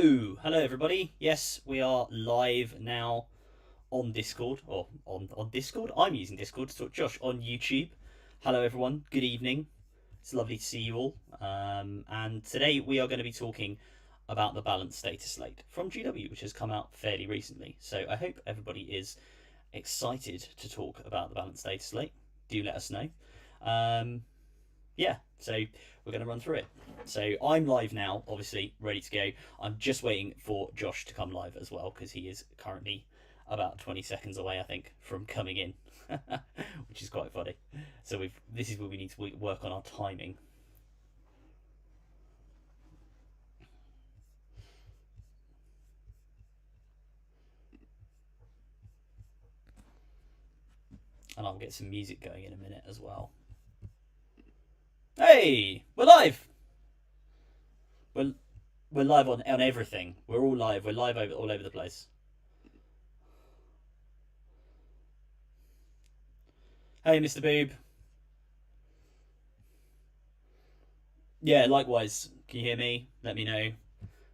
Hello everybody. Yes, we are live now on Discord, or on Discord. I'm using Discord to talk to Josh on YouTube. Hello everyone. Good evening. It's lovely to see you all. And today we are going to be talking about the Balance Dataslate from GW, which has come out fairly recently. So I hope everybody is excited to talk about the Balance Dataslate. Do let us know. Yeah, so we're going to run through it. So I'm live now, obviously, ready to go. I'm just waiting for Josh to come live as well, because he is currently about 20 seconds away, I think, from coming in, which is quite funny. So this is where we need to work on our timing. And I'll get some music going in a minute as well. Hey, we're live. We're live on everything. We're all live. We're live all over the place. Hey, Mr. Boob. Yeah, likewise. Can you hear me? Let me know if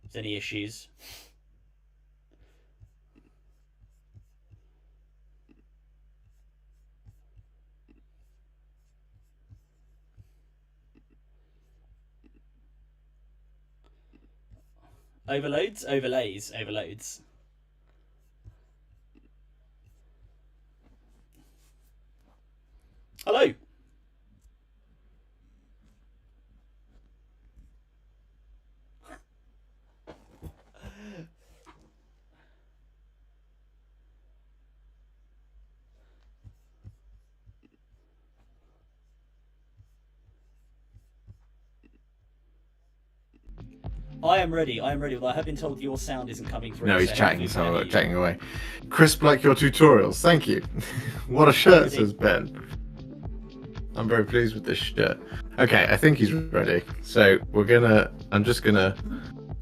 there's any issues. Overloads? Overlays. Overloads. Hello. I am ready. I am ready. Well, I have been told your sound isn't coming through. No, he's chatting, so chatting away. Crisp like your tutorials. Thank you. What a shirt, says Ben. I'm very pleased with this shirt. Okay, I think he's ready. So I'm just gonna,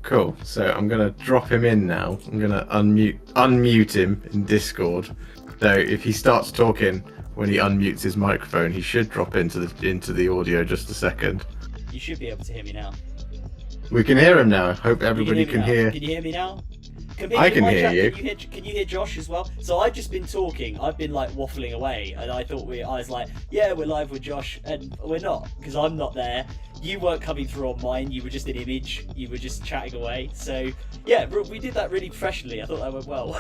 cool. So I'm gonna drop him in now. I'm gonna unmute him in Discord. So if he starts talking when he unmutes his microphone, he should drop into the audio just a second. You should be able to hear me now. We can hear him now. I hope everybody can hear. Can you hear me now? I can hear you. Can you hear Josh as well? So I've just been talking. I've been like waffling away, and I was like, yeah, we're live with Josh, and we're not, because I'm not there. You weren't coming through on mine. You were just an image. You were just chatting away. So yeah, we did that really professionally. I thought that went well.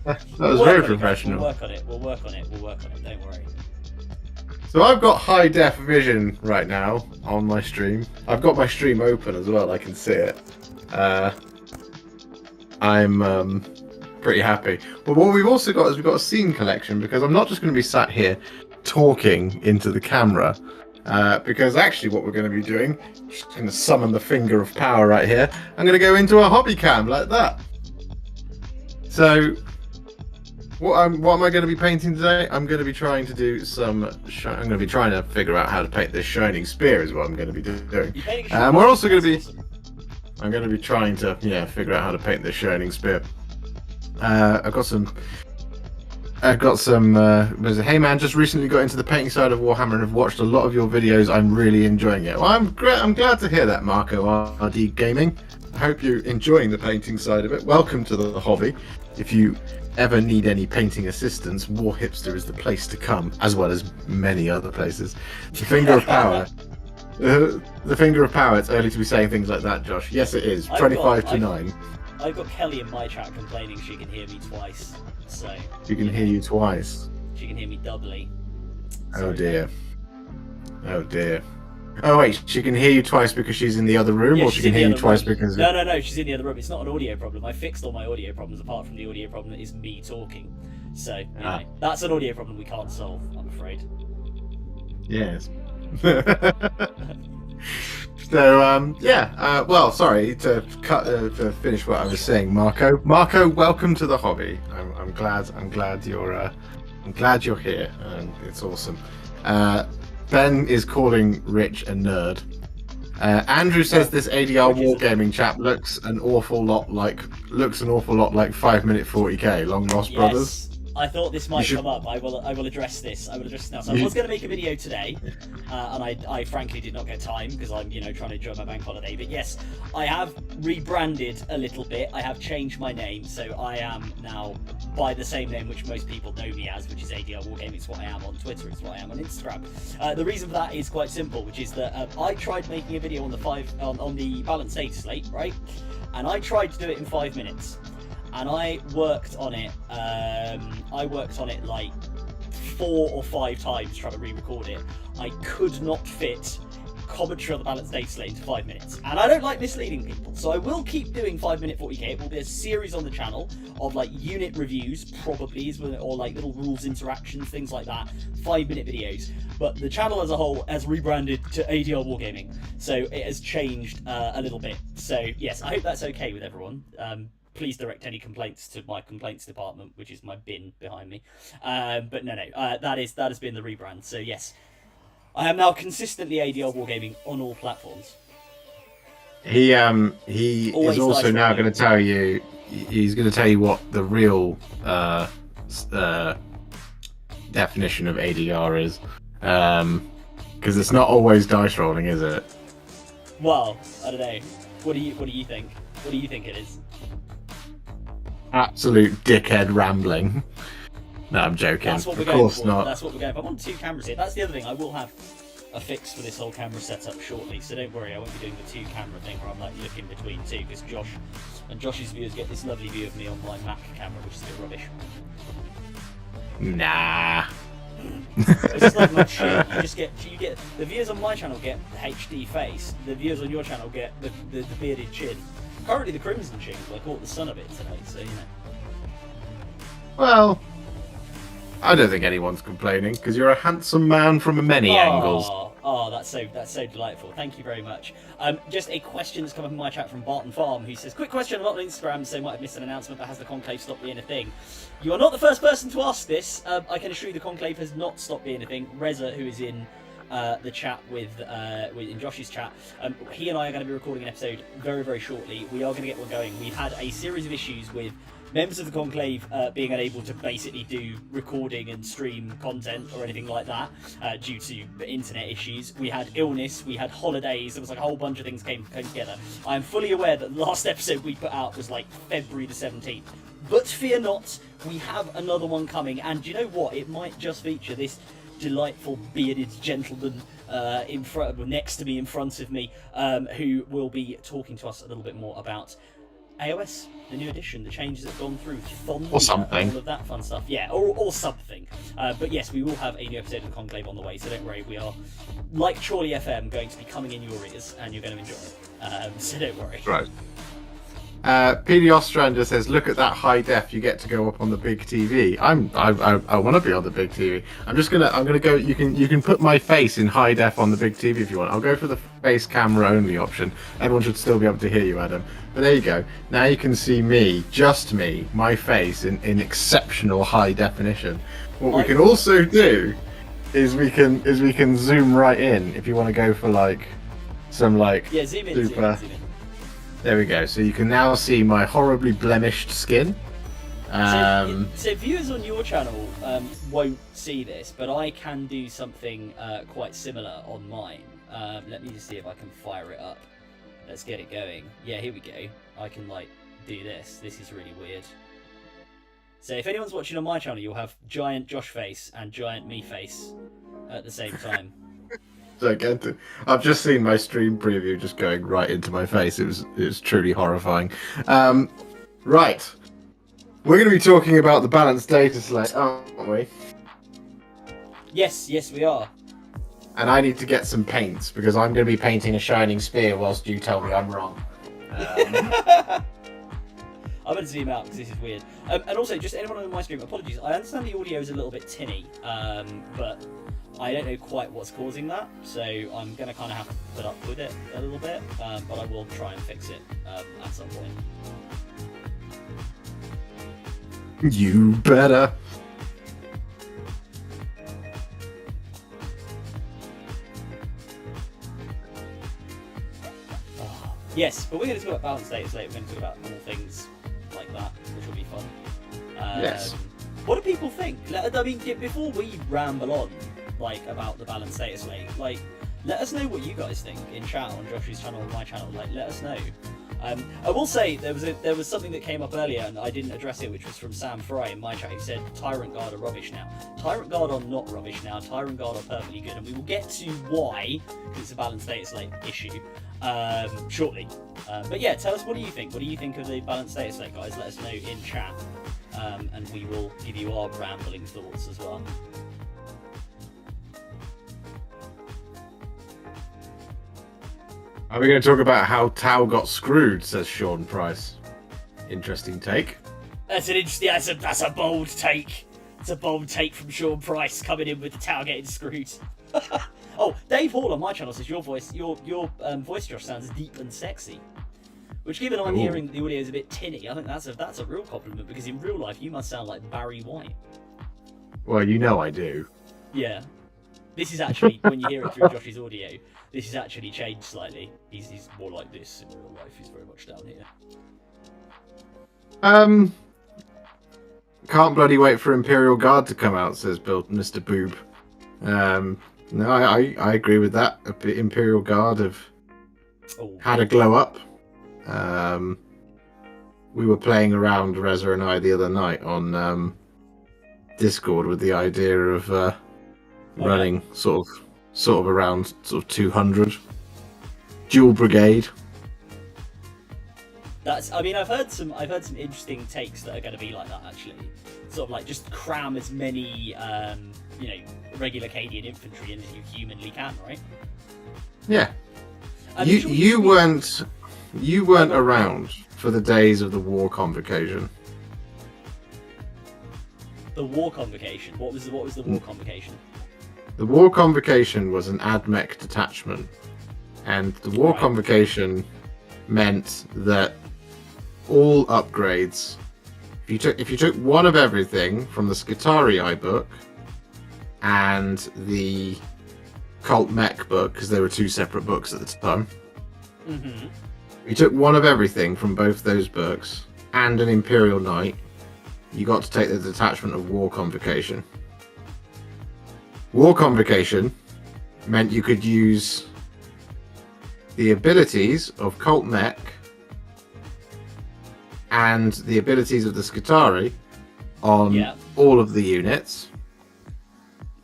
That was very professional. We'll work on it. We'll work on it. Don't worry. So I've got high def vision right now on my stream. I've got my stream open as well, I can see it. I'm pretty happy. But what we've also got is we've got a scene collection, because I'm not just going to be sat here talking into the camera. Because actually what we're going to be doing, just going to summon the finger of power right here. I'm going to go into a hobby cam like that. So what am I going to be painting today? I'm going to be trying to do I'm going to be trying to figure out how to paint this shining spear is what I'm going to be doing. We're also going to be... I'm going to be trying to, figure out how to paint this shining spear. I've got some... hey man, just recently got into the painting side of Warhammer and have watched a lot of your videos. I'm really enjoying it. Well, I'm glad to hear that, Marco ADRWargaming. I hope you're enjoying the painting side of it. Welcome to the hobby. If you ever need any painting assistance, Warhipster is the place to come, as well as many other places. The Finger of Power. The Finger of Power. It's early to be saying things like that, Josh. Yes, it is. 25 to 9. I've got Kelly in my chat complaining she can hear me twice. So she can hear you twice. She can hear me doubly. Oh dear. Oh dear. Oh wait, she can hear you twice because she's in the other room, or she can hear you twice because... No, she's in the other room. It's not an audio problem. I fixed all my audio problems apart from the audio problem that is me talking. So, you know, that's an audio problem we can't solve, I'm afraid. Yes. So, well, sorry to finish what I was saying, Marco. Marco, welcome to the hobby. I'm glad you're here, and it's awesome. Ben is calling Rich a nerd. Andrew says this ADRWargaming chap looks an awful lot like 5 Minute 40K, Long Lost Brothers. I thought this might come up. I will address this. I will address it now. So I was going to make a video today, and I frankly did not get time because I'm trying to enjoy my bank holiday. But yes, I have rebranded a little bit. I have changed my name, so I am now by the same name which most people know me as, which is ADRWargaming. It's what I am on Twitter. It's what I am on Instagram. The reason for that is quite simple, which is that I tried making a video on the Balance Dataslate, right? And I tried to do it in 5 minutes. And I worked on it like 4 or 5 times trying to re-record it. I could not fit commentary on the Balance Dataslate into 5 minutes. And I don't like misleading people, so I will keep doing 5 minute 40k. It will be a series on the channel of like unit reviews, probably, or like little rules interactions, things like that. 5 minute videos. But the channel as a whole has rebranded to ADRWargaming, so it has changed a little bit. So yes, I hope that's okay with everyone. Please direct any complaints to my complaints department, which is my bin behind me. But no, that has been the rebrand. So yes, I am now consistently ADRWargaming on all platforms. He is also now going to tell you. He's going to tell you what the real definition of ADR is, because it's not always dice rolling, is it? Well, I don't know. What do you think? What do you think it is? Absolute dickhead rambling. No, I'm joking. That's what we're going for. That's what we're going for. I'm on 2 cameras here. That's the other thing. I will have a fix for this whole camera setup shortly, so don't worry. I won't be doing the 2 camera thing where I'm like looking between 2, because Josh's viewers get this lovely view of me on my Mac camera, which is a bit rubbish. Nah. It's just like my chin. You get the viewers on my channel get the HD face. The viewers on your channel get the bearded chin. Currently the crimson chin, but I caught the sun of it today, so you know. Well, I don't think anyone's complaining, because you're a handsome man from many angles. Oh, that's so delightful. Thank you very much. Just a question that's come up in my chat from Barton Farm, who says, quick question, I'm not on Instagram, so might have missed an announcement, but has the Conclave stopped being a thing? You are not the first person to ask this. I can assure you the Conclave has not stopped being a thing. Reza, who is in the chat in Josh's chat, he and I are going to be recording an episode very, very shortly. We are going to get one going. We've had a series of issues with members of the Conclave being unable to basically do recording and stream content or anything like that due to internet issues. We had illness, we had holidays, there was like a whole bunch of things came together. I am fully aware that the last episode we put out was like February the 17th. But fear not, we have another one coming, and you know what? It might just feature this delightful bearded gentleman next to me, in front of me, who will be talking to us a little bit more about AOS, the new edition, the changes that have gone through, Thunder, or something, all of that fun stuff. Yeah, or something. But yes, we will have a new episode of the Conclave on the way, so don't worry. We are, like Chorley FM, going to be coming in your ears, and you're going to enjoy it. So don't worry. Right. PD Ostrander says, "Look at that high def. You get to go up on the big TV." I want to be on the big TV. I'm gonna go. You can put my face in high def on the big TV if you want. I'll go for the face camera only option. Everyone should still be able to hear you, Adam. But there you go. Now you can see me, just me, my face in exceptional high definition. What we can also do is we can zoom right in if you want to go for like some like zoom in, super. Zoom in. There we go. So you can now see my horribly blemished skin. So viewers on your channel won't see this, but I can do something quite similar on mine. Let me just see if I can fire it up. Let's get it going. Yeah, here we go. I can like do this. This is really weird. So if anyone's watching on my channel, you'll have giant Josh face and giant me face at the same time. Gigantic. I've just seen my stream preview just going right into my face. It was truly horrifying. Right, we're going to be talking about the Balance Dataslate, aren't we? Yes, we are. And I need to get some paints because I'm going to be painting a shining spear whilst you tell me I'm wrong. I'm going to zoom out because this is weird. And also, just anyone on my stream, apologies. I understand the audio is a little bit tinny, but I don't know quite what's causing that, so I'm going to kind of have to put up with it a little bit, but I will try and fix it at some point. You better. Yes, but we're going to talk about Balance Dataslate. We're going to talk about all things like that, which will be fun. Yes. What do people think? I mean, before we ramble on, like, about the Balance Dataslate, like, let us know what you guys think in chat on Josh's channel or my channel. Like, let us know. I will say there was something that came up earlier and I didn't address it, which was from Sam Fry in my chat. He said Tyrant Guard are rubbish now. Tyrant Guard are not rubbish now. Tyrant Guard are perfectly good, and we will get to why, because it's a Balance Dataslate issue, shortly. But yeah, tell us, what do you think? What do you think of the Balance Dataslate, guys? Let us know in chat, and we will give you our rambling thoughts as well. Are we going to talk about how Tau got screwed, says Sean Price. Interesting take. That's an interesting. That's a bold take. It's a bold take from Sean Price coming in with the Tau getting screwed. Oh, Dave Hall on my channel says your voice, Josh, sounds deep and sexy. Which, given I'm hearing the audio is a bit tinny, I think that's a real compliment, because in real life you must sound like Barry White. Well, you know I do. Yeah. This is actually, when you hear it through Josh's audio, this has actually changed slightly. He's more like this in real life. He's very much down here. Can't bloody wait for Imperial Guard to come out, says Mr. Boob. No, I agree with that. Imperial Guard have had a glow up. We were playing around, Reza and I, the other night on Discord with the idea of running sort of around 200 dual brigade. I mean, I've heard some interesting takes that are going to be like that, actually. Sort of like just cram as many regular Cadian infantry in as you humanly can, right? Yeah. You weren't around for the days of the war convocation. The war convocation. What was the war convocation? The war convocation was an AdMech detachment, and the war convocation meant that all upgrades, if you took one of everything from the Skitarii I book and the Cult Mech book, because they were two separate books at the time. Mm-hmm. You took one of everything from both those books and an Imperial Knight, you got to take the detachment of War Convocation. War Convocation meant you could use the abilities of Cult Mech and the abilities of the Skitarii on all of the units,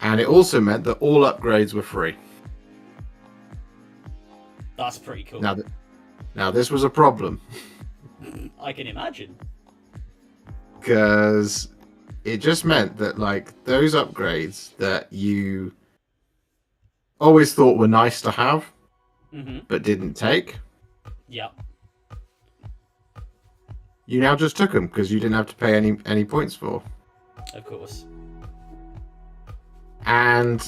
and it also meant that all upgrades were free. That's pretty cool. Now this was a problem. I can imagine. Because it just meant that, like, those upgrades that you always thought were nice to have, but didn't take. Yeah. You now just took them because you didn't have to pay any points for. Of course. And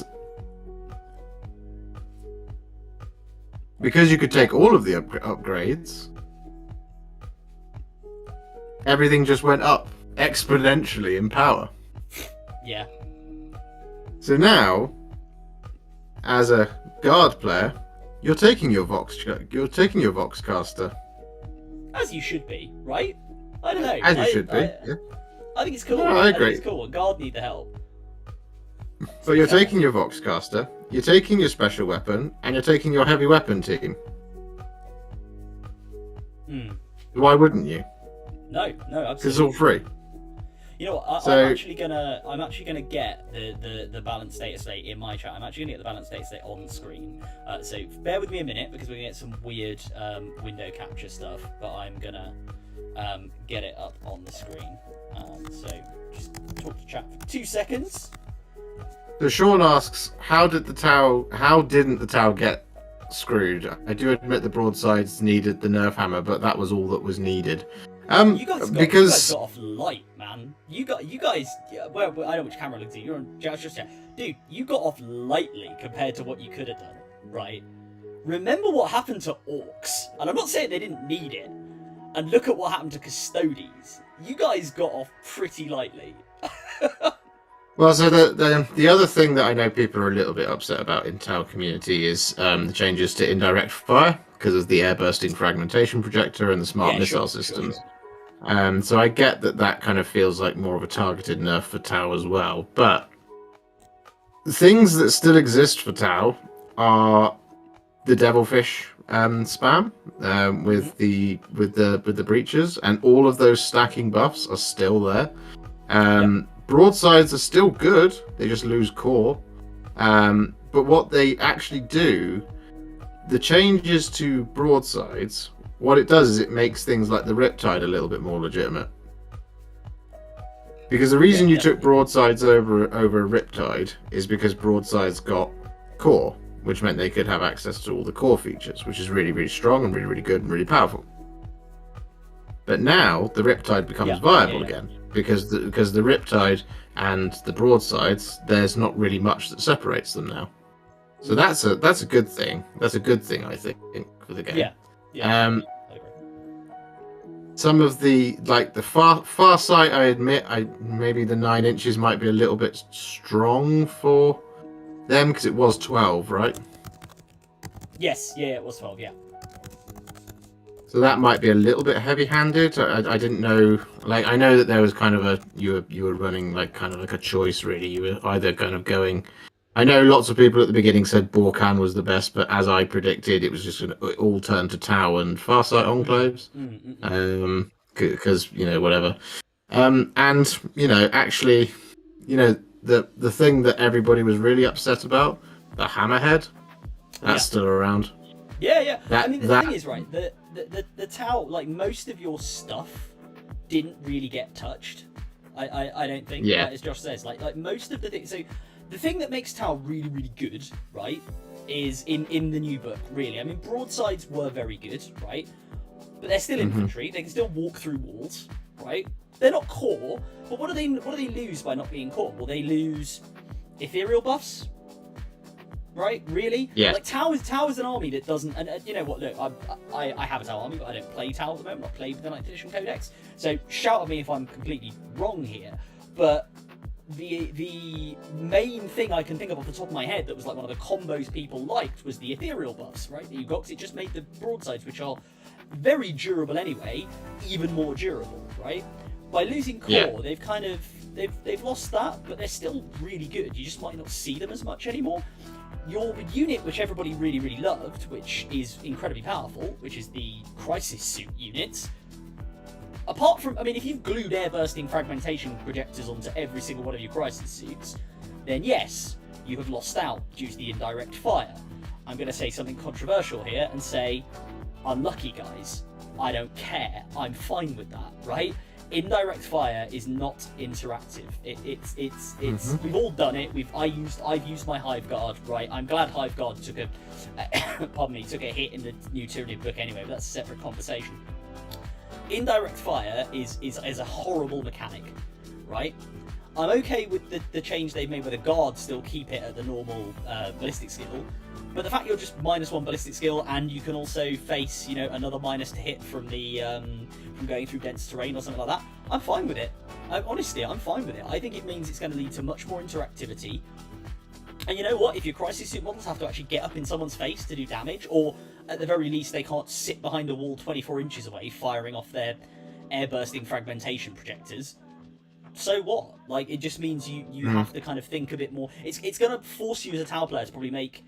because you could take all of the upgrades, everything just went up exponentially in power. Yeah. So now, as a guard player, you're taking your Voxcaster. As you should be, right? I don't know. As you should be. Yeah. I think it's cool. No, I agree. Think it's cool. Guard need the help. But you're taking your Voxcaster, you're taking your special weapon, and you're taking your heavy weapon team. Why wouldn't you? No, absolutely. Because it's all free. You know what? I'm actually gonna get the Balance Dataslate in my chat. I'm actually gonna get the Balance Dataslate on screen. So bear with me a minute, because we're gonna get some weird window capture stuff. But I'm gonna get it up on the screen. So just talk to chat for 2 seconds. So Sean asks, how didn't the Tau get screwed? I do admit the broadsides needed the nerf hammer, but that was all that was needed. You guys got off light, man. You guys. Well, I know which camera looks at you. You're on just dude. You got off lightly compared to what you could have done, right? Remember what happened to orcs, and I'm not saying they didn't need it. And look at what happened to Custodes. You guys got off pretty lightly. Well, so the other thing that I know people are a little bit upset about in Tau community is the changes to indirect fire because of the air bursting fragmentation projector and the smart missile systems. So I get that kind of feels like more of a targeted nerf for Tau as well. But things that still exist for Tau are the devilfish spam with the breaches, and all of those stacking buffs are still there. Broadsides are still good; they just lose core. But what they actually do, the changes to broadsides, what it does is it makes things like the Riptide a little bit more legitimate. Because the reason you took broadsides over a Riptide is because broadsides got core, which meant they could have access to all the core features, which is really, really strong and really, really good and really powerful. But now the Riptide becomes viable again, because the Riptide and the broadsides, there's not really much that separates them now. So that's a good thing. That's a good thing, I think, for the game. I agree. Some of the far sight, I admit, maybe the 9 inches might be a little bit strong for them because it was 12, right? Yes, it was 12, So that might be a little bit heavy-handed. I didn't know. Like, I know that there was kind of you were running like kind of like a choice, really. You were either kind of going. I know lots of people at the beginning said Borkan was the best, but as I predicted, it was just going to all turn to Tau and Farsight Enclaves. Because whatever. And actually, the thing that everybody was really upset about, the Hammerhead, that's still around. Yeah. I mean, the thing is, right, the Tau, like, most of your stuff didn't really get touched. I don't think. Yeah. Like, as Josh says, like most of the things. So the thing that makes Tau really, really good, right, is in the new book. Really, I mean, broadsides were very good, right, but they're still infantry. They can still walk through walls, right? They're not core, but what do they lose by not being core? Well, they lose ethereal buffs. Right? Really? Yeah. Like Tau is an army that doesn't. And you know what? Look, I have a Tau army, but I don't play Tau at the moment. I play with the 9th edition Codex. So shout at me if I'm completely wrong here. But the main thing I can think of off the top of my head that was like one of the combos people liked was the ethereal buffs, right? That you got, 'cause it just made the broadsides, which are very durable anyway, even more durable, right? By losing core, they've kind of they've lost that, but they're still really good. You just might not see them as much anymore. Your unit, which everybody really, really loved, which is incredibly powerful, which is the Crisis Suit units. Apart from, I mean, if you've glued air-bursting fragmentation projectors onto every single one of your Crisis Suits, then yes, you have lost out due to the indirect fire. I'm going to say something controversial here and say, unlucky guys, I don't care, I'm fine with that, right? Indirect fire is not interactive. It's we've all done it. I've used my Hive Guard, right? I'm glad Hive Guard took a took a hit in the new Tyranid book anyway, but that's a separate conversation. Indirect fire is a horrible mechanic, right? I'm okay with the change they've made where the guards still keep it at the normal ballistic skill, but the fact you're just -1 ballistic skill and you can also face another minus to hit from the from going through dense terrain or something like that, I'm fine with it. Honestly, I'm fine with it. I think it means it's going to lead to much more interactivity. And you know what? If your Crisis Suit models have to actually get up in someone's face to do damage, or at the very least they can't sit behind a wall 24 inches away firing off their air-bursting fragmentation projectors, so what? Like, it just means you have to kind of think a bit more. It's going to force you as a Tau player to probably make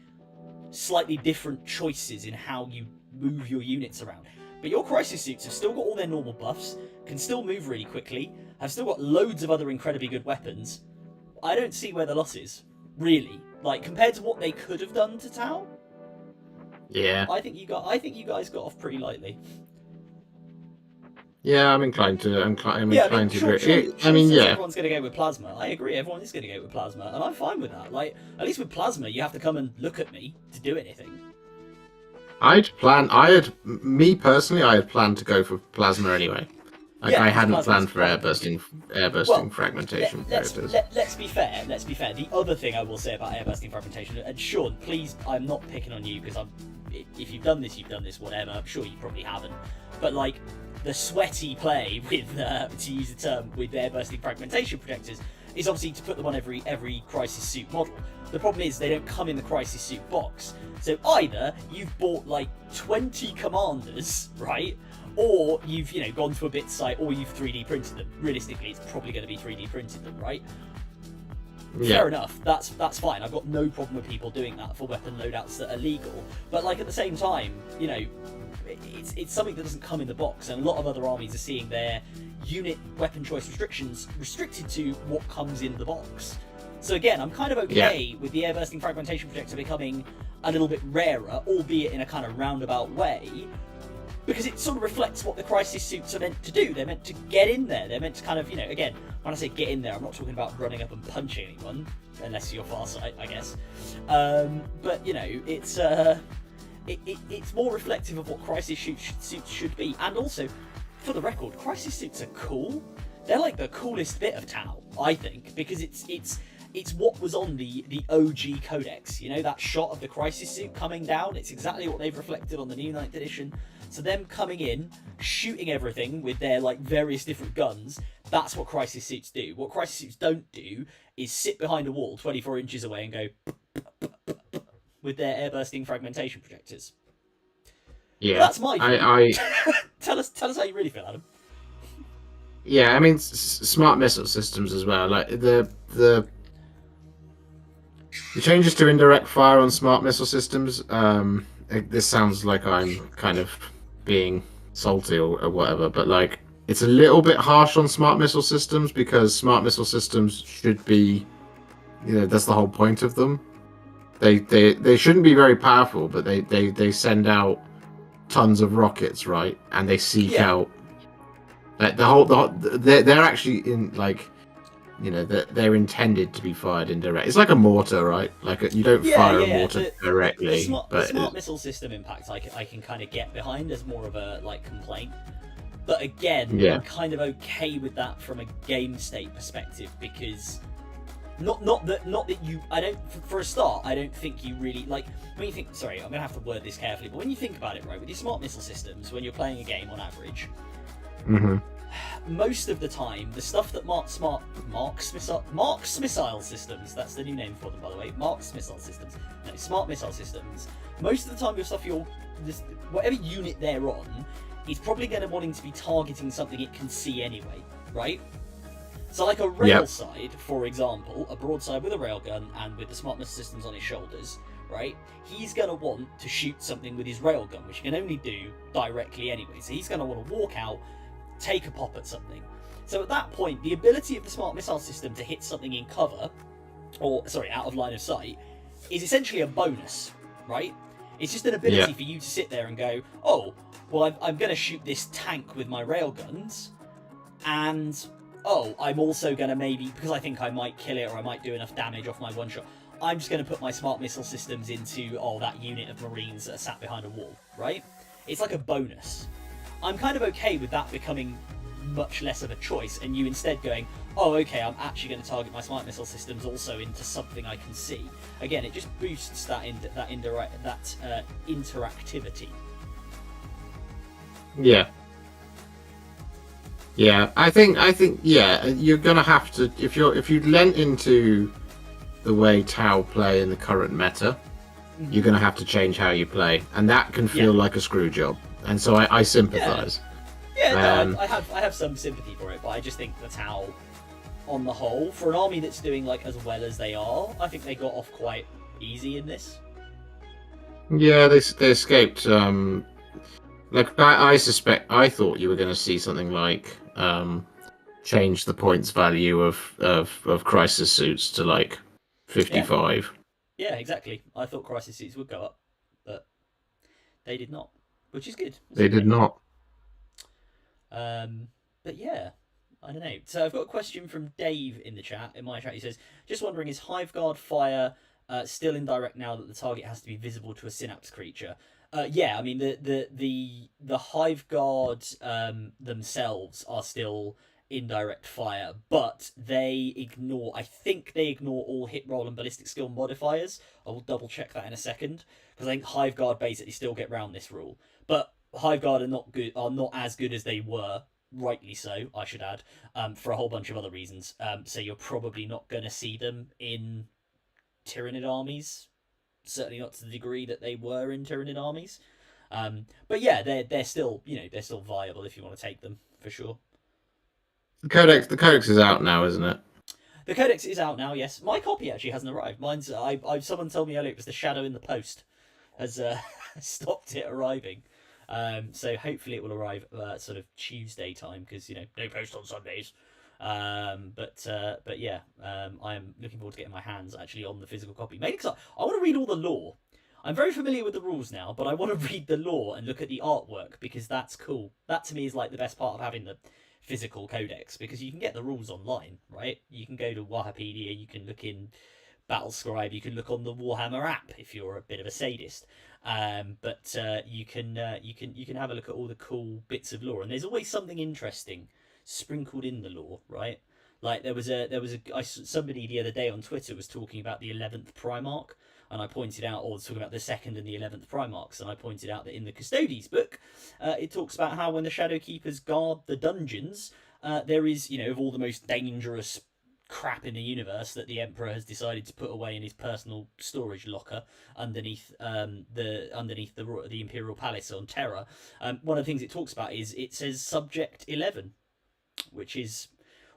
slightly different choices in how you move your units around. But your Crisis Suits have still got all their normal buffs, can still move really quickly, have still got loads of other incredibly good weapons. I don't see where the loss is, really. Like, compared to what they could have done to Tau. Yeah. I think you guys got off pretty lightly. Yeah, I'm inclined to. I'm inclined to agree. Sure, everyone's going to go with plasma. I agree. Everyone is going to go with plasma, and I'm fine with that. Like, at least with plasma, you have to come and look at me to do anything. I had planned to go for plasma anyway. I hadn't planned for air-bursting fragmentation. Let's be fair. The other thing I will say about air-bursting fragmentation, and Sean, please, I'm not picking on you, because if you've done this, whatever. I'm sure you probably haven't. But, like, the sweaty play with, to use the term, with air-bursting fragmentation projectors is obviously to put them on every Crisis Suit model. The problem is they don't come in the Crisis Suit box. So either you've bought like 20 commanders, right? or you've gone to a bit site, or you've 3D printed them. Realistically, it's probably going to be 3D printed them, right? Yeah. Fair enough. That's fine. I've got no problem with people doing that for weapon loadouts that are legal. But like at the same time, it's something that doesn't come in the box, and a lot of other armies are seeing their unit weapon choice restrictions restricted to what comes in the box. So again, I'm kind of okay with the air-bursting fragmentation projector becoming a little bit rarer, albeit in a kind of roundabout way, because it sort of reflects what the crisis suits are meant to do. They're meant to get in there. They're meant to kind of, again, when I say get in there, I'm not talking about running up and punching anyone, unless you're Farsight, I guess. But, it's more reflective of what crisis suits should be. And also, for the record, crisis suits are cool. They're like the coolest bit of Tau, I think, because it's what was on the OG codex. That shot of the crisis suit coming down, it's exactly what they've reflected on the new 9th edition. So them coming in, shooting everything with their various different guns, that's what crisis suits do. What crisis suits don't do is sit behind a wall 24 inches away and go with their air-bursting fragmentation projectors. Yeah, that's my view. Tell us how you really feel, Adam. Yeah, I mean, smart missile systems as well. Like the changes to indirect fire on smart missile systems. This sounds like I'm kind of being salty or whatever, but like it's a little bit harsh on smart missile systems, because smart missile systems should be, that's the whole point of them. They shouldn't be very powerful, but they send out tons of rockets, right? And they seek out like they're actually in they're intended to be fired indirect. It's like a mortar, right? Like you don't fire a mortar directly. The smart missile system impact I can kind of get behind as more of a complaint. But again, I'm kind of okay with that from a game state perspective, because not that you, I don't, for a start, I don't think you really when you think, sorry, I'm gonna have to word this carefully, but when you think about it, right, with your smart missile systems, when you're playing a game on average, most of the time, the stuff that Mark's missile systems, that's the new name for them, by the way, Mark's missile systems, no, smart missile systems, most of the time your stuff, whatever unit they're on, is probably going to wanting to be targeting something it can see anyway, right? So like a rail side, for example, a broadside with a railgun and with the smart missile systems on his shoulders, right? He's going to want to shoot something with his railgun, which he can only do directly anyway. So he's going to want to walk out, take a pop at something. So at that point, the ability of the smart missile system to hit something in cover, out of line of sight, is essentially a bonus, right? It's just an ability for you to sit there and go, oh, well, I'm going to shoot this tank with my railguns, and I'm also going to maybe, because I think I might kill it or I might do enough damage off my one shot, I'm just going to put my smart missile systems into that unit of Marines that are sat behind a wall, right? It's like a bonus. I'm kind of okay with that becoming much less of a choice, and you instead going, oh, okay, I'm actually going to target my smart missile systems also into something I can see. Again, it just boosts that interactivity. Yeah. I think you're gonna have to, if you lent into the way Tau play in the current meta, you're gonna have to change how you play, and that can feel like a screw job. And so I sympathise. No, I have some sympathy for it, but I just think the Tau, on the whole, for an army that's doing as well as they are, I think they got off quite easy in this. Yeah, they escaped. I thought you were going to see something like change the points value of crisis suits to 55. Yeah, exactly. I thought crisis suits would go up, but they did not, which is good. They did not. But yeah, I don't know. So I've got a question from Dave in my chat. He says, just wondering, is Hiveguard fire still indirect now that the target has to be visible to a Synapse creature? Yeah, I mean the Hiveguard themselves are still indirect fire, but I think they ignore all hit roll and ballistic skill modifiers. I will double check that in a second, because I think Hiveguard basically still get round this rule. But Hiveguard are not as good as they were, rightly so, I should add, for a whole bunch of other reasons. So you're probably not going to see them in Tyranid armies, certainly not to the degree that they were in Tyranid armies. But yeah, they're still they're still viable if you want to take them for sure. The codex is out now, isn't it? The codex is out now. Yes, my copy actually hasn't arrived. Mine's someone told me earlier it was the shadow in the post has stopped it arriving. So hopefully it will arrive sort of Tuesday time because no post on Sundays. But yeah, I am looking forward to getting my hands actually on the physical copy. Mainly because I want to read all the lore. I'm very familiar with the rules now, but I want to read the lore and look at the artwork because that's cool. That to me is like the best part of having the physical codex because you can get the rules online, right? You can go to Warhippedia, you can look in Battlescribe, you can look on the Warhammer app if you're a bit of a sadist. But you can have a look at all the cool bits of lore, and there's always something interesting sprinkled in the lore, right? Like somebody the other day on Twitter was talking about the 11th Primarch, and I pointed out, or talking about the 2nd and the 11th Primarchs, and I pointed out that in the Custodes book, it talks about how when the Shadowkeepers guard the dungeons, there is, of all the most dangerous crap in the universe that the Emperor has decided to put away in his personal storage locker underneath the Imperial Palace on Terra. One of the things it talks about is it says Subject 11, which is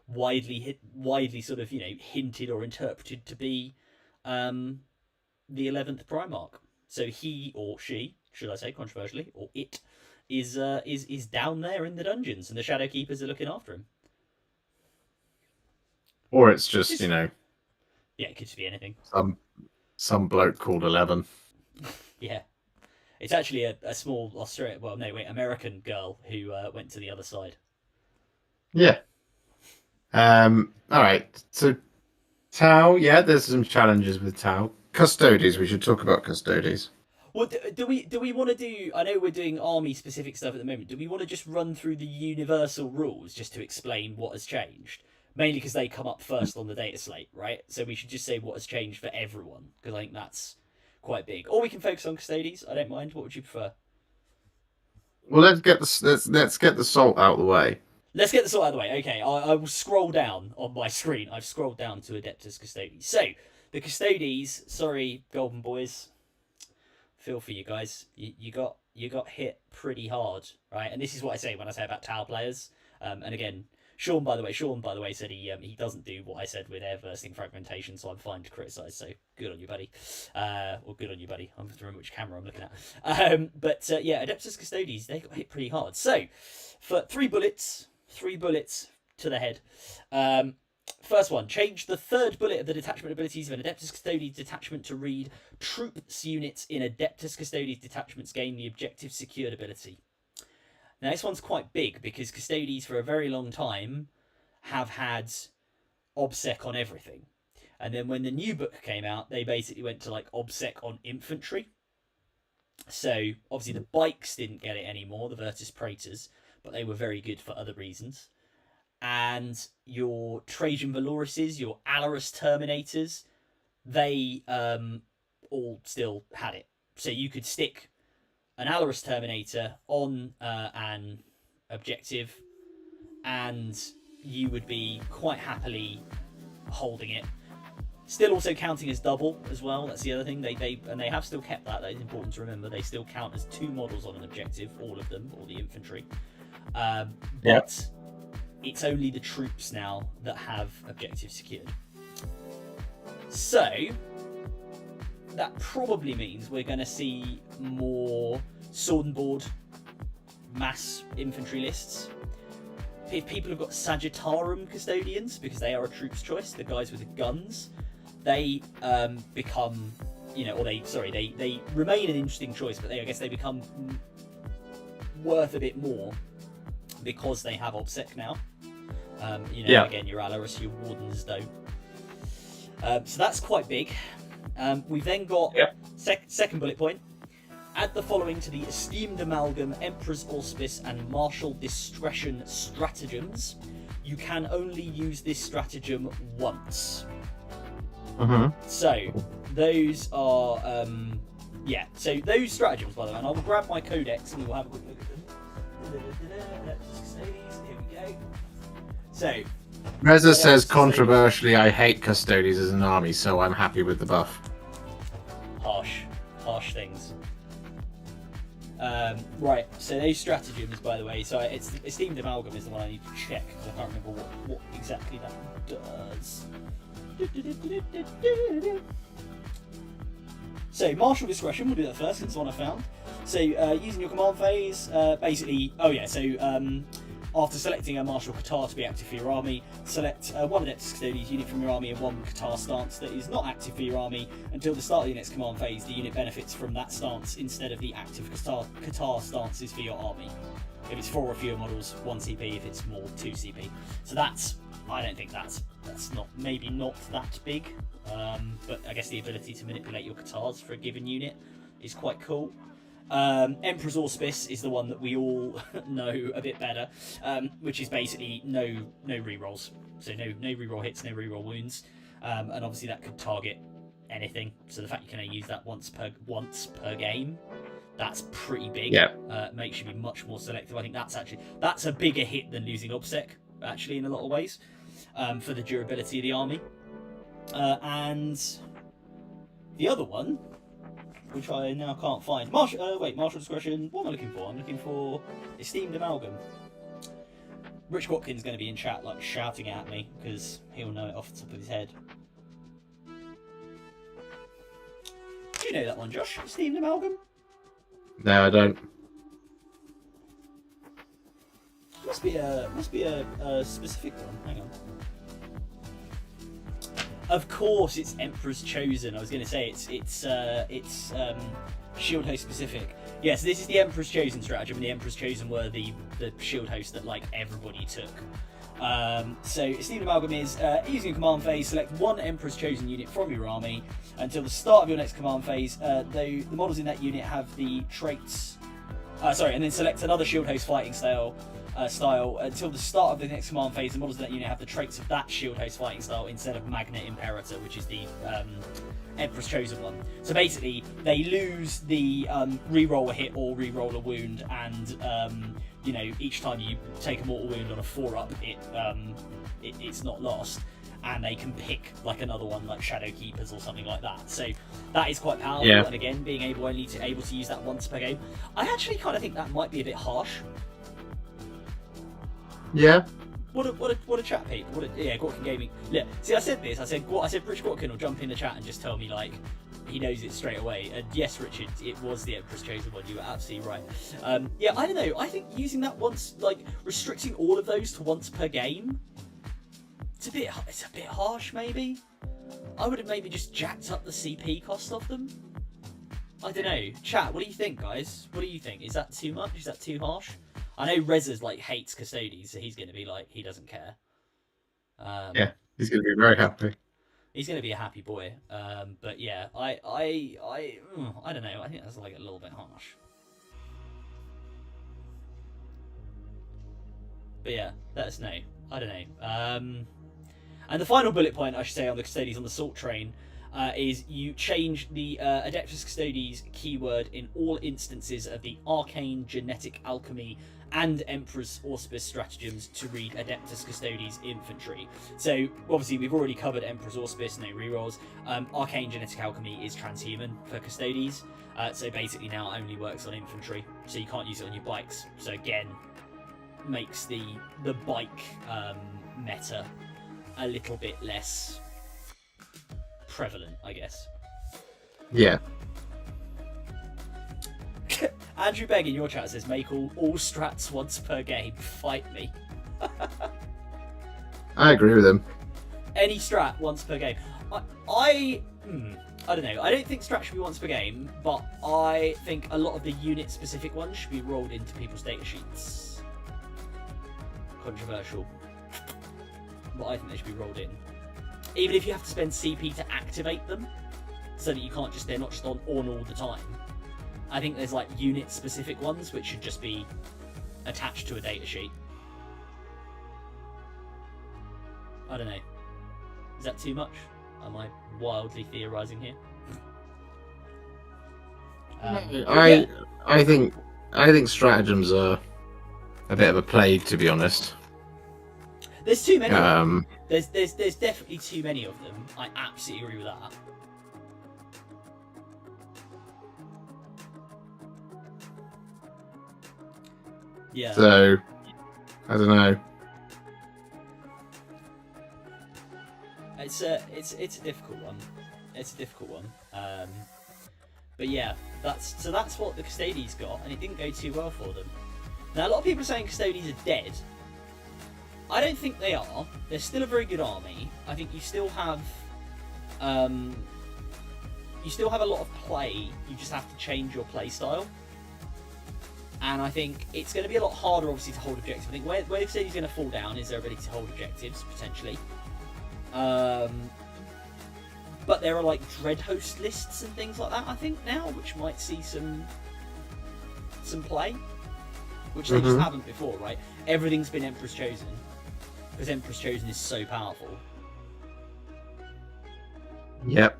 widely sort of hinted or interpreted to be the 11th Primarch. So he or she, should I say controversially, or it is down there in the dungeons, and the Shadowkeepers are looking after him. Or it's just yeah, it could just be anything. Some bloke called 11. Yeah, it's actually a small American girl who went to the other side. Yeah. All right. So Tau, yeah, there's some challenges with Tau. Custodes, we should talk about Custodes. Well, do we want to do? I know we're doing army specific stuff at the moment. Do we want to just run through the universal rules just to explain what has changed? Mainly because they come up first on the data slate, right? So we should just say what has changed for everyone because I think that's quite big. Or we can focus on Custodes. I don't mind. What would you prefer? Well, let's get the salt out of the way. Let's get the salt out of the way. Okay, I will scroll down on my screen. I've scrolled down to Adeptus Custodes. So the Custodes, sorry, Golden Boys, feel for you guys. You got hit pretty hard, right? And this is what I say when I say about Tau players. And again, Sean, by the way, said he doesn't do what I said with air bursting fragmentation, so I'm fine to criticise. So good on you, buddy. Or good on you, buddy. I'm going to remember which camera I'm looking at. But yeah, Adeptus Custodes, they got hit pretty hard. So for 3 bullets to the head. First one, change the 3rd bullet of the detachment abilities of an Adeptus Custodes detachment to read troops units in Adeptus Custodes detachments gain the objective secured ability. Now this one's quite big because Custodes for a very long time have had OBSEC on everything. And then when the new book came out, they basically went to like OBSEC on infantry. So obviously the bikes didn't get it anymore, the Virtus Praetors, but they were very good for other reasons. And your Trajan Valorises, your Alarus Terminators, they all still had it. So you could stick an Alarus Terminator on an objective and you would be quite happily holding it. Still also counting as double as well. That's the other thing. They have still kept that. That is important to remember. They still count as 2 models on an objective, all of them, all the infantry. But it's only the troops now that have objectives secured. So that probably means we're going to see more sword and board mass infantry lists. If people have got Sagittarum Custodians, because they are a troop's choice, the guys with the guns, they become, they remain an interesting choice, but I guess they become worth a bit more because they have OBSEC now. Again, your Alarus, your Wardens don't. So that's quite big. We've then got second bullet point. Add the following to the esteemed amalgam Emperor's Auspice and Martial Discretion stratagems. You can only use this stratagem once. So those are so those stratagems, by the way, and I will grab my codex and we will have a quick look at them. Here we go. So Reza says controversially, I hate Custodes as an army, so I'm happy with the buff. Harsh things. Right, so those stratagems, by the way, so it's Esteemed Amalgam is the one I need to check, because I can't remember what exactly that does. So, Martial Discretion, we'll do that first, it's the one I found. So, using your command phase, basically, after selecting a Martial Qatar to be active for your army, select one Adeptus Custodes unit from your army and one Qatar stance that is not active for your army. Until the start of your next command phase, the unit benefits from that stance instead of the active Qatar stances for your army. If it's 4 or fewer models, 1 CP, if it's more, 2 CP. So that's, I don't think that's not, maybe not that big, but I guess the ability to manipulate your Qatars for a given unit is quite cool. Emperor's Auspice is the one that we all know a bit better, which is basically no rerolls. So no reroll hits, no reroll wounds, and obviously that could target anything. So the fact you can only use that once per game, that's pretty big. Yeah. Makes you be much more selective. I think that's a bigger hit than losing Obsec, actually, in a lot of ways, for the durability of the army. And the other one, which I now can't find. Martial Discretion. What am I looking for? I'm looking for Esteemed Amalgam. Rich Watkins going to be in chat, like shouting at me because he'll know it off the top of his head. Do you know that one, Josh? Esteemed Amalgam? No, I don't. Must be a specific one. Hang on. Of course, it's Emperor's Chosen. I was going to say it's Shield Host specific. Yes, this is the Emperor's Chosen stratagem, and the Emperor's Chosen were the Shield Host that like everybody took. So Esteemed Amalgam is using a command phase, select one Emperor's Chosen unit from your army until the start of your next command phase. Though the models in that unit have the traits. And then select another Shield Host fighting style until the start of the next command phase. The models in that unit have the traits of that Shield Host fighting style instead of Magnet Imperator, which is the Emperor's Chosen one. So basically, they lose the reroll a hit or reroll a wound, and each time you take a mortal wound on a 4-up, it's not lost, and they can pick like another one, like Shadow Keepers or something like that. So that is quite powerful. Yeah. And again, being able to use that once per game, I actually kind of think that might be a bit harsh. Yeah. What a chat, people. Gorkin Gaming. Yeah. See, I said Rich Gorkin will jump in the chat and just tell me like he knows it straight away. And yes, Richard, it was the Emperor's Chosen one. You were absolutely right. I don't know. I think using that once, like restricting all of those to once per game, it's a bit harsh. Maybe I would have maybe just jacked up the CP cost of them. I don't know. Chat, what do you think, guys? What do you think? Is that too much? Is that too harsh? I know Reza's like hates Custodes, so he's going to be like, he doesn't care. Yeah, he's going to be very happy. He's going to be a happy boy. But yeah, I don't know. I think that's like a little bit harsh. But yeah, let us know. I don't know. And the final bullet point I should say on the Custodes on the Salt Train is you change the Adeptus Custodes keyword in all instances of the Arcane, Genetic Alchemy, and Emperor's Auspice stratagems to read Adeptus Custodes Infantry. So obviously we've already covered Emperor's Auspice, no rerolls. Arcane Genetic Alchemy is transhuman for Custodes, so basically now only works on infantry, so you can't use it on your bikes. So again, makes the bike meta a little bit less prevalent, I guess. Yeah. Andrew Begg in your chat says, make all strats once per game. Fight me. I agree with him. Any strat once per game. I don't know. I don't think strat should be once per game, but I think a lot of the unit-specific ones should be rolled into people's data sheets. Controversial. But I think they should be rolled in. Even if you have to spend CP to activate them, so that they're not just on all the time. I think there's like unit-specific ones which should just be attached to a data sheet. I don't know. Is that too much? Am I wildly theorising here? I think stratagems are a bit of a plague, to be honest. There's too many. There's definitely too many of them. I absolutely agree with that. Yeah. So I don't know. It's a difficult one. It's a difficult one. But yeah, that's what the Custodies got, and it didn't go too well for them. Now a lot of people are saying Custodies are dead. I don't think they are. They're still a very good army. I think you still have a lot of play. You just have to change your play style. And I think it's going to be a lot harder, obviously, to hold objectives. I think where Custodies going to fall down is their ability to hold objectives, potentially. But there are like Dread Host lists and things like that, I think, now, which might see some play. Which they just haven't before, right? Everything's been Emperor's Chosen. Because Emperor's Chosen is so powerful. Yep.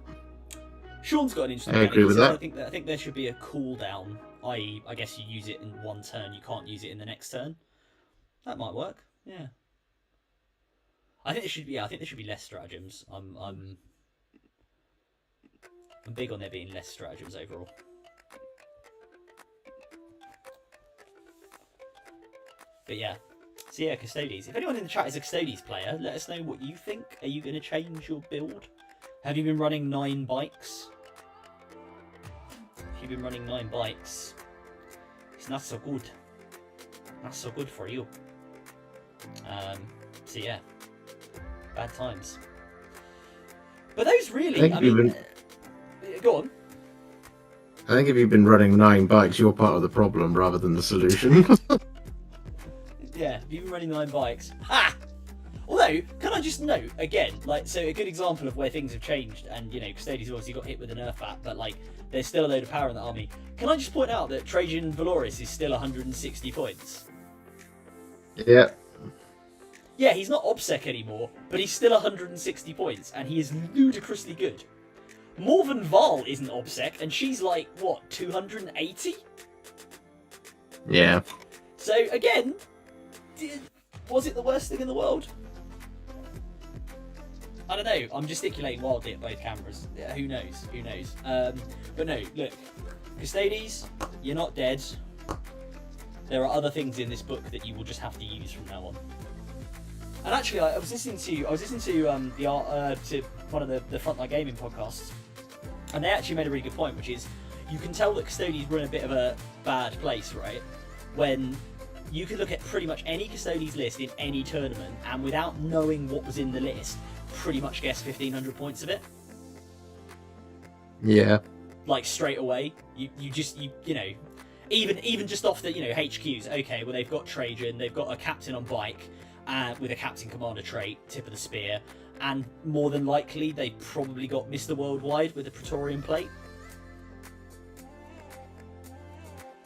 Sean's got an interesting I agree with that. I think there should be a cooldown, i.e., I guess you use it in one turn, you can't use it in the next turn. That might work, yeah. I think there should be less stratagems. I'm big on there being less stratagems overall. But yeah. So yeah, Custodies. If anyone in the chat is a Custodies player, let us know what you think. Are you going to change your build? Have you been running 9 bikes? If you've been running 9 bikes, it's not so good. Not so good for you. So yeah, bad times. But those really, go on. I think if you've been running 9 bikes, you're part of the problem rather than the solution. Yeah, if you've been running 9 bikes. Ha! Although, can I just note, again, like, so a good example of where things have changed, and, you know, Custodies obviously got hit with a nerf app, but, like, there's still a load of power in the army. Can I just point out that Trajan Valoris is still 160 points? Yeah. Yeah, he's not OBSEC anymore, but he's still 160 points, and he is ludicrously good. Morven Val isn't OBSEC, and she's like, what, 280? Yeah. So, again, was it the worst thing in the world? I don't know. I'm gesticulating wildly at both cameras. Yeah, who knows? Who knows? But no, look, Custodies, you're not dead. There are other things in this book that you will just have to use from now on. And actually, I was listening to one of the Frontline Gaming podcasts, and they actually made a really good point, which is you can tell that Custodies were in a bit of a bad place, right? When you could look at pretty much any Custodies list in any tournament, and without knowing what was in the list, pretty much guess 1,500 points of it. Yeah. Like straight away, you know, even just off the, you know, HQs. Okay, well they've got Trajan, they've got a captain on bike, with a captain commander trait, tip of the spear, and more than likely they probably got Mr. Worldwide with a Praetorian plate.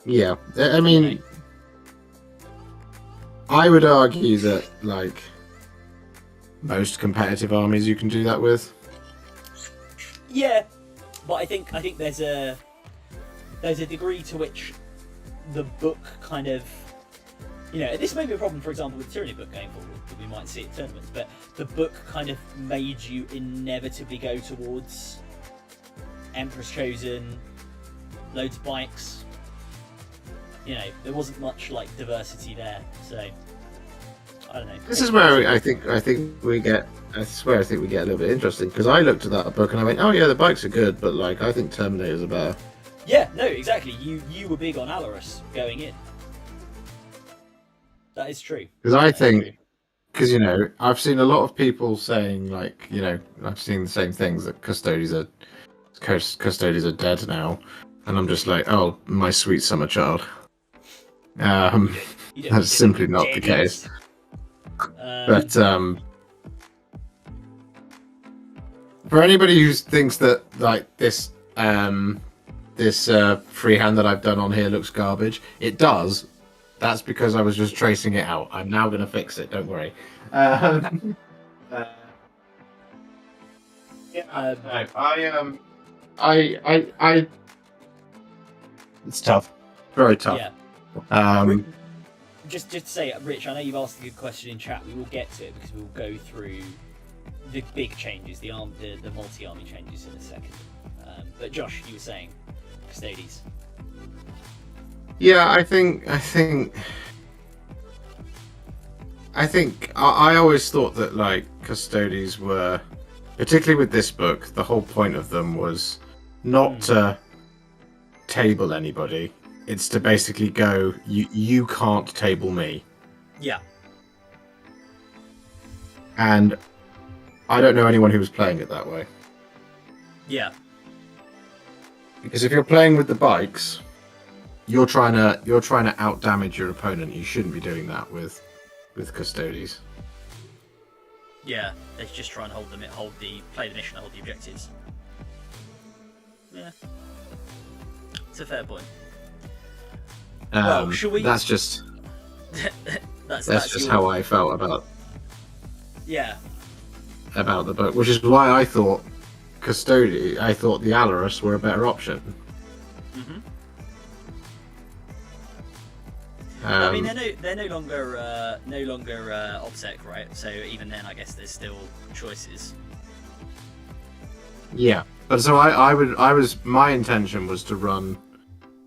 Yeah, I mean, You know? I would argue that, like, most competitive armies you can do that with. Yeah, but I think there's a degree to which the book kind of, you know, this may be a problem, for example, with the Tyranny book going forward, that we might see it in tournaments, but the book kind of made you inevitably go towards Emperor's Chosen, loads of bikes. You know, there wasn't much like diversity there, so I don't know. This is where I think we get. That's where I think we get a little bit interesting, because I looked at that book and I went, "Oh yeah, the bikes are good, but like I think Terminators are better." Yeah, no, exactly. You were big on Alarus going in. That is true. Because I think, because you know, I've seen a lot of people saying, like, you know, I've seen the same things, that Custodies are dead now, and I'm just like, oh, my sweet summer child. That's simply not the case. But for anybody who thinks that like this freehand that I've done on here looks garbage, it does. That's because I was just tracing it out. I'm now going to fix it. Don't worry. It's tough. Very tough. Yeah. Just to say, Rich, I know you've asked a good question in chat. We will get to it because we will go through the big changes, the multi-army changes in a second. But Josh, you were saying Custodies. Yeah, I think I think I always thought that like custodies were, particularly with this book, the whole point of them was not to table anybody. It's to basically go, you can't table me. Yeah. And I don't know anyone who was playing it that way. Yeah. Because if you're playing with the bikes, you're trying to out damage your opponent. You shouldn't be doing that with custodies. Yeah, they just try and play the mission, hold the objectives. Yeah, it's a fair point. Well, shall we? That's just that's just how I felt about the book, which is why I thought I thought the Alarus were a better option. Mm-hmm. I mean, they're no longer OBSEC, right? So even then, I guess there's still choices. Yeah, but so my intention was to run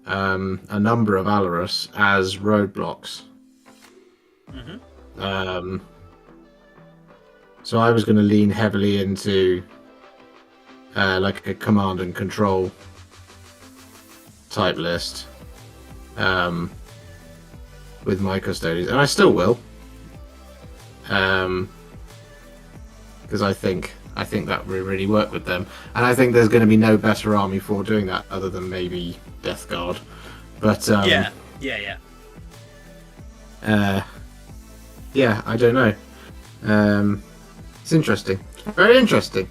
a number of Alarus as roadblocks. Mm-hmm. So I was going to lean heavily into like a command and control type list with my custodians, and I still will, because I think that will really work with them, and I think there's going to be no better army for doing that other than maybe Death Guard, but yeah, I don't know. It's interesting, very interesting.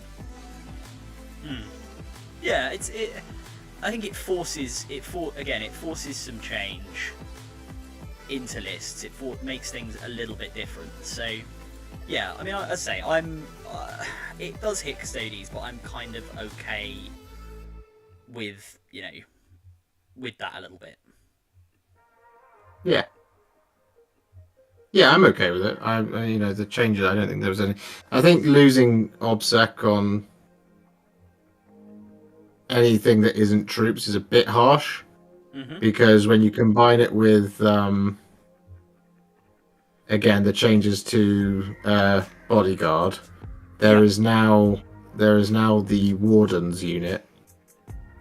Yeah, I think it forces some change into lists. It makes things a little bit different. So, yeah, I mean, I say it does hit custodies, but I'm kind of okay with with that a little bit. Yeah, I'm okay with it. The changes. I don't think there was any. I think losing OBSEC on anything that isn't troops is a bit harsh, because when you combine it with again the changes to bodyguard, there is now the Wardens unit,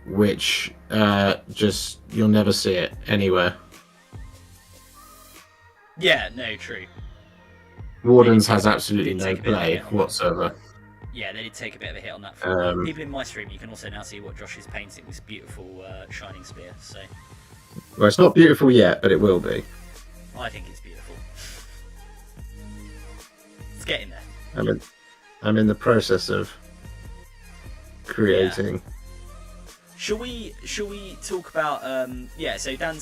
which just you'll never see it anywhere. Yeah, no, true. Wardens has absolutely no play whatsoever. Yeah, they did take a bit of a hit on that front. People in my stream, you can also now see what Josh is painting, this beautiful shining spear. So, well, it's not beautiful yet, but it will be. I think it's beautiful. It's getting there. I'm in the process of creating. Yeah. Shall we talk about so Dan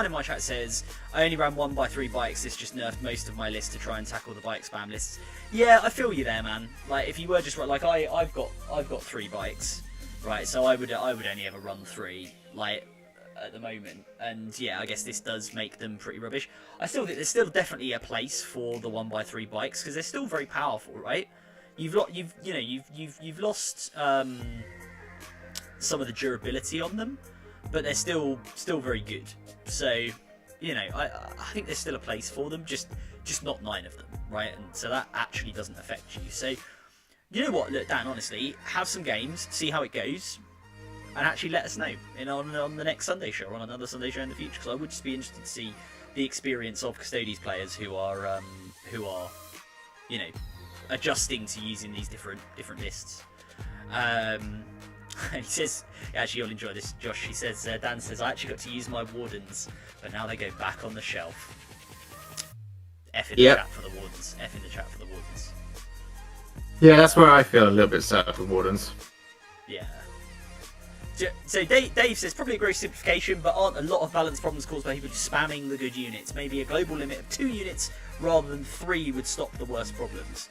in my chat says, I only ran 1x3 bikes, this just nerfed most of my list to try and tackle the bike spam lists. Yeah, I feel you there, man. Like, if you were just like I've got 3 bikes, right? So I would only ever run 3, like, at the moment. And yeah, I guess this does make them pretty rubbish. I still think there's still definitely a place for the 1x3 bikes, because they're still very powerful, right? You've lost some of the durability on them, but they're still very good. So, I think there's still a place for them, just not 9 of them, right? And so that actually doesn't affect you. So, you know what? Look, Dan, honestly, have some games, see how it goes, and actually let us know on the next Sunday show or on another Sunday show in the future, because I would just be interested to see the experience of Custodes players who are adjusting to using these different lists. He says, actually, you'll enjoy this, Josh. He says, Dan says, I actually got to use my Wardens, but now they go back on the shelf. F in the chat for the Wardens. F in the chat for the Wardens. Yeah, that's where I feel a little bit sad for Wardens. Yeah. So Dave says, probably a gross simplification, but aren't a lot of balance problems caused by people just spamming the good units? Maybe a global limit of 2 units rather than 3 would stop the worst problems.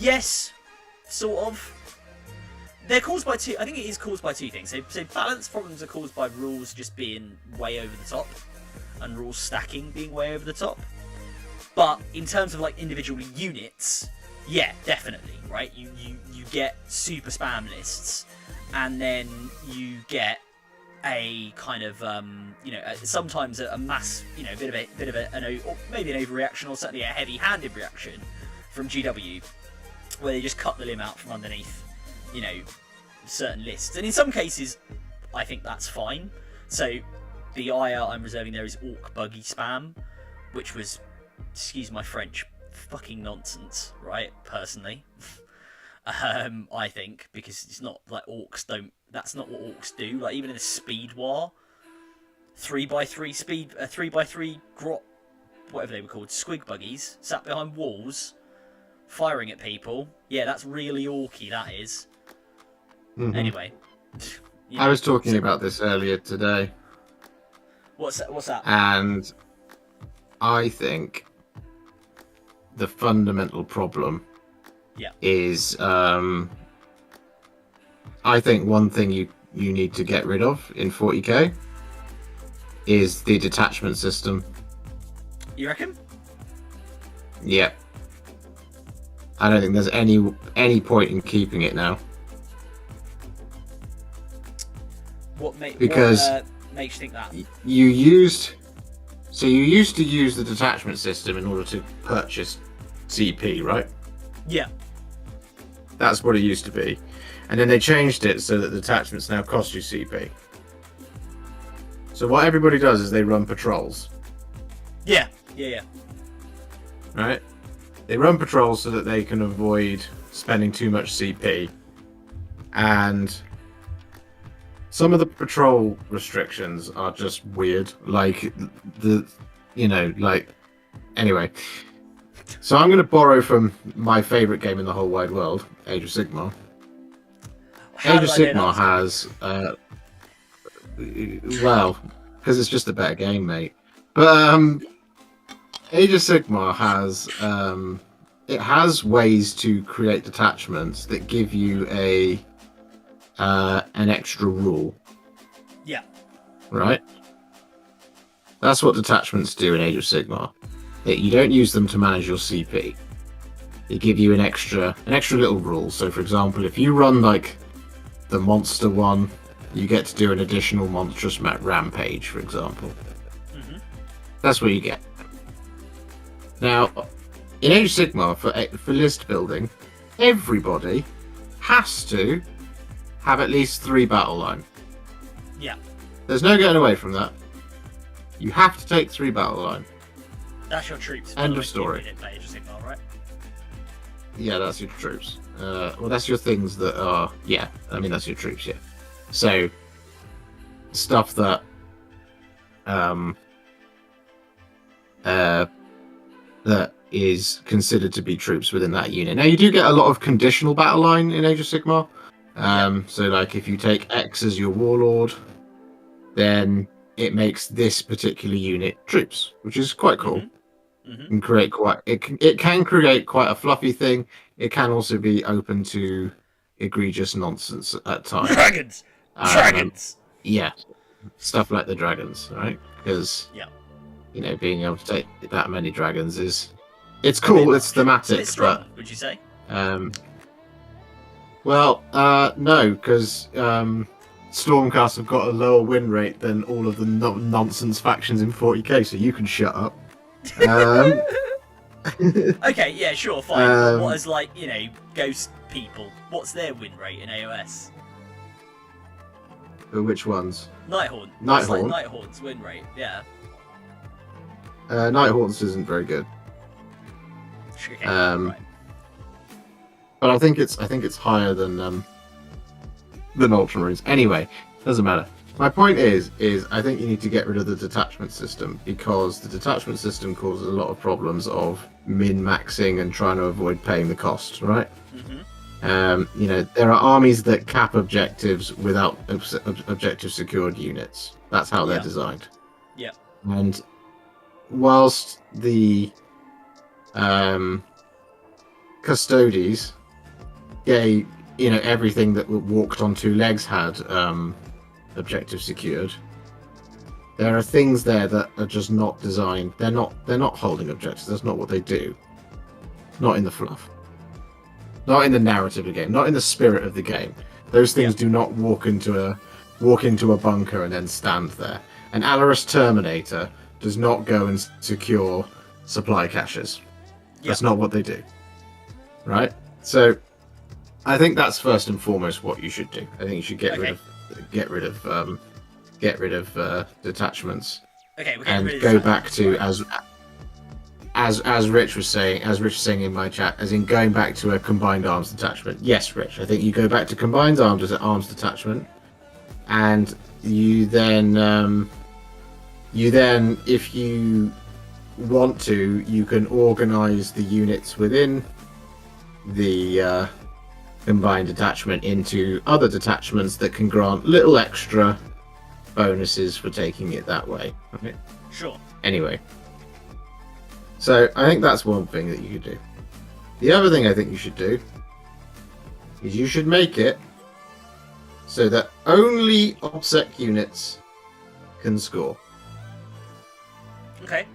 Yes, sort of. They're caused by 2. I think it is caused by 2 things. So balance problems are caused by rules just being way over the top, and rules stacking being way over the top. But in terms of like individual units, yeah, definitely, right? You get super spam lists, and then you get a kind of sometimes a mass, a bit of or maybe an overreaction, or certainly a heavy-handed reaction from GW, where they just cut the limb out from underneath, certain lists. And in some cases, I think that's fine. So the IR I'm reserving there is orc buggy spam, which was, excuse my French, fucking nonsense, right? Personally. I think, because it's not like that's not what orcs do. Like, even in a speed war, 3x3 grot, whatever they were called, squig buggies, sat behind walls, firing at people. Yeah, that's really orky, that is. Mm-hmm. Anyway. I was talking about this earlier today. What's that? And I think the fundamental problem is, I think one thing you need to get rid of in 40k is the detachment system. You reckon? Yeah. I don't think there's any point in keeping it now. What makes you think that? You used to use the detachment system in order to purchase CP, right? Yeah. That's what it used to be. And then they changed it so that the detachments now cost you CP. So what everybody does is they run patrols. Yeah. Right? They run patrols so that they can avoid spending too much CP. And some of the patrol restrictions are just weird. Like, anyway. So I'm going to borrow from my favourite game in the whole wide world, Age of Sigmar. Age of Sigmar has, because it's just a better game, mate. But Age of Sigmar has, it has ways to create detachments that give you an extra rule. Yeah. Right? That's what detachments do in Age of Sigmar. You don't use them to manage your CP. They give you an extra little rule. So, for example, if you run like the monster one, you get to do an additional monstrous rampage, for example. Mm-hmm. That's what you get. Now, in Age of Sigmar, for list building, everybody has to have at least 3 battle line. Yeah. There's no getting away from that. You have to take 3 battle line. That's your troops. End of story. Age of Sigmar, right? Yeah, that's your troops. Well, that's your things that are... Yeah, I mean, that's your troops, yeah. So, stuff that... that is considered to be troops within that unit. Now, you do get a lot of conditional battle line in Age of Sigmar. So, like, if you take X as your warlord, then it makes this particular unit troops, which is quite cool. Mm-hmm. And create it can create quite a fluffy thing. It can also be open to egregious nonsense at times. Dragons. Yeah, stuff like the dragons, right? Because being able to take that many dragons it's cool. It's thematic. It's strong, would you say? Well, no, because Stormcast have got a lower win rate than all of the nonsense factions in 40k, so you can shut up. Okay, yeah, sure, fine. What is, like, ghost people? What's their win rate in AOS? Which ones? Nighthaunt. Nighthaunt. Like Nighthaunt's win rate, yeah. Nighthaunt's isn't very good. Okay, right. But I think it's higher than Ultramarines. Anyway, doesn't matter. My point is I think you need to get rid of the detachment system, because the detachment system causes a lot of problems of min-maxing and trying to avoid paying the cost, right? Mm-hmm. There are armies that cap objectives without objective secured units. That's how they're designed. Yeah. And whilst the Custodes everything that walked on 2 legs had objective secured, there are things there that are just not designed. They're not holding objectives. That's not what they do. Not in the fluff. Not in the narrative of the game. Not in the spirit of the game. Those things do not walk into walk into a bunker and then stand there. An Alaris Terminator does not go and secure supply caches. That's not what they do. Right? So I think that's first and foremost what you should do. I think you should get rid of detachments. Okay, we're and rid of go back to as Rich was saying, in my chat, as in going back to a combined arms detachment. Yes, Rich, I think you go back to combined arms as an arms detachment, and you then if you want to, you can organize the units within the combined detachment into other detachments that can grant little extra bonuses for taking it that way. Okay. Sure. Anyway, so I think that's one thing that you could do. The other thing I think you should do is you should make it so that only OBSEC units can score. Okay.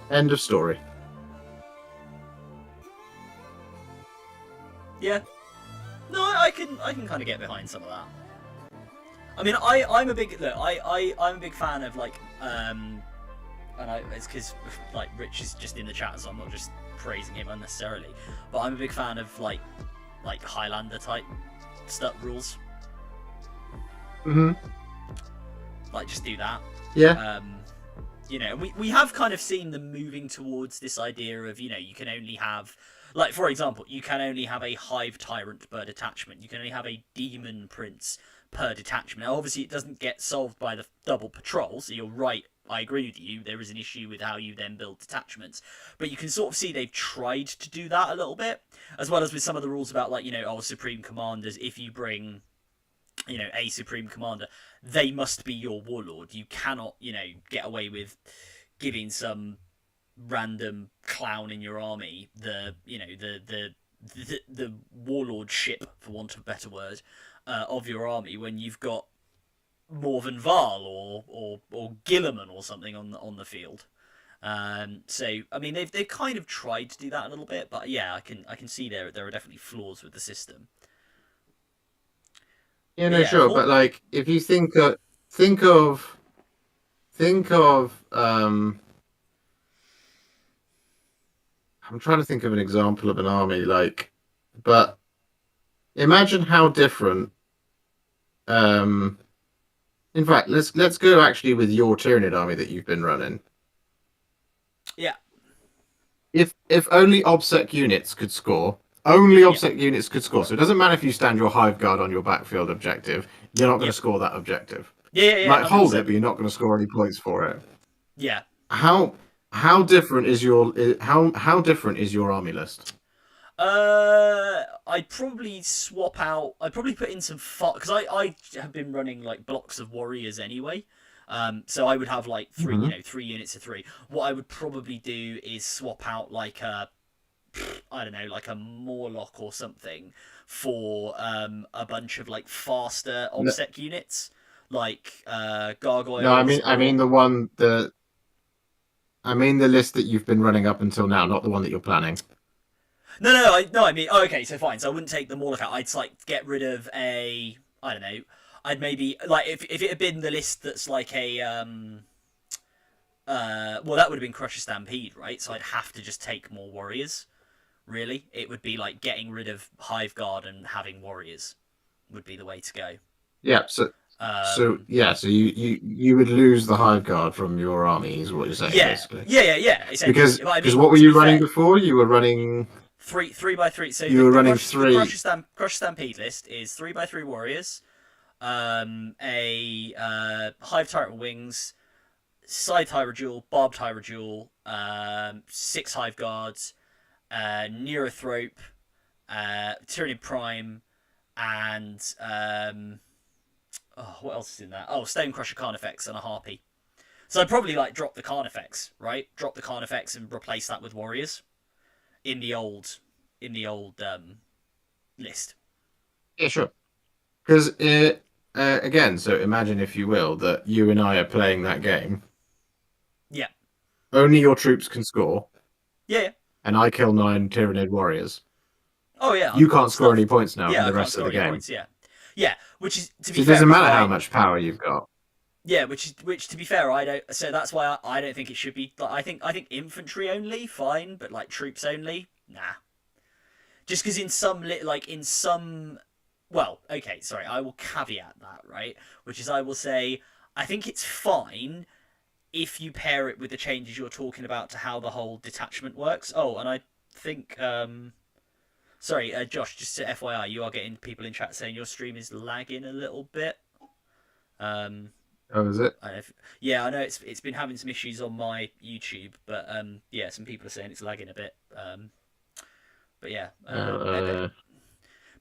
End of story. Yeah. No, I can kind of get behind some of that. I mean, I'm a big I'm a big fan of like and it's because like Rich is just in the chat, so I'm not just praising him unnecessarily. But I'm a big fan of like Highlander type stuff rules. Mhm. Like just do that. Yeah. You know, we have kind of seen them moving towards this idea of, you know, you can only have, like, for example, you can only have a hive tyrant per detachment. You can only have a demon prince per detachment. Now, obviously, it doesn't get solved by the double patrol, so you're right. I agree with you. There is an issue with how you then build detachments. But you can sort of see they've tried to do that a little bit, as well as with some of the rules about, like, you know, Supreme Commanders, if you bring, you know, a Supreme Commander, they must be your warlord. You cannot, you know, get away with giving some random clown in your army the, you know, the warlordship, for want of a better word, of your army when you've got Morven Val or Gilliman or something on the field. So I mean they've kind of tried to do that a little bit, but yeah, I can see there are definitely flaws with the system. Yeah, no, Yeah, sure, but like if you think of I'm trying to think of an example of an army, like, but imagine how different. In fact, let's go actually with your Tyranid army that you've been running. Yeah. If only OBSEC units could score, only OBSEC units could score. So it doesn't matter if you stand your Hive Guard on your backfield objective, you're not going to score that objective. Yeah. You might hold 100%. it, but you're not going to score any points for it. Yeah. How different is your how different is your army list? I'd probably swap out. I'd probably put in some because I have been running like blocks of warriors anyway. So I would have like three, you know, 3 units of 3. What I would probably do is swap out like a, I don't know, like a Morlock or something for a bunch of like faster OBSEC units, like gargoyles. No, I mean the list that you've been running up until now, not the one that you're planning. No. I mean, okay, so fine. So I wouldn't take the Morlock out. I'd like get rid of a, I don't know. I'd maybe like if it had been the list that's like a well, that would have been Crusher Stampede, right? So I'd have to just take more warriors. Really, it would be like getting rid of Hive Guard and having warriors would be the way to go. Yeah. So you would lose the Hive Guard from your army, is what you're saying, basically. Yeah. Because I mean, what were you running before? You were running 3x3. So you were running the Crusher Stampede list is 3x3 warriors, a Hive Tyrant Wings, Scythe Hyrule, Barbed Hyrule, 6 Hive Guards, Neurothrope, Tyranid Prime, and what else is in that? Oh, Stonecrusher Carnifex and a Harpy. So I'd probably like drop the Carnifex, right? Drop the Carnifex and replace that with warriors in the old list. Yeah, sure. Because again, so imagine, if you will, that you and I are playing that game. Yeah. Only your troops can score. Yeah. And I kill 9 Tyranid warriors. Oh yeah. You can't score any points now for the rest of the game. Points, yeah. Yeah, which is to So be it fair doesn't is matter how why. much power you've got. Yeah, which to be fair, I don't. So that's why I don't think it should be. Like, I think infantry only, fine, but like troops only, nah. Just because in some like in some, well, okay, sorry, I will caveat that, right? Which is I will say I think it's fine if you pair it with the changes you're talking about to how the whole detachment works. Oh, and I think sorry, Josh, just to FYI, you are getting people in chat saying your stream is lagging a little bit. Um, Oh, is it? yeah, I know it's been having some issues on my YouTube, but yeah, some people are saying it's lagging a bit. But yeah, Uh,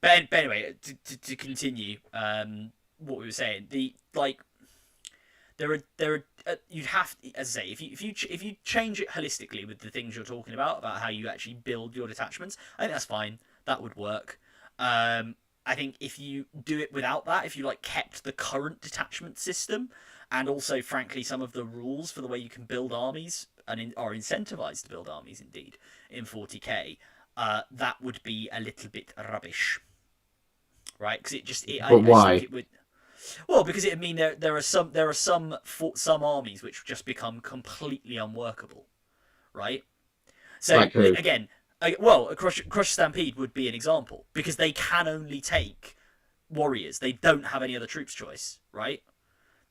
but anyway, to continue, what we were saying, the like there are you'd have, as I say, if you change it holistically with the things you're talking about how you actually build your detachments, I think that's fine. That would work. I think if you do it without that, if you like kept the current detachment system, and also frankly some of the rules for the way you can build armies and are incentivized to build armies indeed in 40k, that would be a little bit rubbish, right? Because but I just think why? it would. Well, because it would mean there are some armies which just become completely unworkable, right? So Like who? again, well, a Crush Stampede would be an example because they can only take warriors. They don't have any other troops choice, right?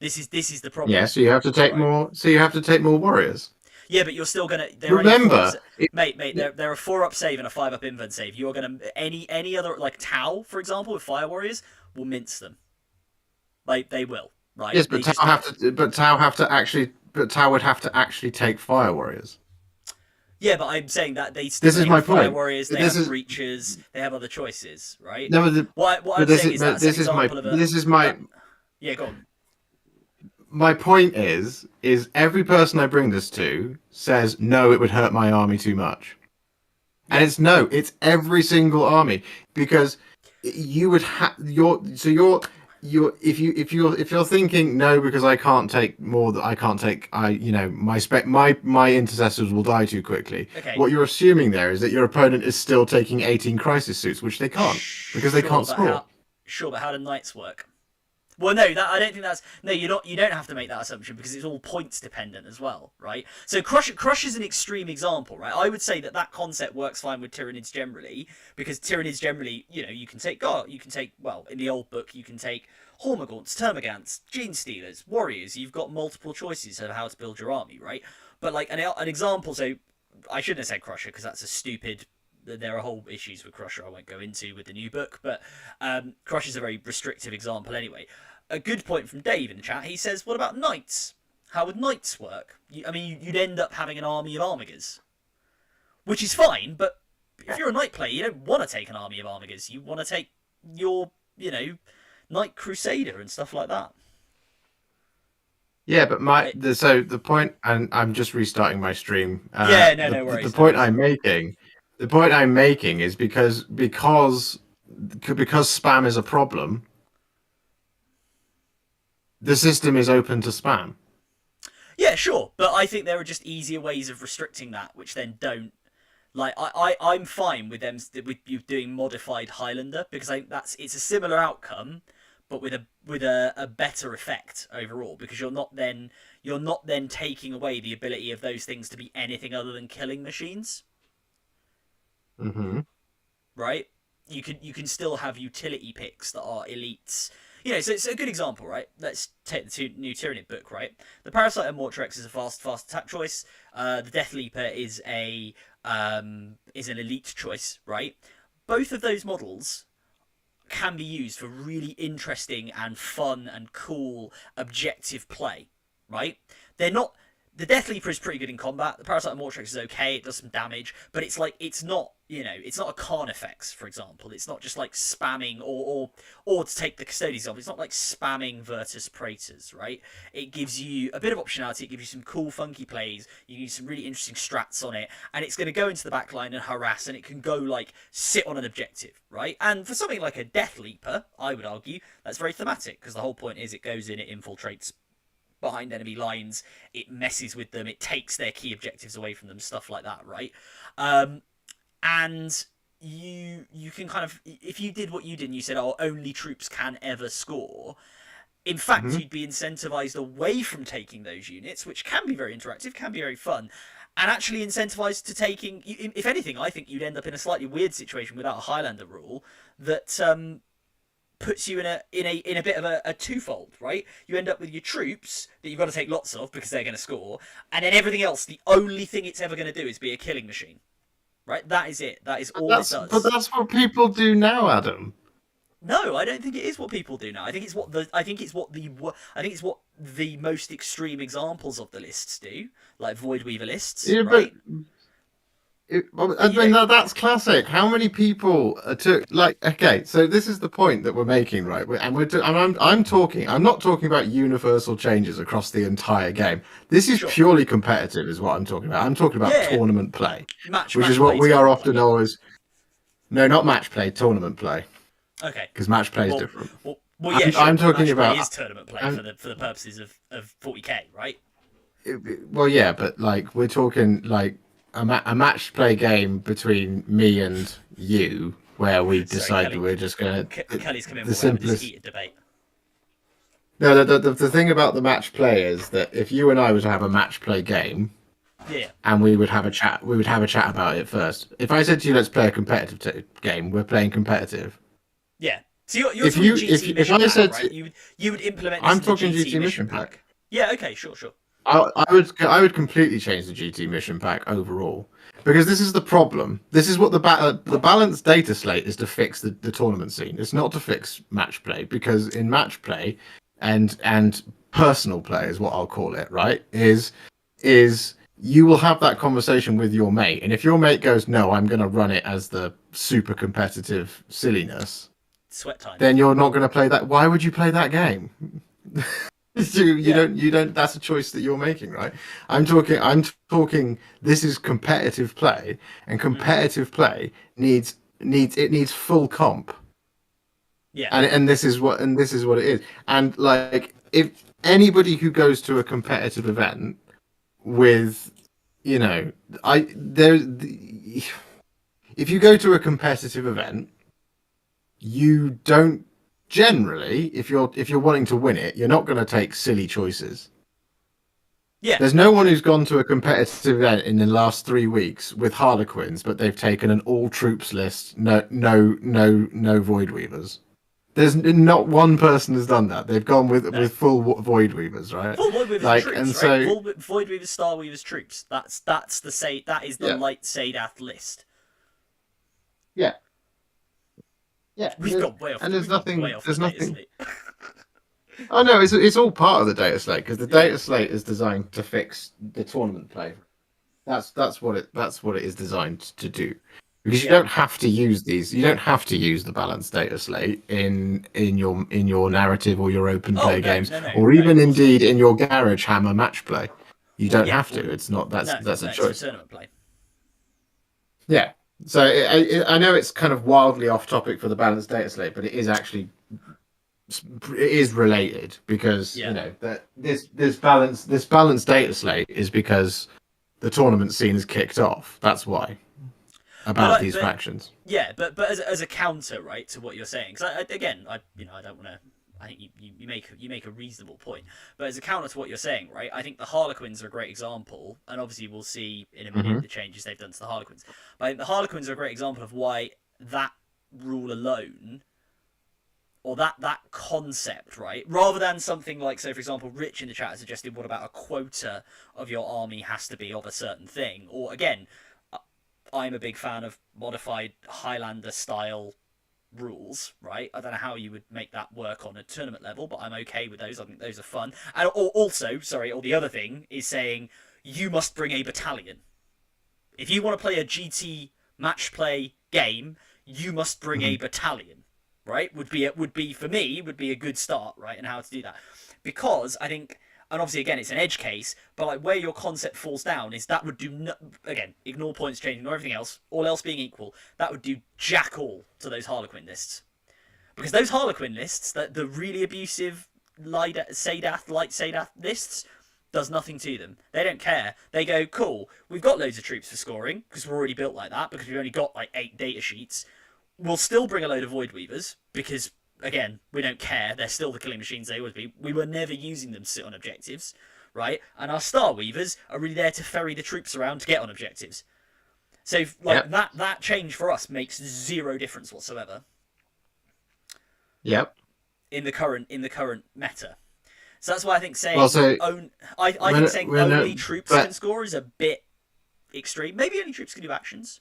This is the Yeah, problem, so you have to take right? more. So you have to take more warriors. Yeah, but you're still gonna. They're only a four up. Remember, it, Mate, they're a 4-up save and a 5-up invent save. You're gonna any other like Tau, for example, with fire warriors will mince them. Like they will, right? yes, They but Tau just have to. But Tau would have to actually take fire warriors. yeah, but I'm saying that they This is my have fire point. warriors, they This have is breachers, they have other choices, right? no, What but I'm saying is that's an this is my example of a this is my that. Yeah, go on. my point is every person I bring this to says no, it would hurt my army too much. And Yeah, it's every single army because you would have your if you're thinking no because I can't take more that I can't take my intercessors will die too quickly. okay, What you're assuming there is that your opponent is still taking 18 crisis suits, which they can't because they sure, can't but score. how do knights work? Well, no, that I don't think that's no. You're not. You don't have to make that assumption because it's all points dependent as well, right? So Crush is an extreme example, right? I would say that concept works fine with Tyranids generally because Tyranids generally, you can take well in the old book you can take Hormagaunts, Termagants, Gene Stealers, Warriors. You've got multiple choices of how to build your army, right? But like an example, so I shouldn't have said Crusher because that's a stupid. There are whole issues with Crusher I won't go into with the new book, but Crusher is a very restrictive example anyway. A good point from Dave in the chat. He says, "What about knights? How would knights work? You'd end up having an army of armigers, which is fine. But if you're a knight player, you don't want to take an army of armigers. You want to take your, knight crusader and stuff like that. Yeah, but Right? the point, and I'm just restarting my stream. Yeah. No. No worries. No Point worries. I'm making, the point I'm making is because spam is a problem. The system is open to spam. Yeah, sure. But I think there are just easier ways of restricting that, which then don't. Like I'm fine with them with you doing modified Highlander because I think it's a similar outcome, but with a better effect overall because you're not then taking away the ability of those things to be anything other than killing machines, Mm-hmm. right? You can still have utility picks that are elites. So it's a good example, right? Let's take the new Tyranid book, right? The Parasite and Mortrex is a fast attack choice. The Death Leaper is an elite choice, right? Both of those models can be used for really interesting and fun and cool objective play, right? They're not. The Death Leaper is pretty good in combat. The Parasite Mortrix is okay. It does some damage, but it's not it's not a Carnifex, for example. It's not just like spamming or to take the Custodians off. It's not like spamming Virtus Praetors, right? It gives you a bit of optionality. It gives you some cool, funky plays. You can use some really interesting strats on it, and it's going to go into the back line and harass, and it can go like sit on an objective, right? And for something like a Death Leaper, I would argue that's very thematic because the whole point is it goes in, it infiltrates behind enemy lines, it messes with them, it takes their key objectives away from them, stuff like that, right? And you can kind of, if you did what you did and you said, oh, only troops can ever score, in fact, you'd be incentivized away from taking those units, which can be very interactive, can be very fun, and actually incentivized to taking. If anything, I think you'd end up in a slightly weird situation without a Highlander rule that puts you in a bit of a twofold, right? You end up with your troops that you've got to take lots of because they're going to score, and then everything else, the only thing it's ever going to do is be a killing machine, right? That is it. That is all it does. But that's what people do now, Adam. No, I don't think it is what people do now. I think it's what the most extreme examples of the lists do, like Void Weaver lists, Yeah, right? That's classic. How many people took okay? So this is the point that we're making, right? I'm talking. I'm not talking about universal changes across the entire game. This is purely competitive, is what I'm talking about. I'm talking about tournament play, which is what we are often always. No, not match play, tournament play. Okay. Because match play is different. I'm talking about is tournament play for the purposes of 40k, right? Well, yeah, but like we're talking like a match play game between me and you, where we decide that we're just going to. Kelly's come in with this heated debate. No, the thing about the match play is that if you and I were to have a match play game, and we would have a chat, about it first. If I said to you, let's play a competitive game, we're playing competitive. Yeah. So you're talking GT mission pack, right? You would implement this. I'm talking GT mission pack. Yeah. Okay. Sure. I would completely change the GT mission pack overall, because this is the problem. This is what the Balance Dataslate is to fix the tournament scene. It's not to fix match play, because in match play and personal play is what I'll call it, right? Is you will have that conversation with your mate, and if your mate goes, no, I'm going to run it as the super competitive silliness, sweat time, then you're not going to play that. Why would you play that game? you don't. That's a choice that you're making, right? I'm talking. This is competitive play, and competitive play needs full comp. Yeah. And this is what it is. And like, if anybody who goes to a competitive event with, if you go to a competitive event, you don't generally, if you're wanting to win it, you're not going to take silly choices. Yeah. There's no one who's gone to a competitive event in the last 3 weeks with Harlequins, but they've taken an all troops list, no Void Weavers. There's not one person has done that. They've gone with full Void Weavers, right? Full Void Weavers troops, and right? Full Void Weavers, Star Weavers troops. That is the light Sadath list. Yeah. Yeah. We've gone way off. And there's nothing. Oh no, it's all part of the data slate, because the data slate is designed to fix the tournament play. That's what it is designed to do. Because you don't have to use these. You don't have to use the balanced data slate in your narrative or your open play games, or even indeed in your Garage Hammer match play. You don't have to. It's not. That's a choice. It's tournament play. Yeah. So I know it's kind of wildly off topic for the balanced data slate, but it is actually related, because that this balanced data slate is because the tournament scene is kicked off. That's why. About these factions. Yeah, but as a counter, right, to what you're saying, because I don't want to. I think you make a reasonable point, but as a counter to what you're saying, right, I think the Harlequins are a great example, and obviously we'll see in a minute the changes they've done to the Harlequins. But I think the Harlequins are a great example of why that rule alone, or that concept, right, rather than something like, so for example, Rich in the chat suggested, what about a quota of your army has to be of a certain thing, or again. I'm a big fan of modified Highlander style rules, right? I don't know how you would make that work on a tournament level, but I'm okay with those. I think those are fun. And or the other thing is saying you must bring a battalion. If you want to play a GT match play game, you must bring a battalion, right? Would be for me would be a good start, right? And how to do that, because I think. And obviously, again, it's an edge case, but like where your concept falls down is that would do again, ignore points change, ignore everything else, all else being equal, that would do jack all to those Harlequin lists, because those Harlequin lists, the really abusive light Sadath lists, does nothing to them. They don't care. They go, cool, we've got loads of troops for scoring, because we're already built like that, because we've only got like 8 data sheets. We'll still bring a load of Void Weavers, because, again, we don't care. They're still the killing machines they would be. We were never using them to sit on objectives, right? And our Star Weavers are really there to ferry the troops around to get on objectives. So, like, that change for us makes zero difference whatsoever. Yep. In the current meta. So that's why I think saying saying only troops can score is a bit extreme. Maybe only troops can do actions.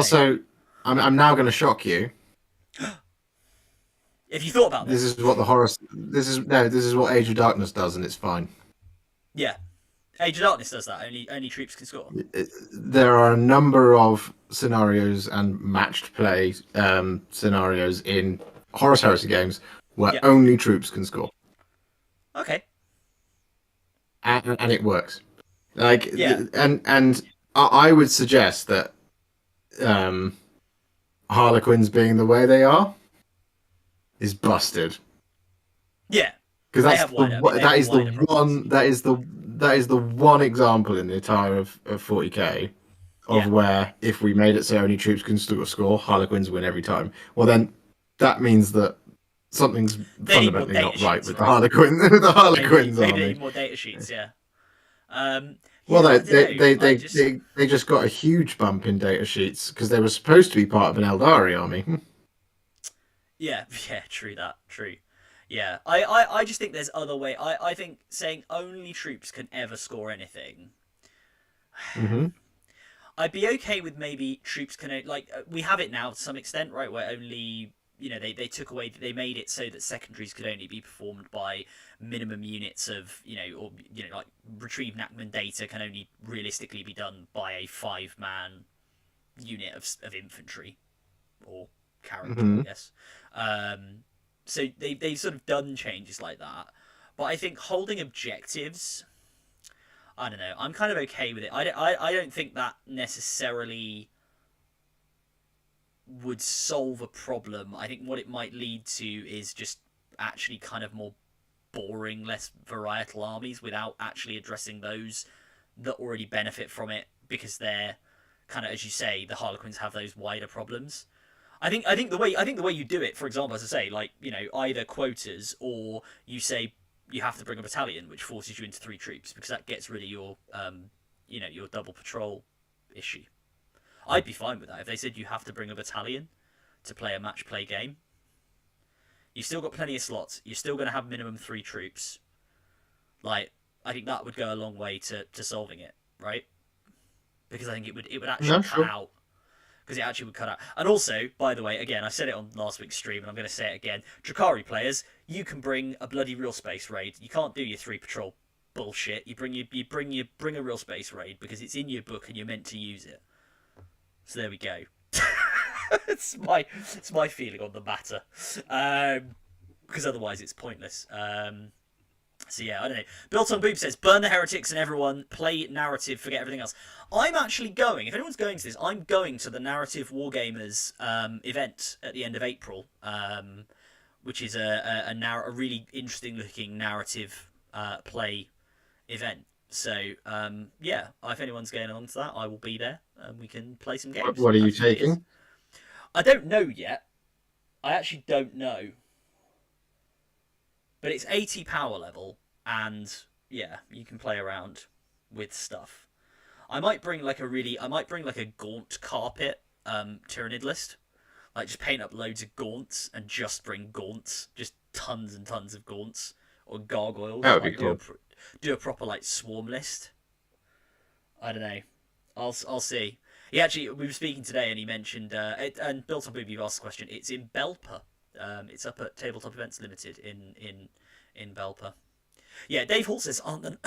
So I'm now going to shock you. If you thought about this is what this is what Age of Darkness does, and it's fine. Yeah, Age of Darkness does that. Only troops can score. There are a number of scenarios and matched play scenarios in Horus Heresy games where only troops can score. Okay. And it works. And I would suggest that Harlequins being the way they are is busted. Yeah. Because that is the one example in the entire of 40k of where if we made it so only troops can score, Harlequins win every time. Well, then that means that something's fundamentally not right with the Harlequins. Maybe they need more data sheets. Yeah. They just got a huge bump in data sheets because they were supposed to be part of an Eldari army. Yeah, true. Yeah, I just think there's other way. I think saying only troops can ever score anything. Mm-hmm. I'd be okay with maybe troops can, like, we have it now to some extent, right? Where only, they took away, they made it so that secondaries could only be performed by minimum units of, like retrieve Nachman data can only realistically be done by a 5-man unit of infantry or character, I guess. So they've sort of done changes like that. But I think holding objectives, I don't know, I'm kind of okay with it. I don't think that necessarily would solve a problem. I think what it might lead to is just actually kind of more boring, less varietal armies without actually addressing those that already benefit from it because they're kind of, as you say, the Harlequins have those wider problems. I think the way you do it, for example, as I say, like, either quotas or you say you have to bring a battalion, which forces you into 3 troops because that gets rid of your your double patrol issue. I'd be fine with that if they said you have to bring a battalion to play a match play game. You've still got plenty of slots. You're still going to have minimum 3 troops. Like, I think that would go a long way to solving it, right? Because I think it would actually cut out. Because it actually would cut out. And also, by the way, again, I said it on last week's stream, and I'm going to say it again. Drakari players, you can bring a bloody real space raid. You can't do your 3 patrol bullshit. You bring a real space raid because it's in your book and you're meant to use it. So there we go. it's my feeling on the matter. Because otherwise it's pointless. So yeah, I don't know. Built on Boob says, burn the heretics and everyone, play narrative, forget everything else. I'm actually going, if anyone's going to this, I'm going to the Narrative Wargamers event at the end of April, which is a really interesting looking narrative play event. So yeah, if anyone's going along to that, I will be there and we can play some games. What are you taking? I don't know yet. I actually don't know. But it's 80 power level, and yeah, you can play around with stuff. I might bring like a gaunt carpet Tyranid list. Like, just paint up loads of gaunts and just bring gaunts. Just tons and tons of gaunts. Or gargoyles. That would be cool. Do a proper, like, swarm list. I don't know. I'll see. We were speaking today and he mentioned, and Built on Boob, you've asked the question, it's in Belper. It's up at Tabletop Events Limited in Belper. Yeah, Dave Hall says, aren't the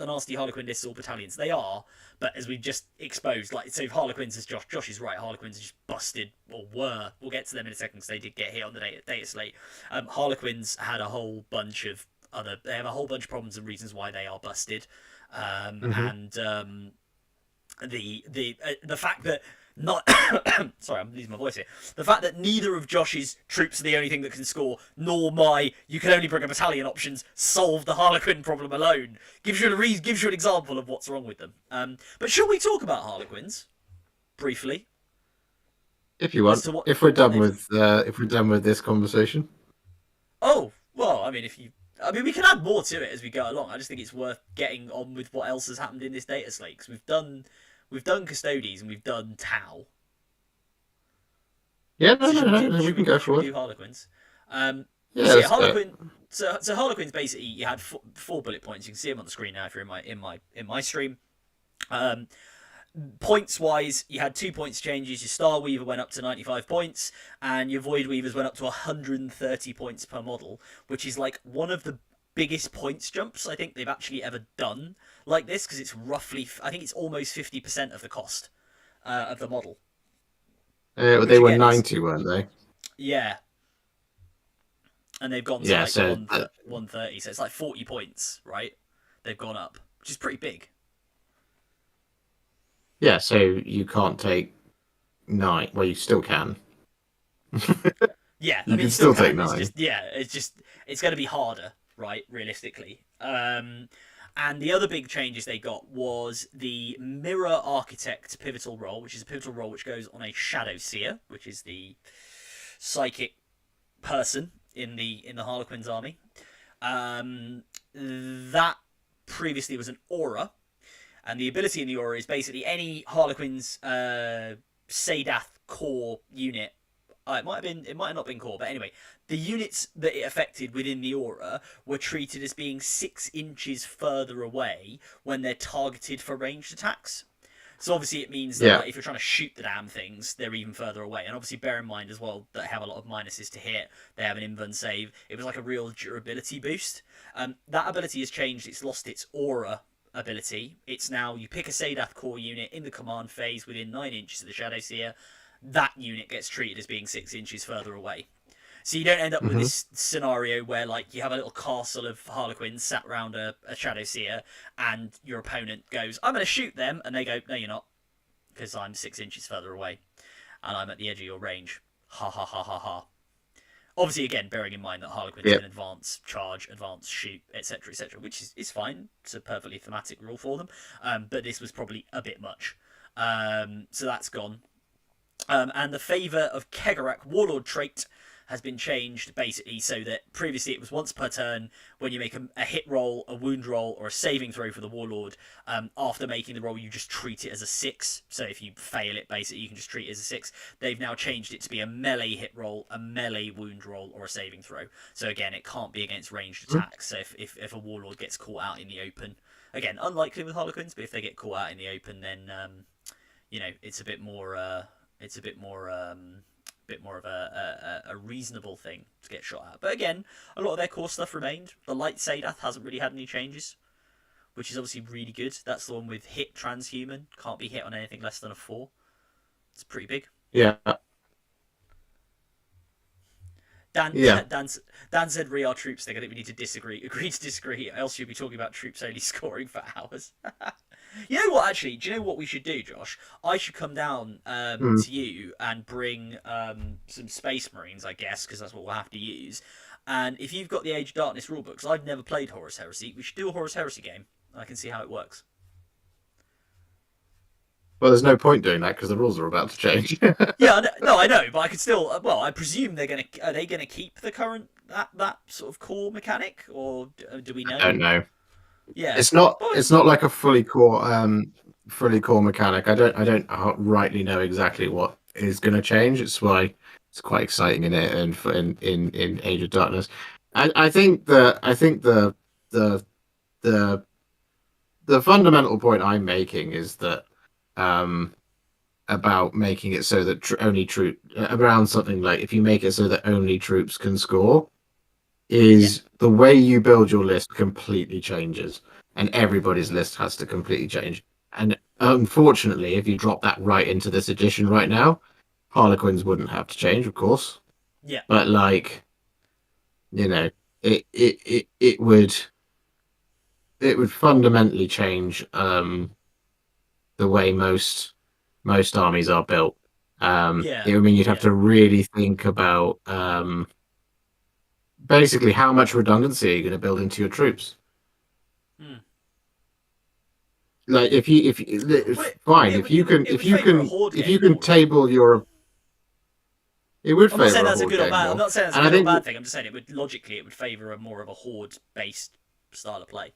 nasty Harlequin lists all battalions? They are, but as we've just exposed, like, so Harlequins, as Josh is right, Harlequins are just busted, or were. We'll get to them in a second because they did get hit on the data slate. Harlequins had a whole bunch of problems and reasons why they are busted. And the fact that Not sorry, I'm losing my voice here. The fact that neither of Josh's troops are the only thing that can score, nor my you can only bring a battalion options solve the Harlequin problem alone gives you gives you an example of what's wrong with them. But should we talk about Harlequins briefly If you as want, to if we're what done they've? with this conversation. Oh well, I mean, we can add more to it as we go along. I just think it's worth getting on with what else has happened in this data slate because we've done Custodes and we've done Tau. Yeah, So no, we can go should we forward. do Harlequins? Yeah, So yeah, let's do it. Harlequin. So Harlequins basically you had four bullet points. You can see them on the screen now if you're in my stream. Um, Points wise, you had 2 points changes. Your Star Weaver went up to 95 points, and your Void Weavers went up to 130 points per model, which is like one of the biggest points jumps I think they've actually ever done like this because it's roughly, I think it's almost 50% of the cost of the model, They which were again is 90, weren't they? yeah, and they've gone to Yeah, like so 130, so it's like 40 points, right? They've gone up, which is pretty big. yeah, so you can't take 9. Well, you still can. Yeah, I You mean, can you still still take can. It's 9. just it's going to be harder, right? Realistically. And the other big changes they got was the Mirror Architect pivotal role, which is a pivotal role which goes on a Shadow Seer, which is the psychic person in the Harlequin's army. That previously was an aura, and the ability in the aura is basically any Harlequin's Sadath core unit. It might have not been core, but anyway, the units that it affected within the aura were treated as being 6 inches further away when they're targeted for ranged attacks. So obviously it means that Yeah. like if you're trying to shoot the damn things, they're even further away. And obviously bear in mind as well that they have a lot of minuses to hit. They have an invuln save. It was like a real durability boost. That ability has changed. It's lost its aura ability. It's now you pick a Sadath core unit in the command phase within 9 inches of the Shadow Seer. That unit gets treated as being 6 inches further away. So you don't end up with Hmm. this scenario where like you have a little castle of Harlequins sat around a Shadow Seer, and your opponent goes, "I'm going to shoot them," and they go, "No, you're not, because I'm 6 inches further away, and I'm at the edge of your range." Ha ha ha ha ha. Obviously, again, bearing in mind that Harlequins Yep. can advance, charge, advance, shoot, etc., which is fine. It's a perfectly thematic rule for them. But this was probably a bit much. So that's gone. And the favour of Kegarak Warlord trait has been changed basically so that previously it was once per turn when you make a hit roll, a wound roll, or a saving throw for the Warlord. After making the roll, you just treat it as a 6. So if you fail it, basically, you can just treat it as a 6. They've now changed it to be a melee hit roll, a melee wound roll, or a saving throw. So again, it can't be against ranged attacks. So if a Warlord gets caught out in the open, again, unlikely with Harlequins, but if they get caught out in the open, then it's a bit more. It's a bit more of a reasonable thing to get shot at. But again, a lot of their core stuff remained. The light Sadath hasn't really had any changes, which is obviously really good. That's the one with hit transhuman. Can't be hit on anything less than a 4. It's pretty big. Yeah. Dan, Yeah. Dan said, "Re our troops." They're going to need to disagree. Agree to disagree. Else you'll be talking about troops only scoring for hours. You know what? Actually, do you know what we should do, Josh? I should come down Mm. to you and bring some Space Marines, I guess, because that's what we'll have to use. And if you've got the Age of Darkness rulebook, because I've never played Horus Heresy, we should do a Horus Heresy game. I can see how it works. Well, there's no point doing that because the rules are about to change. Yeah, no, I know, but I could still. Well, I presume are they gonna keep the current that sort of core mechanic, or do we know? I don't know. Yeah, It's not. Well, It's not like a fully core mechanic. I don't rightly know exactly what is going to change. It's why it's quite exciting in it and in Age of Darkness. I think the the the fundamental point I'm making is that about making it so that only around something like if you make it so that only troops can score is the way you build your list completely changes, and everybody's list has to completely change. And unfortunately, if you drop that right into this edition right now, Harlequins wouldn't have to change, of course. yeah, But like, it would fundamentally change the way most most armies are built. Yeah, It would mean you'd have yeah. to really think about basically how much redundancy are you going to build into your troops. Hmm. Like Well, fine if you can it would favour a horde if you game can more, right? table your it would I'm not saying favor a that's a horde good or game bad. I'm more, not saying that's a and I good or think bad thing. I'm just saying it would logically it would favour a more of a horde based style of play.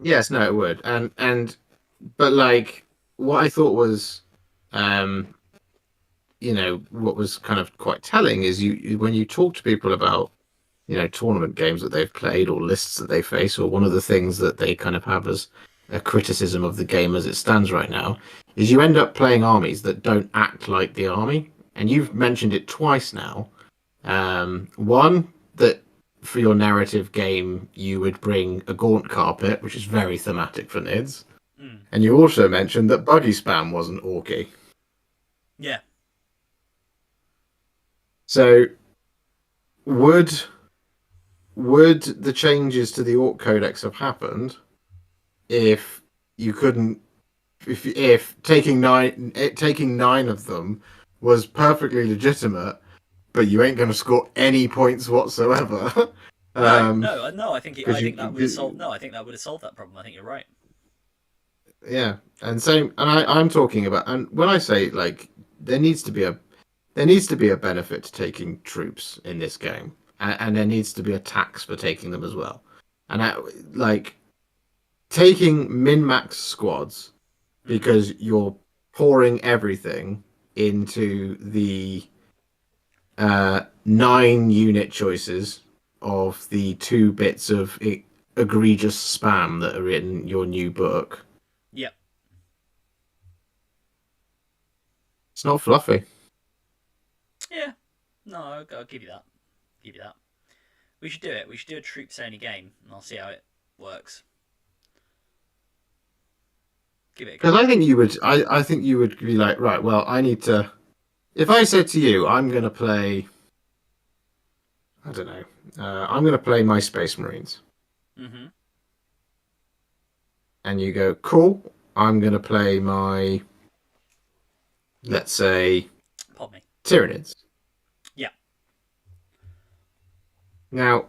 yes, no, it would, but like what I thought was, um, what was kind of quite telling is when you talk to people about tournament games that they've played or lists that they face, or one of the things that they kind of have as a criticism of the game as it stands right now is you end up playing armies that don't act like the army, and you've mentioned it twice now. One that for your narrative game you would bring a gaunt carpet, which is very thematic for Nids. Mm. And you also mentioned that buggy spam wasn't orky. Yeah. So would would the changes to the Orc Codex have happened if you couldn't if taking nine of them was perfectly legitimate, but you ain't going to score any points whatsoever? No, um, no, no. because I you think that would have solved. No, I think that would have solved that problem. I think you're right. yeah, and same, and I'm talking about, and when I say like there needs to be a there needs to be a benefit to taking troops in this game, and there needs to be a tax for taking them as well, and like taking min max squads Mm. because you're pouring everything into the 9 unit choices of the 2 bits of egregious spam that are in your new book. Yep. It's not fluffy. Yeah. No, I'll give you that. Give you that. We should do it. We should do a troops only game, and I'll see how it works. Give it a Because go. I think you would, I think you would be like, right, well, I need to. If I said to you, I'm going to play, I don't know, I'm going to play my Space Marines, Mm-hmm. and you go, cool, I'm going to play my, let's say, Pardon me. Tyranids. Yeah. Now,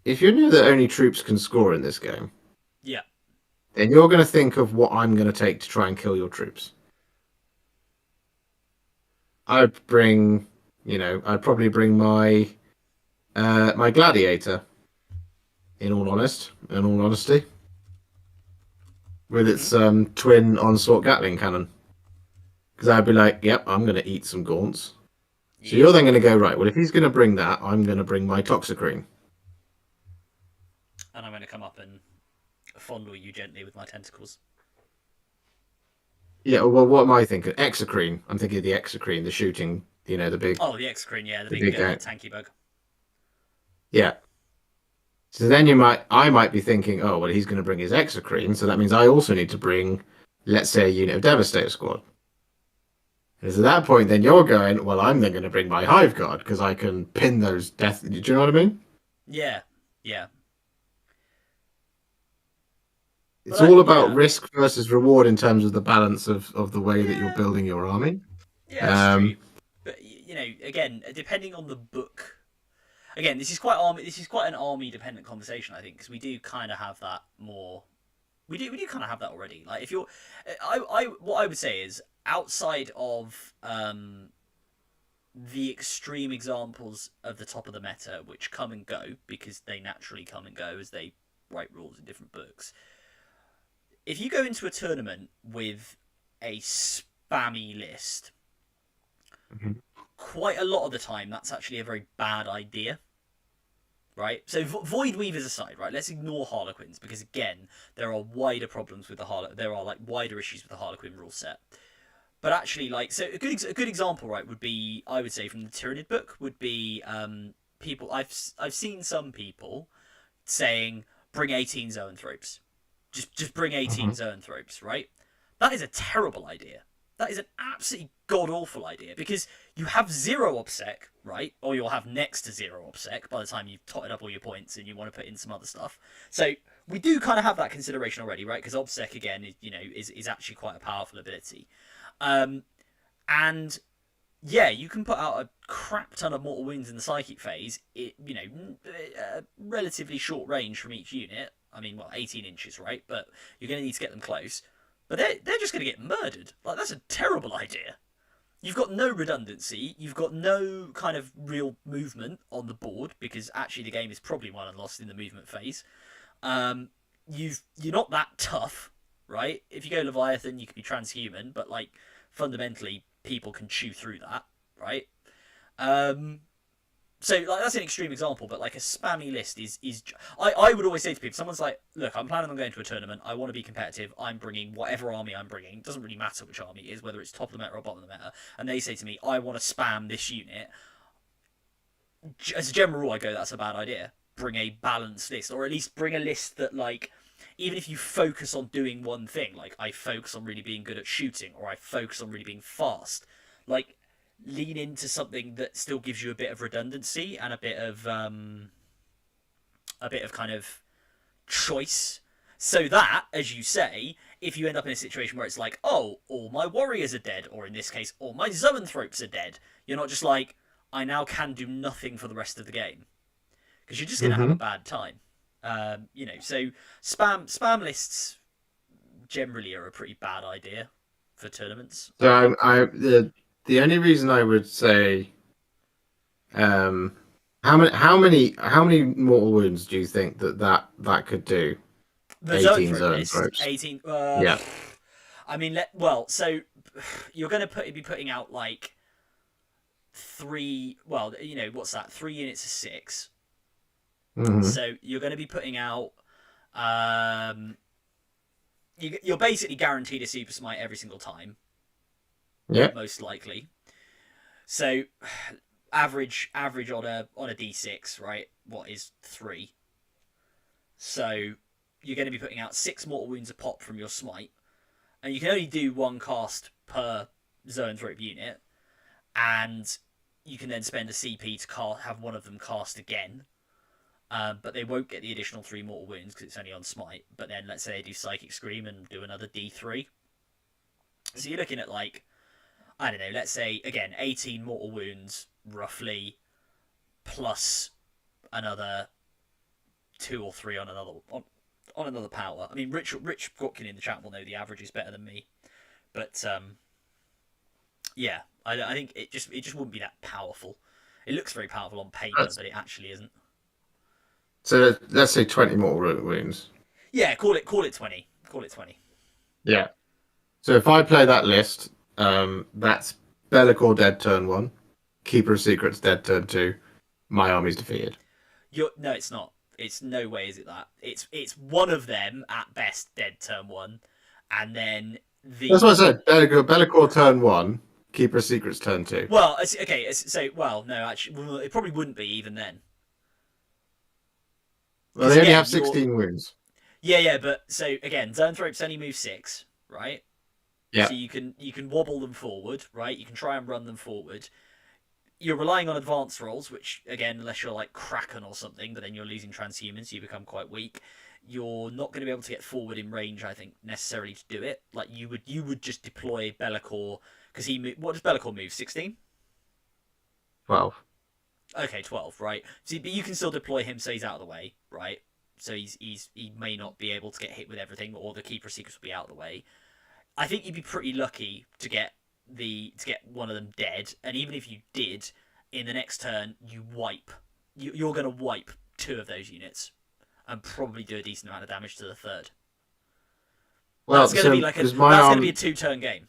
if you knew that only troops can score in this game, Yeah. then you're going to think of what I'm going to take to try and kill your troops. I'd bring, I'd probably bring my gladiator. In all honesty, with Mm-hmm. its twin onslaught Gatling cannon, because I'd be like, yep, I'm going to eat some gaunts. So Yep. you're then going to go right. Well, if he's going to bring that, I'm going to bring my Toxicrene. And I'm going to come up and fondle you gently with my tentacles. Yeah. Well, what am I thinking? Exocrine. I'm thinking of the Exocrine, the shooting. Oh, the X-Crane, yeah, the the big big tanky bug. Yeah. So then I might be thinking, oh well, he's going to bring his Exocrine, so that means I also need to bring, let's say, a unit of Devastator Squad. And at that point, then you're going, well, I'm then going to bring my Hive Guard because I can pin those death. Do you know what I mean? Yeah. Yeah. But It's all about yeah. risk versus reward in terms of the balance of the way that you're Yeah. building your army. Yeah, that's true. Um, But again, depending on the book. Again, this is quite army. This is quite an army dependent conversation, I think, because we do kind of have that more. We do kind of have that already. Like if you're, what I would say is outside of the extreme examples of the top of the meta, which come and go because they naturally come and go as they write rules in different books. If you go into a tournament with a spammy list, mhm. quite a lot of the time that's actually a very bad idea, right? So Void Weavers aside, right? Let's ignore Harlequins because again, there are wider problems with there are like wider issues with the Harlequin rule set. But actually, like, so a good example, right, would be I would say from the Tyrannid book would be people I've seen some people saying bring 18 zoanthropes, just bring 18 Mhm. zoanthropes, right? That is a terrible idea. That is an absolutely god awful idea because you have 0 OBSEC, right? Or you'll have next to 0 OBSEC by the time you've totted up all your points and you want to put in some other stuff. So we do kind of have that consideration already, right? Because OBSEC again, is actually quite a powerful ability, and yeah, you can put out a crap ton of mortal wounds in the psychic phase. Relatively short range from each unit. I mean, well, 18 inches, right? But you're going to need to get them close. But they're just going to get murdered. Like, that's a terrible idea. You've got no redundancy. You've got no kind of real movement on the board because actually the game is probably won and lost in the movement phase. You're not that tough, right? If you go Leviathan, you can be transhuman, but like fundamentally, people can chew through that, right? So like that's an extreme example, but like a spammy list is I would always say to people, someone's like, look, I'm planning on going to a tournament. I want to be competitive. I'm bringing whatever army I'm bringing. It doesn't really matter which army it is, whether it's top of the meta or bottom of the meta. And they say to me, I want to spam this unit. As a general rule, I go, that's a bad idea. Bring a balanced list, or at least bring a list that like, even if you focus on doing one thing, like I focus on really being good at shooting, or I focus on really being fast, like lean into something that still gives you a bit of redundancy and a bit of kind of choice, so that, as you say, if you end up in a situation where it's like, oh, all my warriors are dead, or in this case, all my zoanthropes are dead, you're not just like, I now can do nothing for the rest of the game, because you're just going to have a bad time. So spam lists generally are a pretty bad idea for tournaments. So the only reason I would say, how many mortal wounds do you think that could do? The 18 zoanthrope list, zoanthropes. 18. Yeah. I mean, so you're going to be putting out like 3. Well, what's that? 3 units of 6. Mm-hmm. So you're going to be putting out. You're basically guaranteed a super smite every single time. Yeah. Most likely. So average on a d6, right? What is 3? So you're going to be putting out 6 mortal wounds a pop from your smite, and you can only do 1 cast per zoanthrope unit, and you can then spend a CP to have one of them cast again. But they won't get the additional 3 mortal wounds because it's only on smite. But then let's say they do psychic scream and do another d3. So you're looking at like, I don't know, let's say again 18 mortal wounds roughly, plus another 2 or 3 on another power. I mean, Rich Gotkin in the chat will know the average is better than me, but yeah, I think it just wouldn't be that powerful. It looks very powerful on paper, but it actually isn't. So let's say 20 mortal wounds. Yeah, call it 20. Call it 20. Yeah. So if I play that list, that's Bellicor dead turn 1, Keeper of Secrets dead turn 2, my army's defeated. No, it's not. It's no way is it that. It's one of them at best dead turn 1, and then That's what I said. Bellicor turn 1, Keeper of Secrets turn 2. Well, okay. So no, actually, it probably wouldn't be even then. Well, they only have 16 wounds. Yeah, but so again, zoanthropes only move 6, right? Yeah. So you can wobble them forward, right? You can try and run them forward. You're relying on advanced rolls, which again, unless you're like Kraken or something, but then you're losing transhumans, so you become quite weak. You're not going to be able to get forward in range, I think, necessarily to do it. Like you would just deploy Bellicor because what does Bellicor move? 16? 12. Okay, 12, right? So, but you can still deploy him so he's out of the way, right? So he may not be able to get hit with everything, or the Keeper of Secrets will be out of the way. I think you'd be pretty lucky to get one of them dead, and even if you did, in the next turn you wipe. You're going to wipe 2 of those units, and probably do a decent amount of damage to the third. Well, that's going to be a 2-turn game.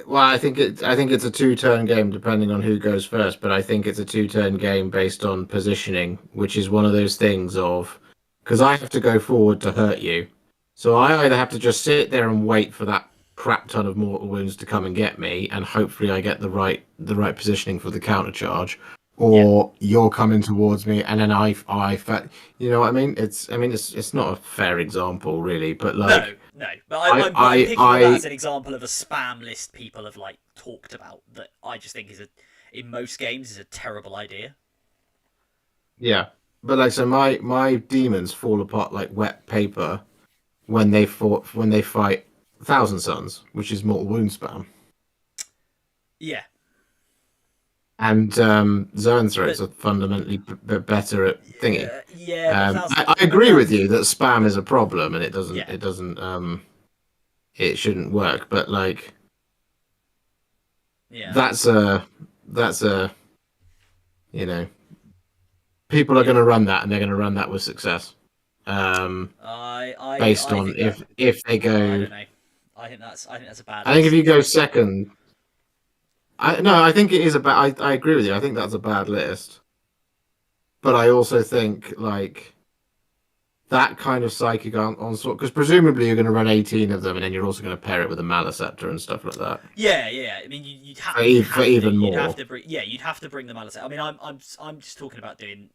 Well, I think it's a 2-turn game depending on who goes first, but I think it's a 2-turn game based on positioning, which is one of those things of, because I have to go forward to hurt you, so I either have to just sit there and wait for that crap ton of mortal wounds to come and get me, and hopefully I get the right positioning for the counter charge, or you're coming towards me and then I you know what I mean? It's not a fair example really, but like no. But I'm picking that as an example of a spam list people have like talked about that I just think in most games is a terrible idea. Yeah, But like, so my demons fall apart like wet paper when they fight Thousand Suns, which is mortal wound spam. Yeah, And zone throws but are fundamentally better at thingy. yeah, but I agree with you that spam is a problem and yeah, it shouldn't work. But like yeah, that's a that's a you know people are yeah. going to run that and they're going to run that with success. Based I on think that if they I go, don't know. I think that's a bad I think if list. you go second, I think it is a bad. I agree with you. I think that's a bad list. But I also think like that kind of psychic onslaught, because presumably you're going to run 18 of them, and then you're also going to pair it with a Maliceptor and stuff like that Yeah, yeah. I mean, for even you'd have more. to bring you'd have to bring the Malus. I mean, I'm just talking about doing.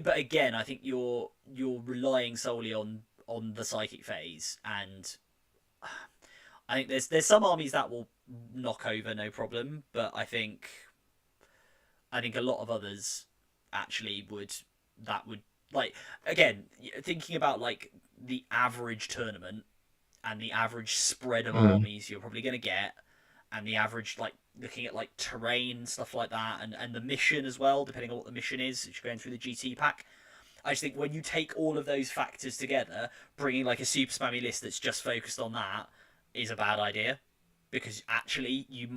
But again, I think you're relying solely on the psychic phase, and I think there's some armies that will knock over no problem, but I think a lot of others actually would like again thinking about like the average tournament and the average spread of Mm. armies you're probably going to get, and the average like looking at like terrain stuff like that, and the mission as well, depending on what the mission is, if you're going through the GT pack. I just think when you take all of those factors together, bringing like a super spammy list that's just focused on that is a bad idea, because actually you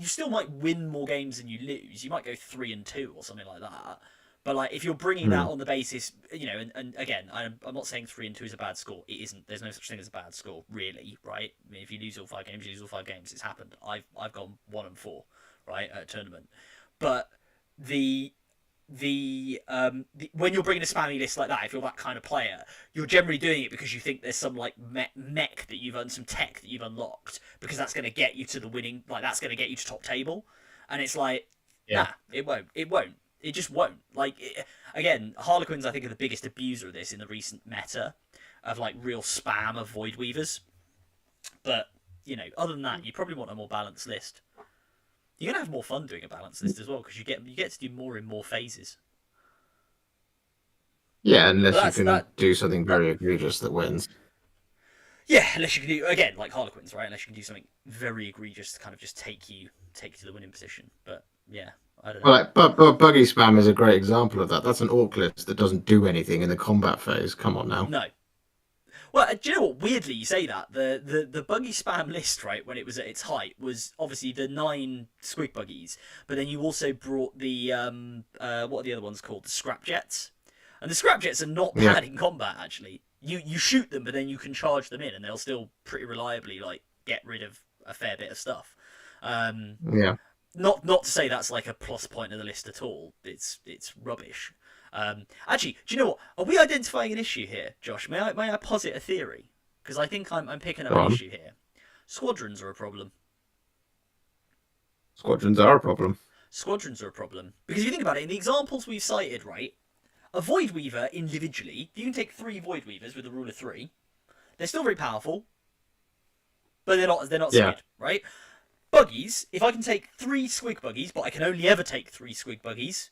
still might win more games than you lose. You might go 3-2 or something like that. But like if you're bringing that Mm. on the basis, and again, I'm not saying 3-2 is a bad score. It isn't. There's no such thing as a bad score, really, right? I mean, if you lose all 5 games, you lose all 5 games. It's happened. I've gone 1-4, right, at a tournament. But the when you're bringing a spammy list like that, if you're that kind of player, you're generally doing it because you think there's some like mech that you've some tech that you've unlocked, because that's going to get you to the winning, like that's going to get you to top table, and it's like, Yeah. nah, it just won't. Like again, Harlequins I think are the biggest abuser of this in the recent meta of like real spam of Void Weavers, but other than that, you probably want a more balanced list. You're gonna have more fun doing a balanced list as well, because you get to do more in more phases. Yeah, But unless you that's can that do something that very egregious that wins. yeah, unless you can do again like Harlequins, right? Unless you can do something very egregious to kind of just take you to the winning position. But yeah, I don't know. Well, but buggy spam is a great example of that. That's an orc list that doesn't do anything in the combat phase. Come on now. No. Well, do you know what? Weirdly, you say that the buggy spam list, right, when it was at its height, was obviously the 9 squig buggies, but then you also brought the what are the other ones called? The scrap jets, and the scrap jets are not Yeah, bad in combat actually. You shoot them, but then you can charge them in, and they'll still pretty reliably like get rid of a fair bit of stuff. Um, yeah. not to say that's like a plus point of the list at all. It's rubbish. Actually, do you know what? Are we identifying an issue here, Josh? May I posit a theory? Because I think I'm picking up Go an on. issue here. Squadrons are a problem. Squadrons are a problem. Squadrons are a problem because if you think about it, in the examples we've cited, right, a Void Weaver individually, if you can take 3 Void Weavers with a rule of 3, they're still very powerful, but they're not Yeah. squid, right? Buggies, if I can take 3 squig buggies, but I can only ever take 3 squig buggies,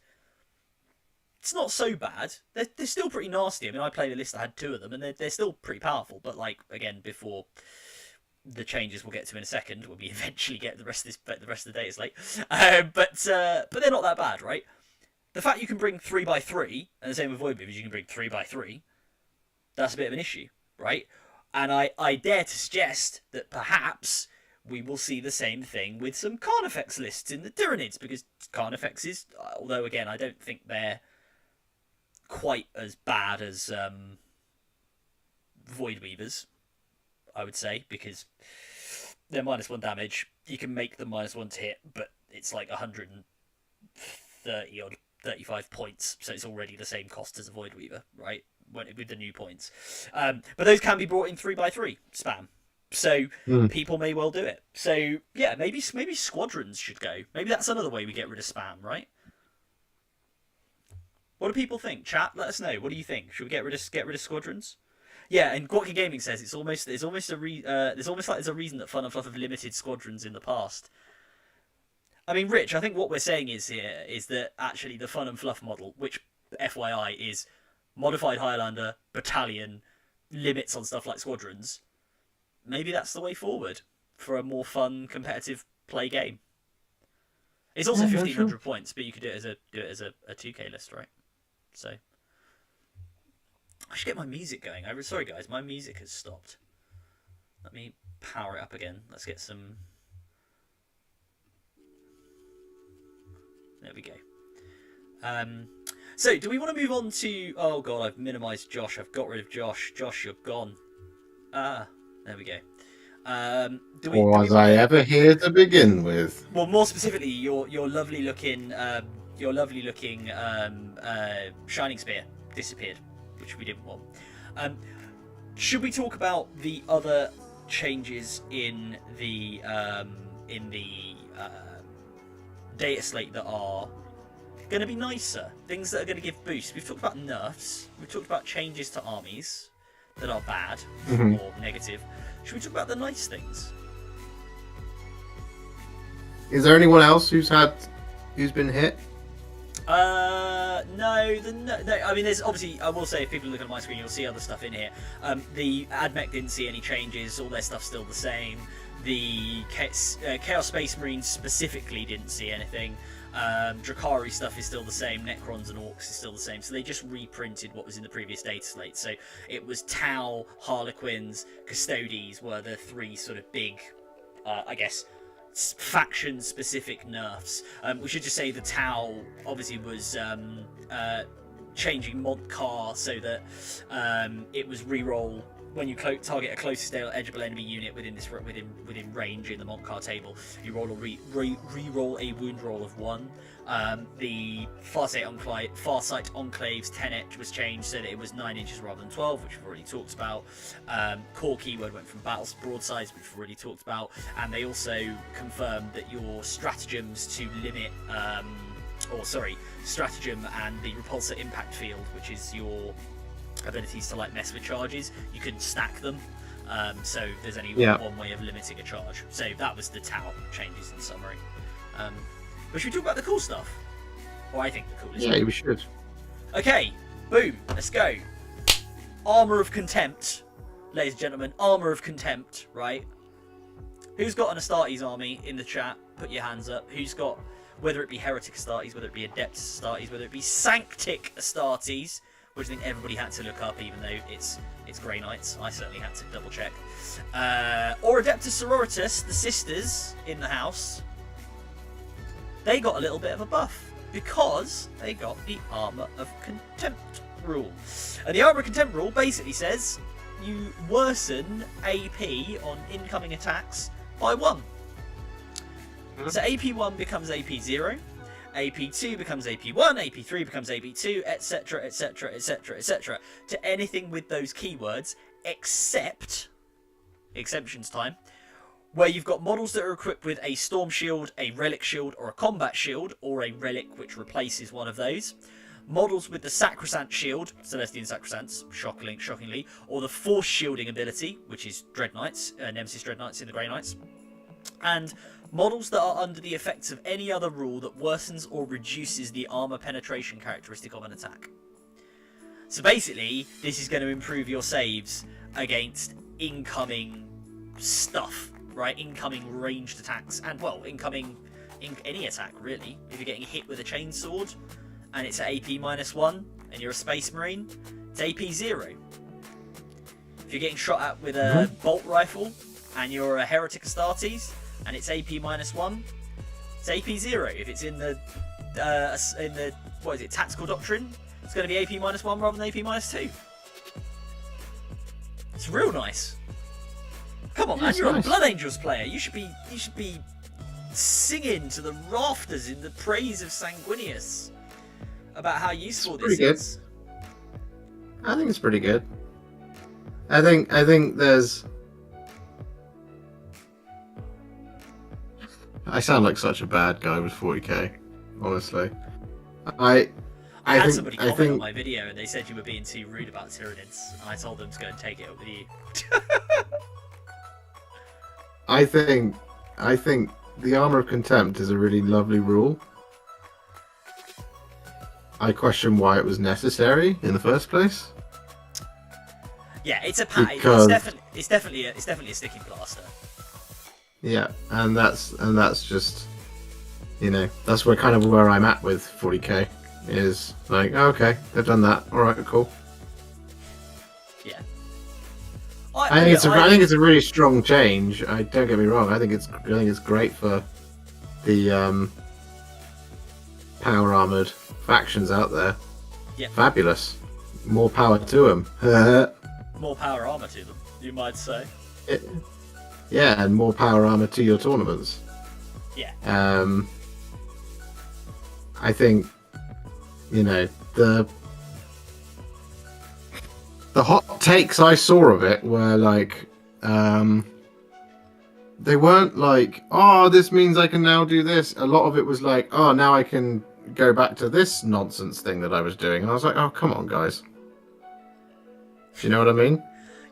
it's not so bad. They're still pretty nasty. I mean, I played a list that had 2 of them, and they're still pretty powerful. But like again, before the changes we'll get to in a second, when we eventually get the rest of the day is late. But they're not that bad, right? The fact you can bring 3x3, and the same with Void Beavers, you can bring 3x3. That's a bit of an issue, right? And I dare to suggest that perhaps we will see the same thing with some Carnifex lists in the Tyranids, because Carnifexes, although again I don't think they're quite as bad as Void Weavers, I would say, because they're -1 damage. You can make them -1 to hit, but it's like 130 or 35 points, so it's already the same cost as a Void Weaver, right? With the new points. But those can be brought in 3x3 spam. So Mm. people may well do it. So yeah, maybe squadrons should go. Maybe that's another way we get rid of spam, right? What do people think? Chat, let us know. What do you think? Should we get rid of squadrons? Yeah, and Gawky Gaming says there's almost like there's a reason that Fun and Fluff have limited squadrons in the past. I mean, Rich, I think what we're saying is here is that actually the fun and fluff model, which FYI is modified Highlander, battalion, limits on stuff like squadrons, maybe that's the way forward for a more fun, competitive play game. It's also 1,500 points, but you could do it as a 2K list, right? So I should get my music going. I'm sorry, guys, my music has stopped. Let me power it up again. Let's get some. There we go. So, do we want to move on to... Oh, God, I've minimised Josh. I've got rid of Josh. Josh, you're gone. There we go. Was I ever here to begin with? Well, more specifically, your lovely looking shining spear disappeared, which we didn't want. Should we talk about the other changes in the data slate that are going to be nicer, things that are going to give boosts? We've talked about nerfs, we've talked about changes to armies that are bad or negative. Should we talk about the nice things? Is there anyone else who's been hit? No. I mean, there's obviously. I will say, if people look at my screen, you'll see other stuff in here. The AdMech didn't see any changes. All their stuff's still the same. The Chaos Space Marines specifically didn't see anything. Drakari stuff is still the same. Necrons and Orcs is still the same. So they just reprinted what was in the previous data slate. So it was Tau, Harlequins, Custodes were the three sort of big, I guess, faction-specific nerfs. We should just say the Tau obviously was changing mod car so that it was reroll when you target a closest edgeable enemy unit within range in the mod car table. You roll re-roll a wound roll of 1. The Farsight Enclave's 10 edge was changed so that it was 9 inches rather than 12, which we've already talked about. Core keyword went from battles broadsides, which we've already talked about, and they also confirmed that your stratagems to limit stratagem and the repulsor impact field, which is your abilities to like mess with charges, you can stack them, so there's only one way of limiting a charge. So that was the Tau changes in summary. But should we talk about the cool stuff? Or I think the coolest stuff. We should. Okay, boom, let's go. Armour of Contempt, ladies and gentlemen, Armour of Contempt, right? Who's got an Astartes army in the chat? Put your hands up. Who's got, whether it be Heretic Astartes, whether it be Adeptus Astartes, whether it be Sanctic Astartes, which I think everybody had to look up, even though it's Grey Knights. I certainly had to double check. Or Adeptus Sororitas, the sisters in the house. They got a little bit of a buff because they got the Armour of Contempt rule. And the Armour of Contempt rule basically says you worsen AP on incoming attacks by 1. So AP1 becomes AP0. AP2 becomes AP1, AP3 becomes AP2, etc, etc, etc, etc, to anything with those keywords, except, exceptions time, where you've got models that are equipped with a Storm Shield, a Relic Shield, or a Combat Shield, or a Relic which replaces one of those. Models with the Sacrosanct Shield, Celestian Sacrosancts, shockingly, or the Force Shielding ability, which is Dread Knights, Nemesis Dread Knights in the Grey Knights. And models that are under the effects of any other rule that worsens or reduces the armor penetration characteristic of an attack. So basically, this is going to improve your saves against incoming stuff, right? Incoming ranged attacks, and well, incoming any attack really. If you're getting hit with a chainsword and it's at AP -1 and you're a Space Marine, it's AP 0. If you're getting shot at with a bolt rifle and you're a Heretic Astartes and it's AP -1, it's AP 0. If it's in the what is it, Tactical Doctrine, it's going to be AP -1 rather than AP -2. It's real nice. Come on, man, you're nice. A Blood Angels player. You should be singing to the rafters in the praise of Sanguinius about how useful this is. I think it's pretty good. I think there's. I sound like such a bad guy with 40k, honestly. I had somebody comment on my video and they said you were being too rude about Tyranids, and I told them to go and take it up with you. I think the Armor of Contempt is a really lovely rule. I question why it was necessary in the first place. Yeah, it's a Because it's definitely a sticking plaster. yeah, and that's just, you know, that's where kind of where I'm at with 40k is like, okay, they've done that. All right, cool. Yeah. I think it's a really strong change. Don't get me wrong. I think it's great for the power armored factions out there. Yeah. Fabulous. More power to them. More power armor to them, you might say. Yeah, and more power armor to your tournaments. Yeah. I think, you know, the hot takes I saw of it were like, they weren't like, oh, this means I can now do this. A lot of it was like, oh, now I can go back to this nonsense thing that I was doing. And I was like, oh, come on, guys. Do you know what I mean?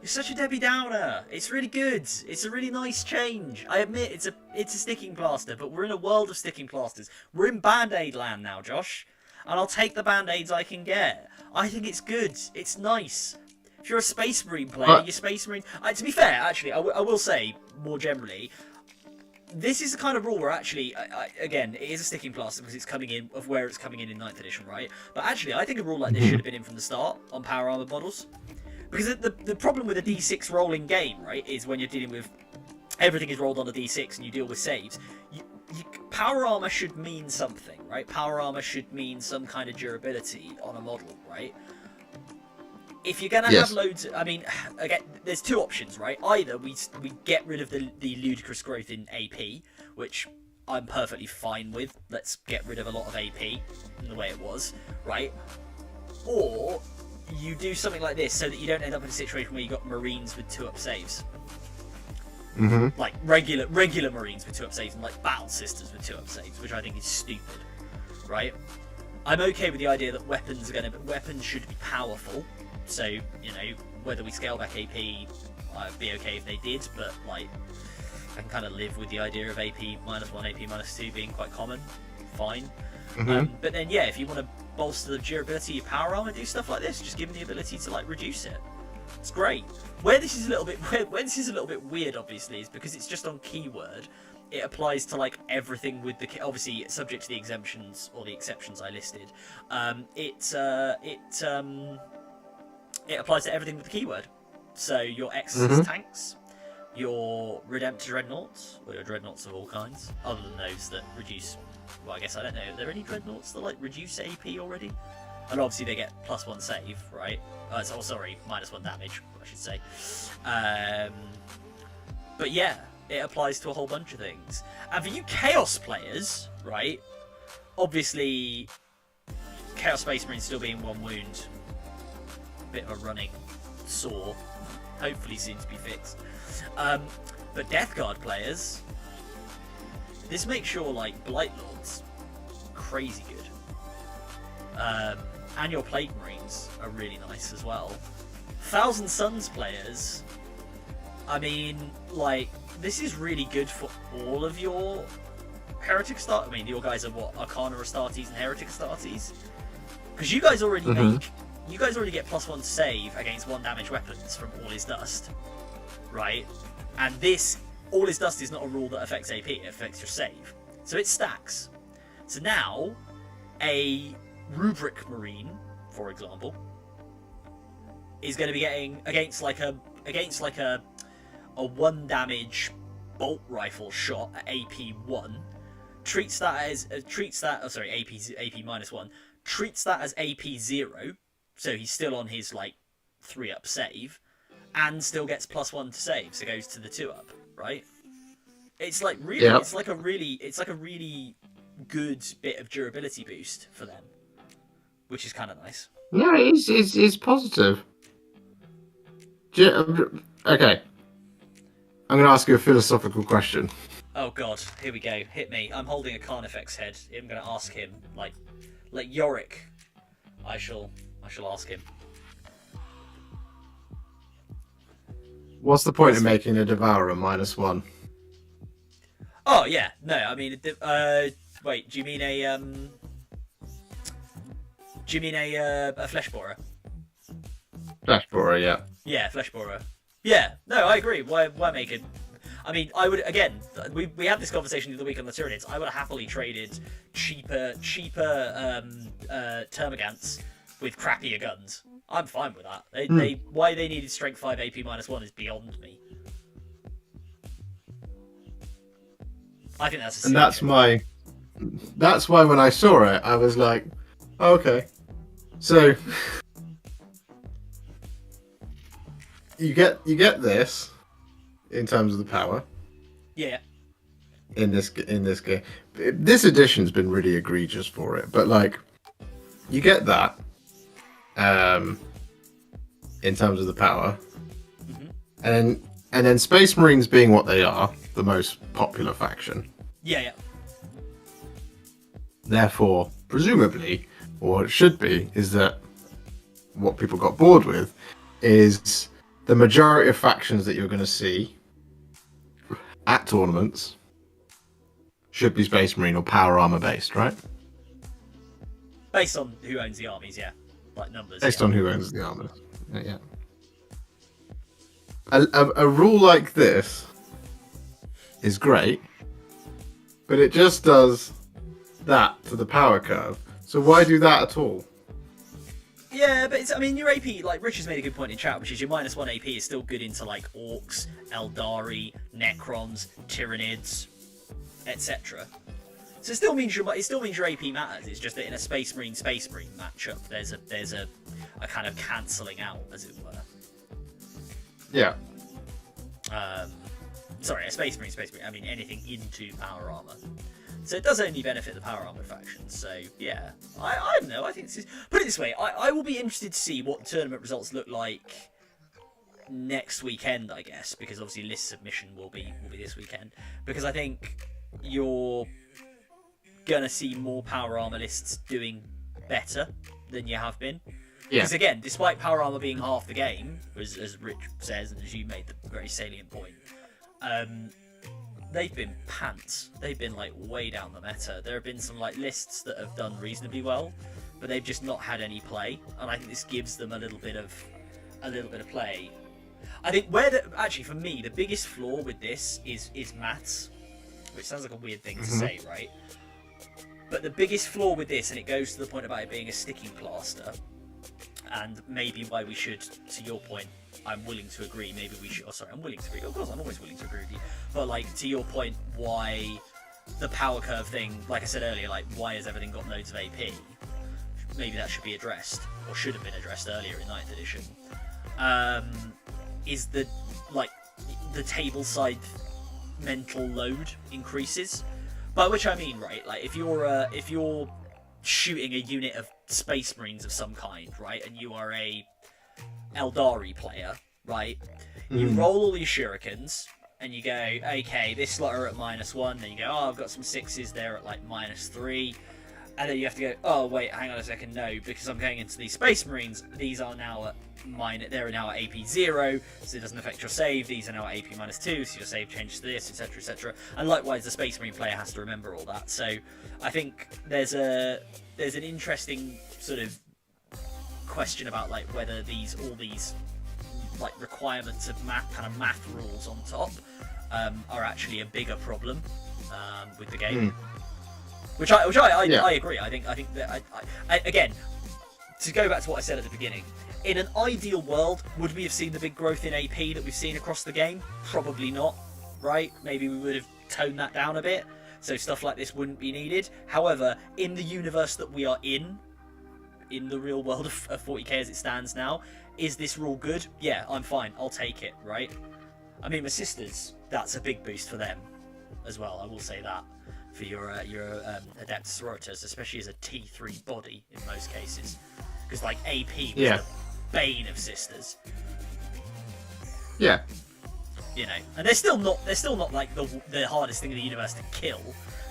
You're such a Debbie Downer. It's really good. It's a really nice change. I admit it's a sticking plaster, but we're in a world of sticking plasters. We're in Band-Aid land now, Josh. And I'll take the Band-Aids I can get. I think it's good. It's nice. If you're a Space Marine player, you're Space Marine... to be fair, actually, I will say, more generally, this is the kind of rule where actually, again, it is a sticking plaster because it's coming in, of where it's coming in 9th edition, right? But actually, I think a rule like this should have been in from the start on power armor models. Because the problem with a D6 rolling game, right, is when you're dealing with... Everything is rolled on a D6 and you deal with saves. Power armor should mean something, right? Power armor should mean some kind of durability on a model, right? If you're going to have loads... I mean, again, there's two options, right? Either we get rid of the ludicrous growth in AP, which I'm perfectly fine with. Let's get rid of a lot of AP in the way it was, right? Or you do something like this so that you don't end up in a situation where you got Marines with 2-up saves. Mm-hmm. Like regular Marines with 2-up saves and like Battle Sisters with 2-up saves, which I think is stupid, right? I'm okay with the idea that weapons should be powerful. So, you know, whether we scale back AP, I'd be okay if they did, but like I can kind of live with the idea of AP -1, AP -2 being quite common. Fine. Mm-hmm. But then, yeah, if you want to bolster the durability of power armor, do stuff like this. Just give them the ability to like reduce it. It's great. Where this is a little bit weird, obviously, is because it's just on keyword. It applies to like everything with the obviously subject to the exemptions or the exceptions I listed. It applies to everything with the keyword. So your Exorcist tanks, your Redemptor Dreadnoughts, or your Dreadnoughts of all kinds, other than those that reduce. Well, I guess I don't know. Are there any Dreadnoughts that like reduce AP already? And obviously they get +1 save, right? Sorry, -1 damage, I should say. But yeah, it applies to a whole bunch of things. And for you Chaos players, right? Obviously, Chaos Space Marine still being 1 wound. Bit of a running sore. Hopefully soon to be fixed. But Death Guard players, this makes your like Blight Lords crazy good. And your Plague Marines are really nice as well. Thousand Suns players, I mean, like, this is really good for all of your Heretic Astartes. I mean, your guys are what, Arcana Astartes and Heretic Astartes? Because you guys already you guys already get +1 save against 1 damage weapons from All Is Dust, right? And this, All Is Dust is not a rule that affects AP, it affects your save. So it stacks. So now, a Rubric Marine, for example, is going to be getting against like a 1 damage bolt rifle shot at AP 1. Treats that as AP -1. Treats that as AP 0, so he's still on his like 3-up save, and still gets +1 to save, so goes to the 2-up, right? It's like really, it's like a really good bit of durability boost for them, which is kind of nice. Yeah, it's positive. Okay, I'm going to ask you a philosophical question. Oh god, here we go. Hit me. I'm holding a Carnifex head. I'm going to ask him, like Yorick. I shall ask him. What's the point of making a Devourer -1? Oh yeah, no, I mean, wait, do you mean a flesh borer? Flash Borer, yeah. Yeah, flesh borer. Yeah, no, I agree. Why make it? I mean, I would again. We had this conversation the other week on the Tyranids. I would have happily traded cheaper termagants with crappier guns. I'm fine with that. Why they needed strength 5 AP -1 is beyond me. I think that's and that's why when I saw it, I was like, oh, okay. So you get this in terms of the power. Yeah. In this game, this edition's been really egregious for it, but like, you get that in terms of the power, and then Space Marines being what they are, the most popular faction. Yeah. Therefore, presumably, or it should be, is that what people got bored with is the majority of factions that you're going to see at tournaments should be Space Marine or Power Armor based, right? Based on who owns the armies, yeah. Like numbers. Based on who owns the armor. Yeah. A rule like this is great, but it just does that to the power curve. So why do that at all? Yeah, but I mean, your AP, like Rich has made a good point in chat, which is your -1 AP is still good into like Orcs, Eldari, Necrons, Tyranids, etc. So it still means your AP matters. It's just that in a Space Marine matchup, there's a kind of cancelling out, as it were. Yeah. Sorry, a Space Marine. I mean anything into power armor. So it does only benefit the power armor faction. So yeah, I don't know. I think this is, put it this way. I will be interested to see what tournament results look like next weekend, I guess, because obviously list submission will be this weekend. Because I think you're gonna see more power armor lists doing better than you have been. Yeah. Because again, despite power armor being half the game, as Rich says, and as you made the very salient point, they've been pants. They've been like way down the meta. There have been some like lists that have done reasonably well, but they've just not had any play, and I think this gives them a little bit of play. I think actually for me the biggest flaw with this is maths, which sounds like a weird thing to say, right? But the biggest flaw with this, and it goes to the point about it being a sticking plaster, and maybe why we should, to your point, I'm willing to agree, maybe we should, I'm willing to agree, of course I'm always willing to agree with you, but like, to your point, why the power curve thing, like I said earlier, like, why has everything got loads of AP? Maybe that should be addressed, or should have been addressed earlier in 9th edition, is the table side mental load increases, by which I mean, right, like, if you're shooting a unit of Space Marines of some kind, right, and you are a Eldari player, right, you roll all your shurikens, and you go, okay, this slot are at -1, then you go, oh, I've got some 6s there at like -3, and then you have to go, oh wait, hang on a second, no, because I'm going into these Space Marines, these are now at they're now at AP 0, so it doesn't affect your save. These are now at AP -2, so your save changes to this, etc, etc. And likewise, the Space Marine player has to remember all that. So I think there's an interesting sort of question about like whether all these like requirements of math rules on top are actually a bigger problem with the game. Which I agree. I think that I again, to go back to what I said at the beginning, in an ideal world, would we have seen the big growth in AP that we've seen across the game? Probably not, right? Maybe we would have toned that down a bit, so stuff like this wouldn't be needed. However, in the universe that we are in the real world of 40k as it stands now, is this rule good? Yeah, I'm fine. I'll take it, right? I mean, my sisters, that's a big boost for them as well, I will say that. For your Adept Sororitas, especially as a T3 body in most cases. Because like AP was the bane of sisters. Yeah. You know, and they're still not like the hardest thing in the universe to kill,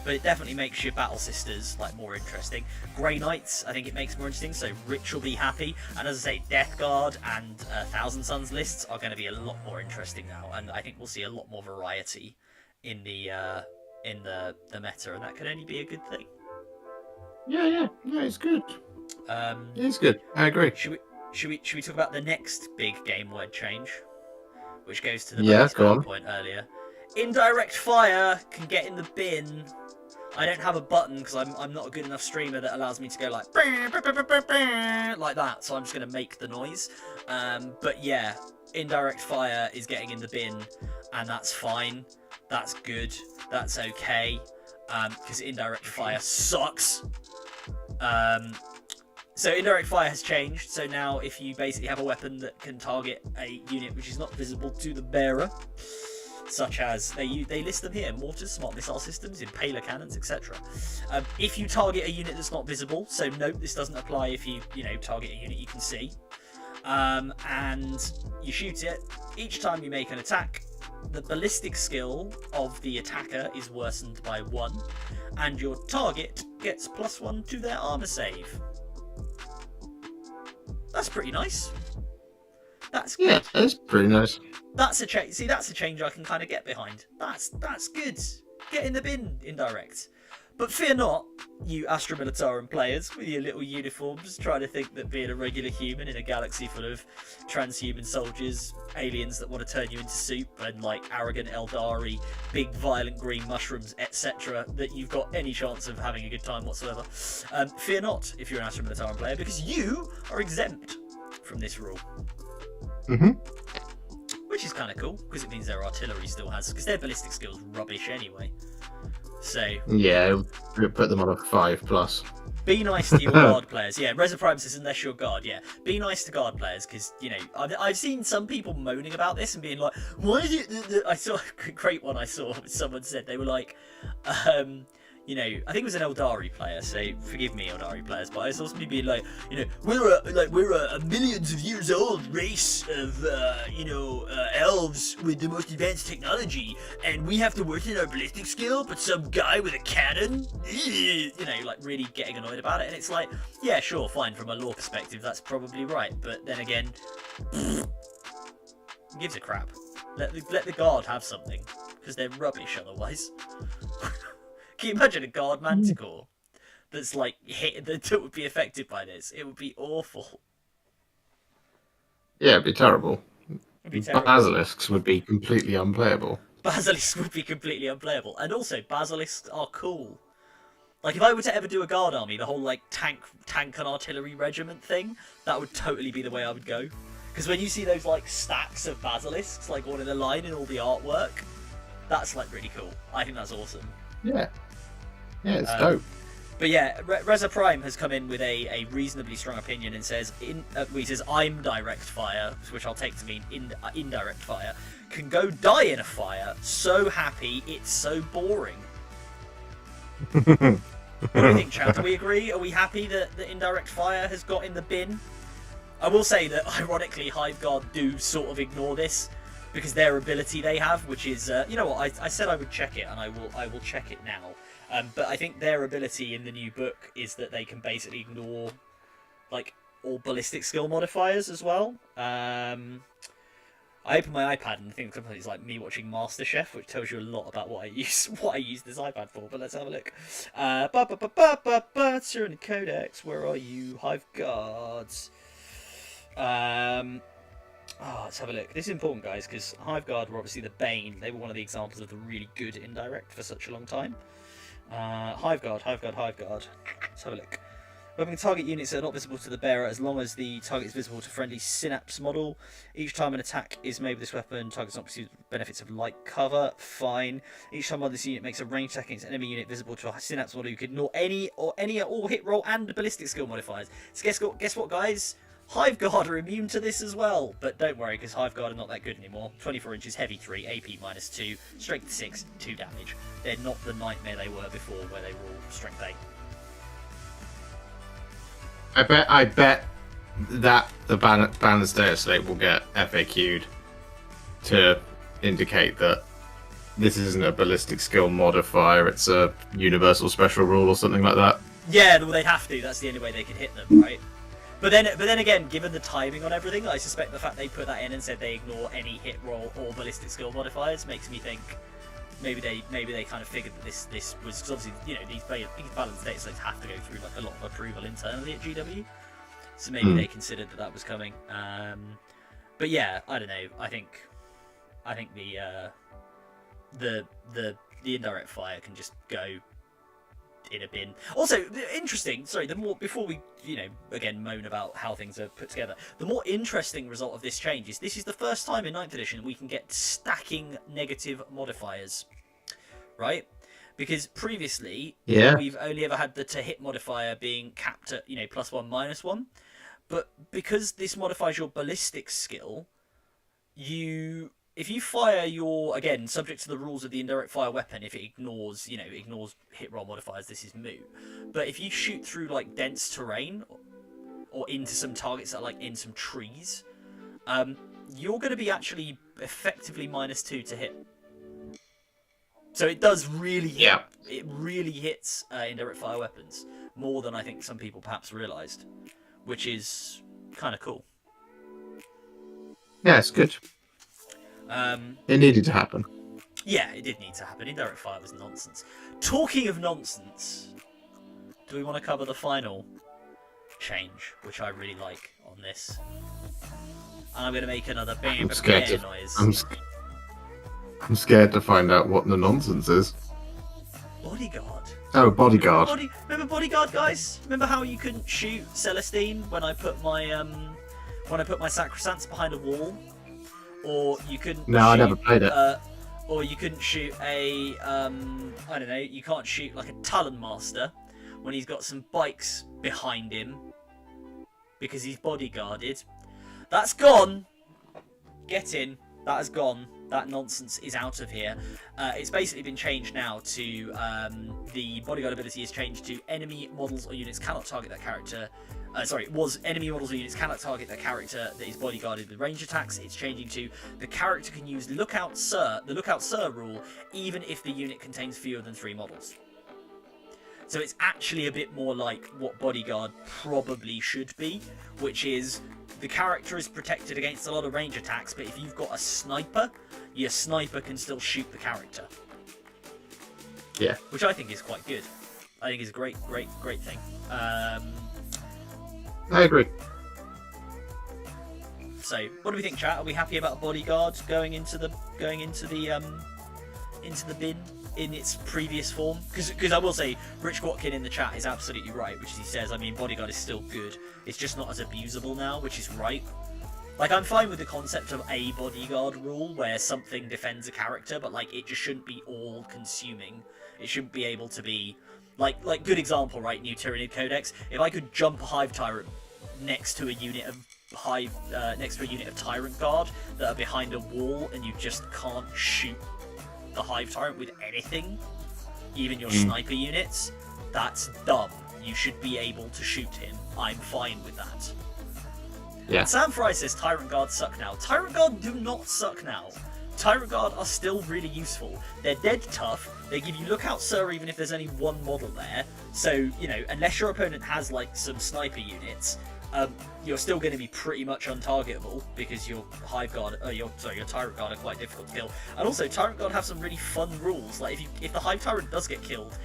but it definitely makes your battle sisters like more interesting. Grey Knights, I think it makes more interesting, so Rich will be happy. And as I say, Death Guard and Thousand Suns lists are going to be a lot more interesting now, and I think we'll see a lot more variety in the in the meta, and that can only be a good thing. Yeah, it's good. Um, It's good. I agree. should we talk about the next big game word change, which goes to the Yeah, Bernie's go on. point earlier? Indirect fire can get in the bin. I don't have a button because I'm not a good enough streamer that allows me to go like that, so I'm just going to make the noise. But yeah, indirect fire is getting in the bin, and that's fine. That's good. That's okay. Because indirect fire sucks. So indirect fire has changed. So now if you basically have a weapon that can target a unit which is not visible to the bearer, such as they list them here: mortars, smart missile systems, impaler cannons, etc. If you target a unit that's not visible, so note this doesn't apply if you target a unit you can see, and you shoot it, each time you make an attack, the ballistic skill of the attacker is worsened by 1, and your target gets +1 to their armor save. That's pretty nice. That's good. Yeah, that's pretty nice. That's a change. See, that's a change I can kind of get behind. That's good. Get in the bin, indirect. But fear not, you Astra Militarum players with your little uniforms, trying to think that being a regular human in a galaxy full of transhuman soldiers, aliens that want to turn you into soup, and like arrogant Eldari, big violent green mushrooms, etc., that you've got any chance of having a good time whatsoever. Fear not if you're an Astra Militarum player, because you are exempt from this rule. Mm-hmm. Which is kind of cool, because it means their artillery still has... Because their ballistic skill's rubbish anyway. So... Yeah, we'll put them on a 5+. Be nice to your guard players. Yeah, Reza Prime says unless you're guard, yeah. Be nice to guard players, because, I've seen some people moaning about this and being like, why is it... I saw a great one I saw, someone said, they were like... I think it was an Eldari player, so forgive me, Eldari players, but I saw somebody being like, we're a millions of years old race of, elves with the most advanced technology, and we have to worsen our ballistic skill, but some guy with a cannon, really getting annoyed about it, and it's like, yeah, sure, fine, from a lore perspective, that's probably right, but then again, who gives a crap? Let the guard have something, because they're rubbish otherwise. Can you imagine a guard manticore that's like hit that would be affected by this? It would be awful. Yeah, it'd be terrible. It'd be terrible. Basilisks would be completely unplayable. Basilisks would be completely unplayable, and also basilisks are cool. Like if I were to ever do a guard army, the whole like tank and artillery regiment thing, that would totally be the way I would go. Because when you see those like stacks of basilisks like all in a line in all the artwork, that's like really cool. I think that's awesome. Yeah. Yeah, it's dope. But yeah, Reza Prime has come in with a reasonably strong opinion and says, he says, I'm direct fire, which I'll take to mean indirect fire, can go die in a fire, so happy it's so boring. What do you think, Chad? Do we agree? Are we happy that the indirect fire has got in the bin? I will say that, ironically, Hive Guard do sort of ignore this, because their ability they have, which is, you know what, I said I would check it, and I will check it now. But I think their ability in the new book is that they can basically ignore, like, all ballistic skill modifiers as well. I open my iPad and I think sometimes it's like me watching MasterChef, which tells you a lot about what I use this iPad for. But let's have a look. Sir in the Codex, where are you? Hive Guards. Let's have a look. This is important, guys, because Hive Guard were obviously the bane. They were one of the examples of the really good indirect for such a long time. Hive Guard. Let's have a look. Weapon target units are not visible to the bearer as long as the target is visible to friendly synapse model. Each time an attack is made with this weapon, target's not perceived benefits of light cover. Fine. Each time this unit makes a ranged attack against an enemy unit visible to a synapse model, you can ignore any or hit roll and ballistic skill modifiers. So guess what, guys? Hive Guard are immune to this as well, but don't worry because Hive Guard are not that good anymore. 24 inches, heavy 3, AP -2, strength 6, 2 damage. They're not the nightmare they were before, where they were all strength 8. I bet that the Balance Dataslate will get FAQ'd to indicate that this isn't a ballistic skill modifier, it's a universal special rule or something like that. Yeah, well, they'd have to. That's the only way they could hit them, right? But then again, given the timing on everything, I suspect the fact they put that in and said they ignore any hit roll or ballistic skill modifiers makes me think maybe they kind of figured that this was, because obviously these balance data slates have to go through like a lot of approval internally at GW, so maybe they considered that was coming. But yeah, I don't know. I think the indirect fire can just go in a bin. Also, interesting. Sorry, before we again moan about how things are put together, the more interesting result of this change is this is the first time in 9th edition we can get stacking negative modifiers, right? Because previously we've only ever had the to hit modifier being capped at +1 -1, but because this modifies your ballistic skill, if you fire your, again, subject to the rules of the indirect fire weapon, if it ignores hit roll modifiers, this is moot. But if you shoot through like dense terrain or into some targets that are like in some trees, you're going to be actually effectively -2 to hit. So it does really hit. Yeah. It really hits indirect fire weapons more than I think some people perhaps realised, which is kind of cool. Yeah, it's good. It needed to happen. Yeah, it did need to happen. Indirect fire was nonsense. Talking of nonsense, do we want to cover the final change, which I really like on this? And I'm going to make another bam noise. I'm scared to find out what the nonsense is. Bodyguard. Oh, bodyguard. Remember bodyguard, guys? Remember how you couldn't shoot Celestine when I put my sacrosancts behind a wall? Or you couldn't. No, I never played it. Or you couldn't shoot a I don't know. You can't shoot like a Talon Master when he's got some bikes behind him because he's bodyguarded. That's gone. Get in. That has gone. That nonsense is out of here. It's basically been changed now to the bodyguard ability is changed to enemy models or units cannot target that character. It was enemy models or units cannot target that character that is bodyguarded with range attacks. It's changing to the character can use the Lookout Sir rule even if the unit contains fewer than 3 models. So it's actually a bit more like what bodyguard probably should be, which is the character is protected against a lot of range attacks, but if you've got a sniper, your sniper can still shoot the character. Yeah. Which I think is quite good. I think is a great thing. I agree. So, what do we think, chat? Are we happy about bodyguard going into the bin in its previous form? Because I will say, Rich Watkin in the chat is absolutely right, which is he says, I mean, bodyguard is still good. It's just not as abusable now, which is right. Like, I'm fine with the concept of a bodyguard rule where something defends a character, but like it just shouldn't be all consuming. It shouldn't be able to be like good example, right? New Tyranid Codex. If I could jump a Hive Tyrant next to a unit of Tyrant Guard that are behind a wall, and you just can't shoot the Hive Tyrant with anything, even your sniper units, that's dumb. You should be able to shoot him. I'm fine with that. Yeah. Sam Fry says Tyrant Guard suck now. Tyrant Guard do not suck now. Tyrant Guard are still really useful. They're dead tough. They give you Lookout Sir even if there's only one model there. So, unless your opponent has like some sniper units, you're still going to be pretty much untargetable because your Hive Guard, your Tyrant Guard are quite difficult to kill. And also, Tyrant Guard have some really fun rules. Like if the Hive Tyrant does get killed,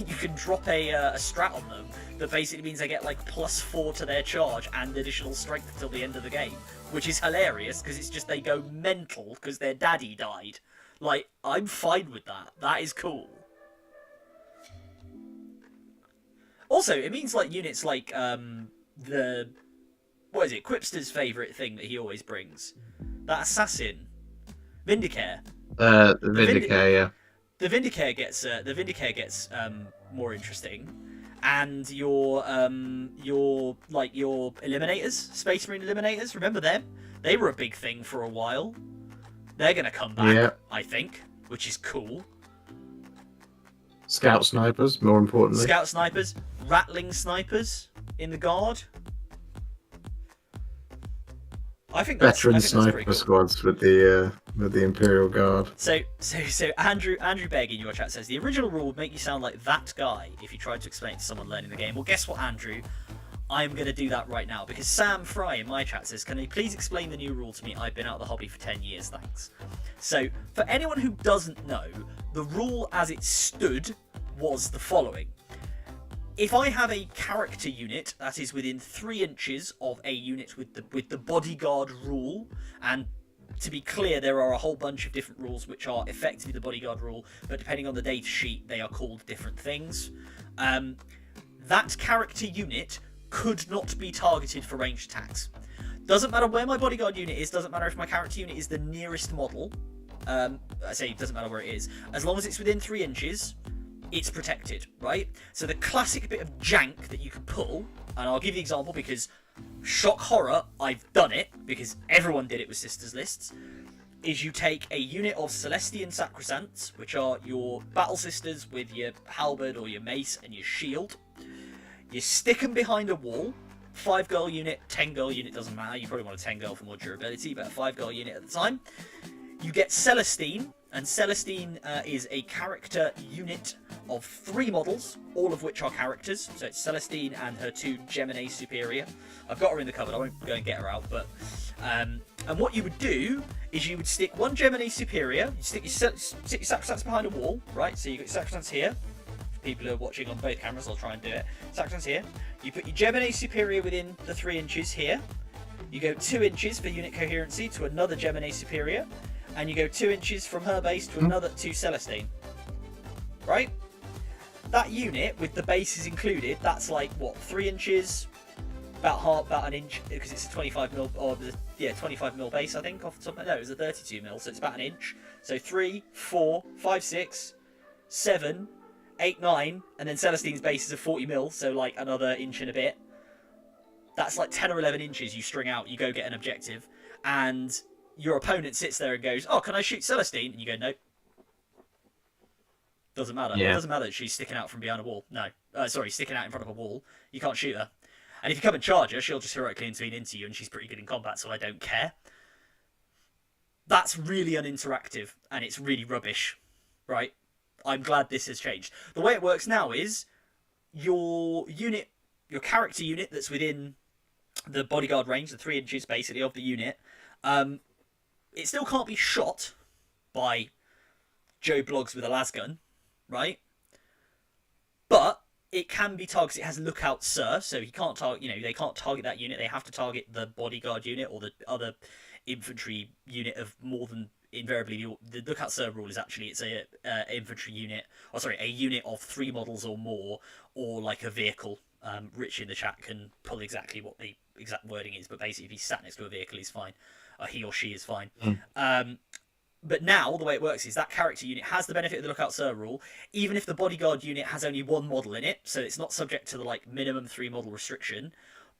you can drop a strat on them that basically means they get like +4 to their charge and additional strength until the end of the game, which is hilarious because it's just they go mental because their daddy died. Like, I'm fine with that. That is cool. Also, it means like units like Quipster's favourite thing that he always brings, that assassin, Vindicare. The Vindicare, yeah. The Vindicare gets more interesting, and your Eliminators, Space Marine Eliminators. Remember them? They were a big thing for a while. They're gonna come back, I think, which is cool. Scout snipers, more importantly. Scout snipers, rattling snipers in the guard. I think veteran that's sniper cool. squads with the Imperial Guard. So Andrew Begg in your chat says the original rule would make you sound like that guy if you tried to explain it to someone learning the game. Well, guess what, Andrew? I'm going to do that right now, because Sam Fry in my chat says, can you please explain the new rule to me? I've been out of the hobby for 10 years, thanks. So, for anyone who doesn't know, the rule as it stood was the following. If I have a character unit that is within 3 inches of a unit with the bodyguard rule, and to be clear, there are a whole bunch of different rules which are effectively the bodyguard rule, but depending on the data sheet, they are called different things. That character unit could not be targeted for ranged attacks. Doesn't matter where my bodyguard unit is, doesn't matter if my character unit is the nearest model. I say it doesn't matter where it is. As long as it's within 3 inches, it's protected, right? So the classic bit of jank that you can pull, and I'll give you the example because shock horror, I've done it because everyone did it with Sisters lists, is you take a unit of Celestian Sacrosancts, which are your battle sisters with your halberd or your mace and your shield. You stick them behind a wall. 5-girl unit, 10-girl unit, doesn't matter. You probably want a 10-girl for more durability, but a 5-girl unit at the time. You get Celestine, and Celestine is a character unit of 3 models, all of which are characters. So it's Celestine and her 2 Gemini Superior. I've got her in the cupboard, I won't go and get her out, but... and what you would do is you would stick 1 Gemini Superior, you stick your Sacrosancts behind a wall, right? So you've got your Sacrosancts here. People who are watching on both cameras, I'll try and do it. Sacrosancts here. You put your Gemini Superior within the 3 inches here. You go 2 inches for unit coherency to another Gemini Superior. And you go 2 inches from her base to another 2 Celestine. Right? That unit, with the bases included, that's like, what, 3 inches? About an inch, because it's a 25mm, or 25mm base, I think, off the top of my head. No, it was a 32mm, so it's about an inch. So 3, 4, 5, 6, 7, 8, 9, and then Celestine's base is a 40mm, so like another inch and a bit. That's like 10 or 11 inches you string out, you go get an objective, and your opponent sits there and goes, oh, can I shoot Celestine? And you go, nope. Doesn't matter. Yeah. It doesn't matter that she's sticking out from behind a wall. No. Sticking out in front of a wall. You can't shoot her. And if you come and charge her, she'll just heroically intervene into you, and she's pretty good in combat, so I don't care. That's really uninteractive, and it's really rubbish, right? I'm glad this has changed. The way it works now is your unit, your character unit that's within the bodyguard range, the 3 inches basically of the unit, it still can't be shot by Joe Bloggs with a lasgun, right? But it can be targeted. It has lookout sir, so he can't target. They can't target that unit. They have to target the bodyguard unit or the other infantry unit of more than. Invariably, the lookout sir rule is actually it's a infantry unit, a unit of 3 models or more, or like a vehicle. Rich in the chat can pull exactly what the exact wording is, but basically if he's sat next to a vehicle, he's fine. He or she is fine. But now, the way it works is that character unit has the benefit of the lookout sir rule, even if the bodyguard unit has only 1 model in it, so it's not subject to the minimum 3 model restriction.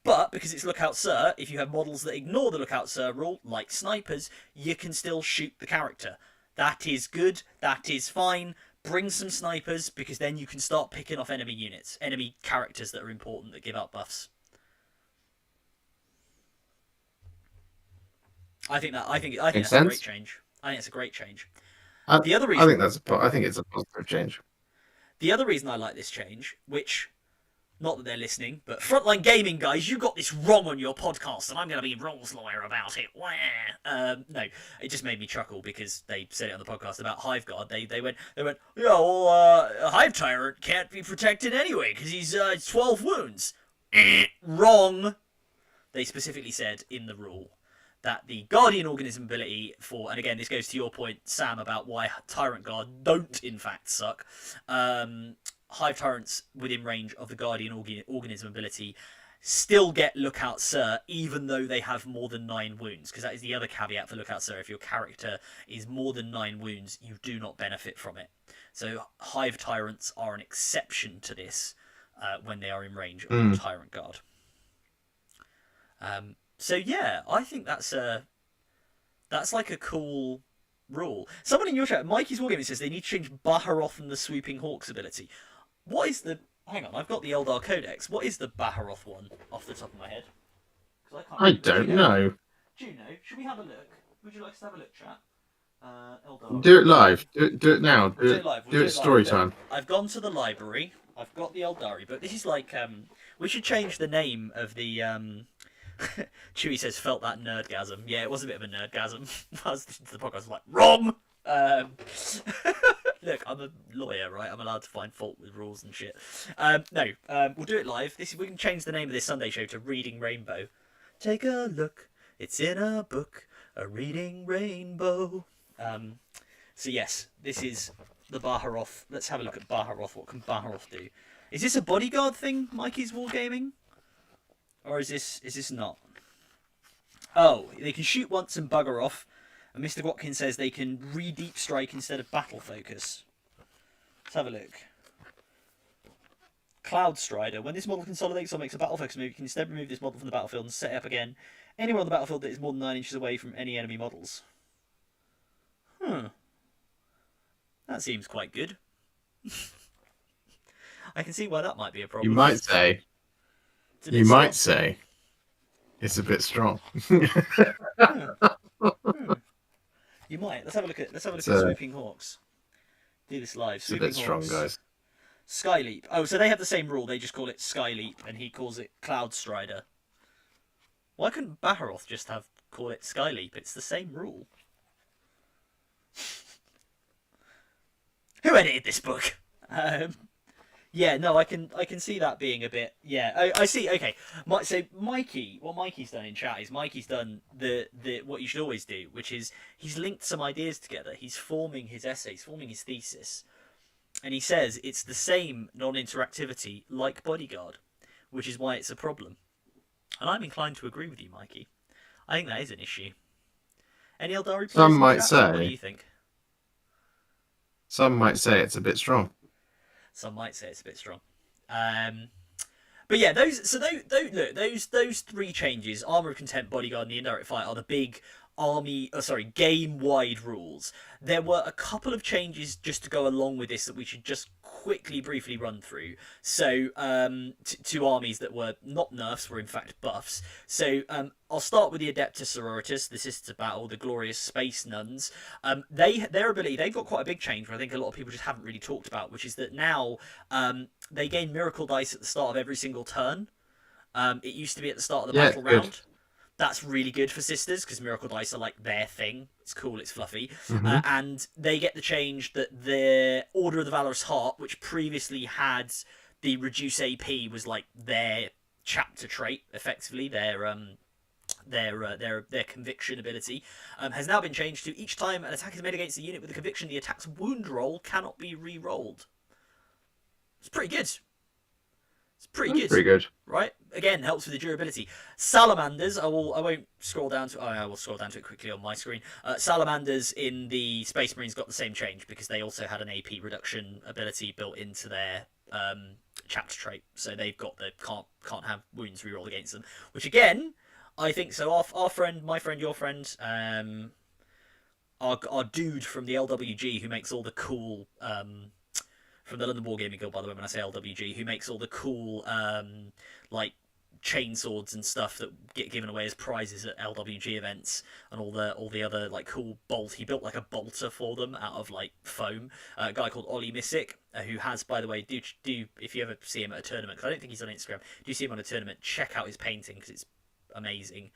But because it's lookout sir, if you have models that ignore the lookout sir rule, like snipers, you can still shoot the character. That is good, that is fine. Bring some snipers, because then you can start picking off enemy units, enemy characters that are important, that give out buffs. I think that's a great change. I think it's a great change. The other reason I think it's a positive change. The other reason I like this change, which, not that they're listening, but Frontline Gaming guys, you got this wrong on your podcast, and I'm going to be Rolls lawyer about it. No, it just made me chuckle because they said it on the podcast about Hive Guard. They went, yeah, well, Hive Tyrant can't be protected anyway because he's 12 wounds. Wrong. They specifically said in the rule that the Guardian Organism ability for, and again, this goes to your point, Sam, about why Tyrant Guard don't in fact suck. Hive Tyrants within range of the Guardian Organism ability still get Lookout Sir, even though they have more than 9 wounds, because that is the other caveat for Lookout Sir. If your character is more than 9 wounds, you do not benefit from it. So Hive Tyrants are an exception to this when they are in range of the Tyrant Guard. So yeah, I think that's like a cool rule. Someone in your chat, Mikey's Wargaming, says they need to change Baharoth and the Swooping Hawks ability. What is the... Hang on, I've got the Eldar Codex. What is the Baharoth one off the top of my head? I don't know. Do you know? Should we have a look? Would you like us to have a look, chat? Eldar. Do it live. Do it now. Do it live. Do it story time. I've gone to the library. I've got the old diary book. This is like we should change the name of the Chewie says felt that nerdgasm. Yeah, it was a bit of a nerdgasm. I was listening to the podcast, I was like, wrong. Look, I'm a lawyer, right? I'm allowed to find fault with rules and shit. No, we'll do it live. We can change the name of this Sunday show to Reading Rainbow. Take a look, it's in a book, a reading rainbow. So yes, this is the Baharoth. Let's have a look at Baharoth. What can Baharoth do? Is this a bodyguard thing, Mikey's Wargaming? Or is this not? Oh, they can shoot once and bugger off. And Mr. Watkins says they can re-deep strike instead of battle focus. Let's have a look. Cloud Strider. When this model consolidates or makes a battle focus move, you can instead remove this model from the battlefield and set it up again anywhere on the battlefield that is more than 9 inches away from any enemy models. That seems quite good. I can see why that might be a problem. You might say it's a bit strong. You might. Let's have a look at Swooping Hawks. Do this live. It's a bit strong, guys. Skyleap. Oh, so they have the same rule. They just call it Skyleap, and he calls it Cloud Strider. Why couldn't Baharoth just call it Skyleap? It's the same rule. Who edited this book? Yeah, no, I can see that being a bit. Yeah, I see. Okay, so Mikey, what Mikey's done in chat is Mikey's done the what you should always do, which is he's linked some ideas together. He's forming his essay, he's forming his thesis, and he says it's the same non-interactivity like Bodyguard, which is why it's a problem. And I'm inclined to agree with you, Mikey. I think that is an issue. Any Eldari players? Some might say. What do you think? Some might say it's a bit strong. Some might say it's a bit strong. But yeah, those three changes, Armour of Contempt, Bodyguard, and the Indirect Fight, are the big game-wide rules. There were a couple of changes just to go along with this that we should just quickly, briefly run through. So, to armies that were not nerfs, were in fact buffs. So, I'll start with the Adeptus Sororitas, the Sisters of Battle, the Glorious Space Nuns. Their ability, they've got quite a big change, which I think a lot of people just haven't really talked about, which is that now they gain Miracle Dice at the start of every single turn. It used to be at the start of the battle round. That's really good for Sisters, because Miracle Dice are like their thing. It's cool, it's fluffy. And they get the change that the Order of the Valorous Heart, which previously had the Reduce AP, was like their chapter trait, effectively, their conviction ability, has now been changed to each time an attack is made against a unit with a conviction, the attack's wound roll cannot be re-rolled. It's pretty good. It's pretty good. Right? Again, helps with the durability. Salamanders, I won't scroll down to... I will scroll down to it quickly on my screen. Salamanders in the Space Marines got the same change because they also had an AP reduction ability built into their chapter trait. So they've got the can't have wounds rerolled against them. Which again, I think so. Our friend, my friend, your friend, our dude from the LWG who makes all the cool... from the London Wargaming Guild, by the way, when I say LWG, who makes all the cool, like, chainswords and stuff that get given away as prizes at LWG events, and all the other, like, cool he built, like, a bolter for them out of, like, foam. A guy called Ollie Missick, who has, by the way, do if you ever see him at a tournament, because I don't think he's on Instagram, do you see him on a tournament, check out his painting, because it's amazing.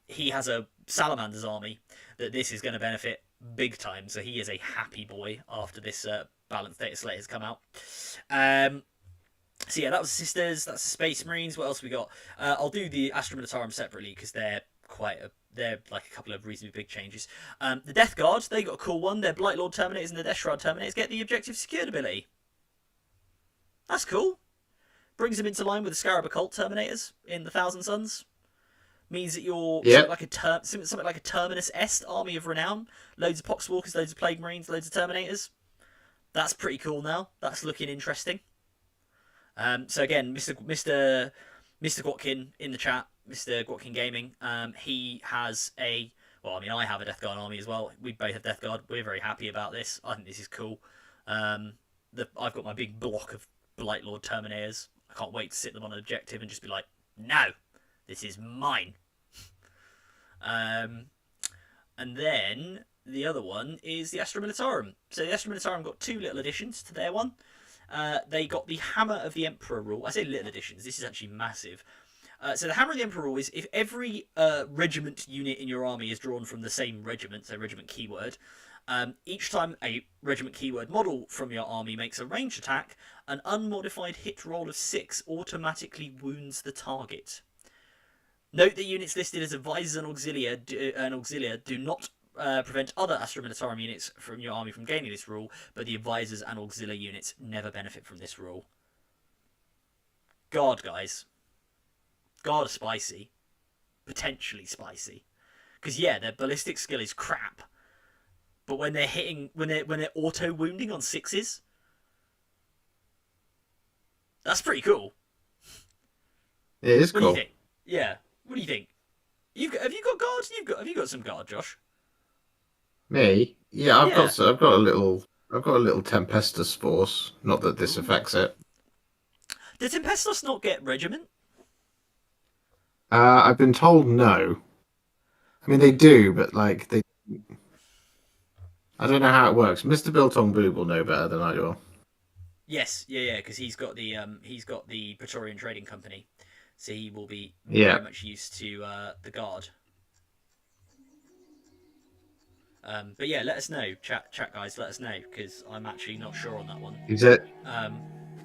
He has a Salamander's army that this is going to benefit big time, so he is a happy boy after this Balance Dataslate has come out. So yeah, that was the Sisters, that's the Space Marines. What else we got? I'll do the Astra Militarum separately because they're like a couple of reasonably big changes. The Death Guard, they got a cool one. Their Blight Lord Terminators and the Death Shroud Terminators get the Objective Secured ability. That's cool. Brings them into line with the Scarab Occult Terminators in the Thousand Suns. Means that you're something like a Terminus Est army of renown. Loads of Poxwalkers, loads of Plague Marines, loads of Terminators. That's pretty cool now. That's looking interesting. So again, Mr. Gwatkin in the chat, Mr. Gwatkin Gaming, he has I have a Death Guard army as well. We both have Death Guard. We're very happy about this. I think this is cool. I've got my big block of Blight Lord Terminators. I can't wait to sit them on an objective and just be like, no, this is mine. And then the other one is the Astra Militarum. So the Astra Militarum got two little additions to their one. they got the Hammer of the Emperor rule. I say little additions. This is actually massive. So the Hammer of the Emperor rule is if every regiment unit in your army is drawn from the same regiment, so regiment keyword, each time a regiment keyword model from your army makes a ranged attack, an unmodified hit roll of 6 automatically wounds the target. Note that units listed as advisors and auxilia do not prevent other Astra Militarum units from your army from gaining this rule, but the advisors and auxilia units never benefit from this rule. God, guys. God, spicy. Potentially spicy. Because, yeah, their ballistic skill is crap. But when they're hitting, when they're auto wounding on 6s, that's pretty cool. It is cool. What do you think? Yeah. What do you think? Have you got guards? Have you got some guard, Josh? Me? Yeah, I've got a little Tempestus force. Not that this affects it. Did Tempestus not get regiment? I've been told no. I mean, they do, but like they. I don't know how it works. Mr. Biltong Boob will know better than I do. Yes, yeah, because he's got the Praetorian Trading Company, so he will be very much used to the guard. But yeah, let us know, chat guys. Let us know because I'm actually not sure on that one.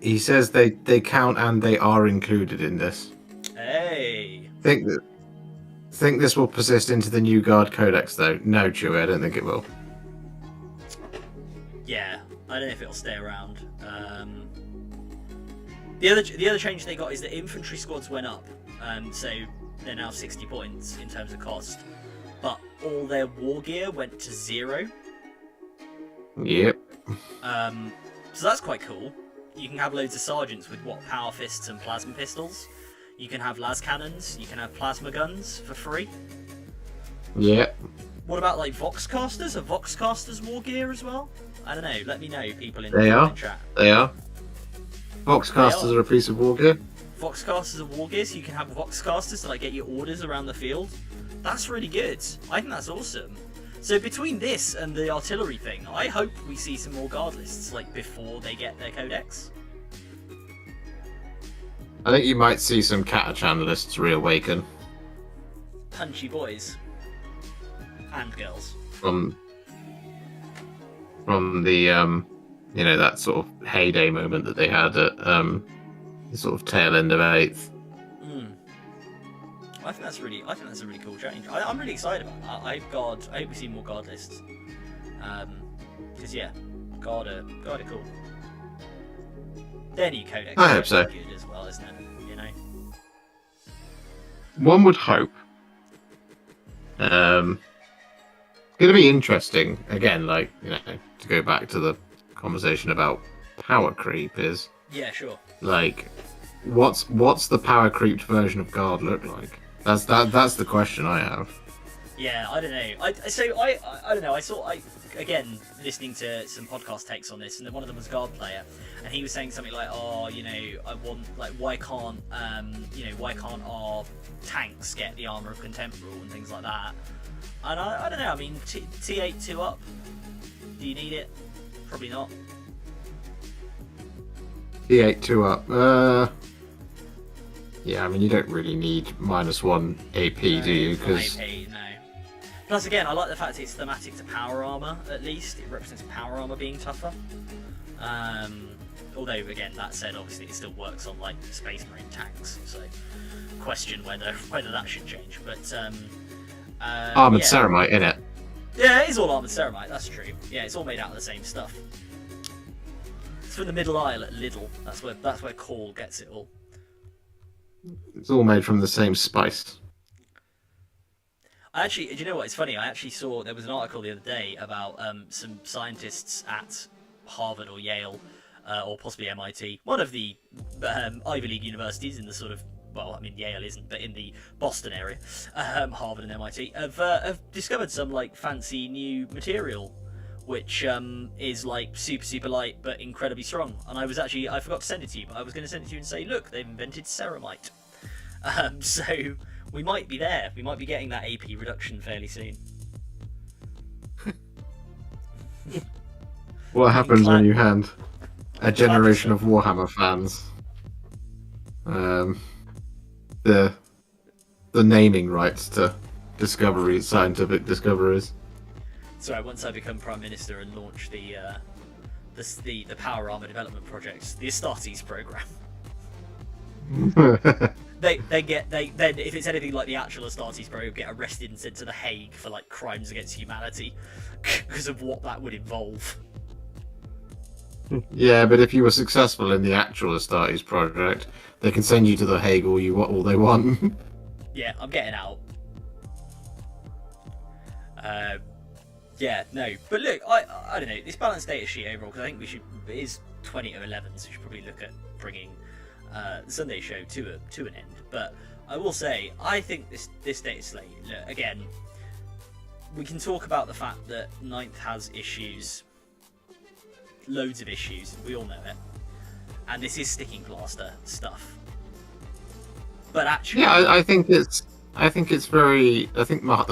He says they count and they are included in this. Hey. Think this will persist into the new guard codex though? No, Chewie, I don't think it will. Yeah, I don't know if it'll stay around. The other change they got is that infantry squads went up, so they're now 60 points in terms of cost, but all their war gear went to 0. Yep. So that's quite cool. You can have loads of sergeants with power fists and plasma pistols. You can have las cannons. You can have plasma guns for free. Yep. What about like Voxcasters? Are Voxcasters war gear as well? I don't know. Let me know, people in the chat. They are. Voxcasters are a piece of war gear. Voxcasters are war gear, so you can have Voxcasters to like get your orders around the field. That's really good. I think that's awesome. So between this and the artillery thing, I hope we see some more guard lists like before they get their codex. I think you might see some Catachan lists reawaken. Punchy boys. And girls. From the that sort of heyday moment that they had at the sort of tail end of 8th. I think that's a really cool change. I'm really excited about that. I hope we see more guard lists. Because yeah, guard are cool. Their new codex I hope so. Good as well, isn't it? You know. One would hope. It's going to be interesting again. Like to go back to the conversation about power creep is. Yeah, sure. Like, what's the power creeped version of guard look like? That's the question I have. Yeah, I don't know. I don't know. Again, listening to some podcast takes on this, and one of them was Guard Player, and he was saying something like, I want, like, why can't our tanks get the Armour of Contempt rule and things like that? And I don't know. I mean, T8 2 up. Do you need it? Probably not. T8 2 up. Yeah, I mean, you don't really need -1 AP, do you? Because no. Plus, again, I like the fact it's thematic to power armor. At least it represents power armor being tougher. Although, again, that said, obviously it still works on like Space Marine tanks. So, question whether that should change. But armored ceramite in it. Yeah, it is all armored ceramite. That's true. Yeah, it's all made out of the same stuff. It's from the Middle Isle at Lidl. That's where Call gets it all. It's all made from the same spice. Do you know what? It's funny. I actually saw there was an article the other day about some scientists at Harvard or Yale, or possibly MIT, one of the Ivy League universities in the sort of, well, I mean Yale isn't, but in the Boston area, Harvard and MIT have discovered some like fancy new material, which is like super light but incredibly strong. And I forgot to send it to you, but I was going to send it to you and say, look, they've invented ceramite. So we might be there. We might be getting that AP reduction fairly soon. What happens when you hand a generation of Warhammer fans. The naming rights to scientific discoveries. Sorry, once I become Prime Minister and launch the power armor development projects, the Astartes program. Then if it's anything like the actual Astartes program, get arrested and sent to the Hague for like crimes against humanity because of what that would involve. Yeah, but if you were successful in the actual Astartes project, they can send you to the Hague all they want. Yeah, I'm getting out. Yeah, no, but look, I don't know, this balance data sheet overall, because I think it is 20 to 11, so we should probably look at bringing the Sunday show to an end. But I will say, I think this data slate, look, again, we can talk about the fact that 9th has issues, loads of issues, we all know it, and this is sticking plaster stuff. But actually, yeah, I think the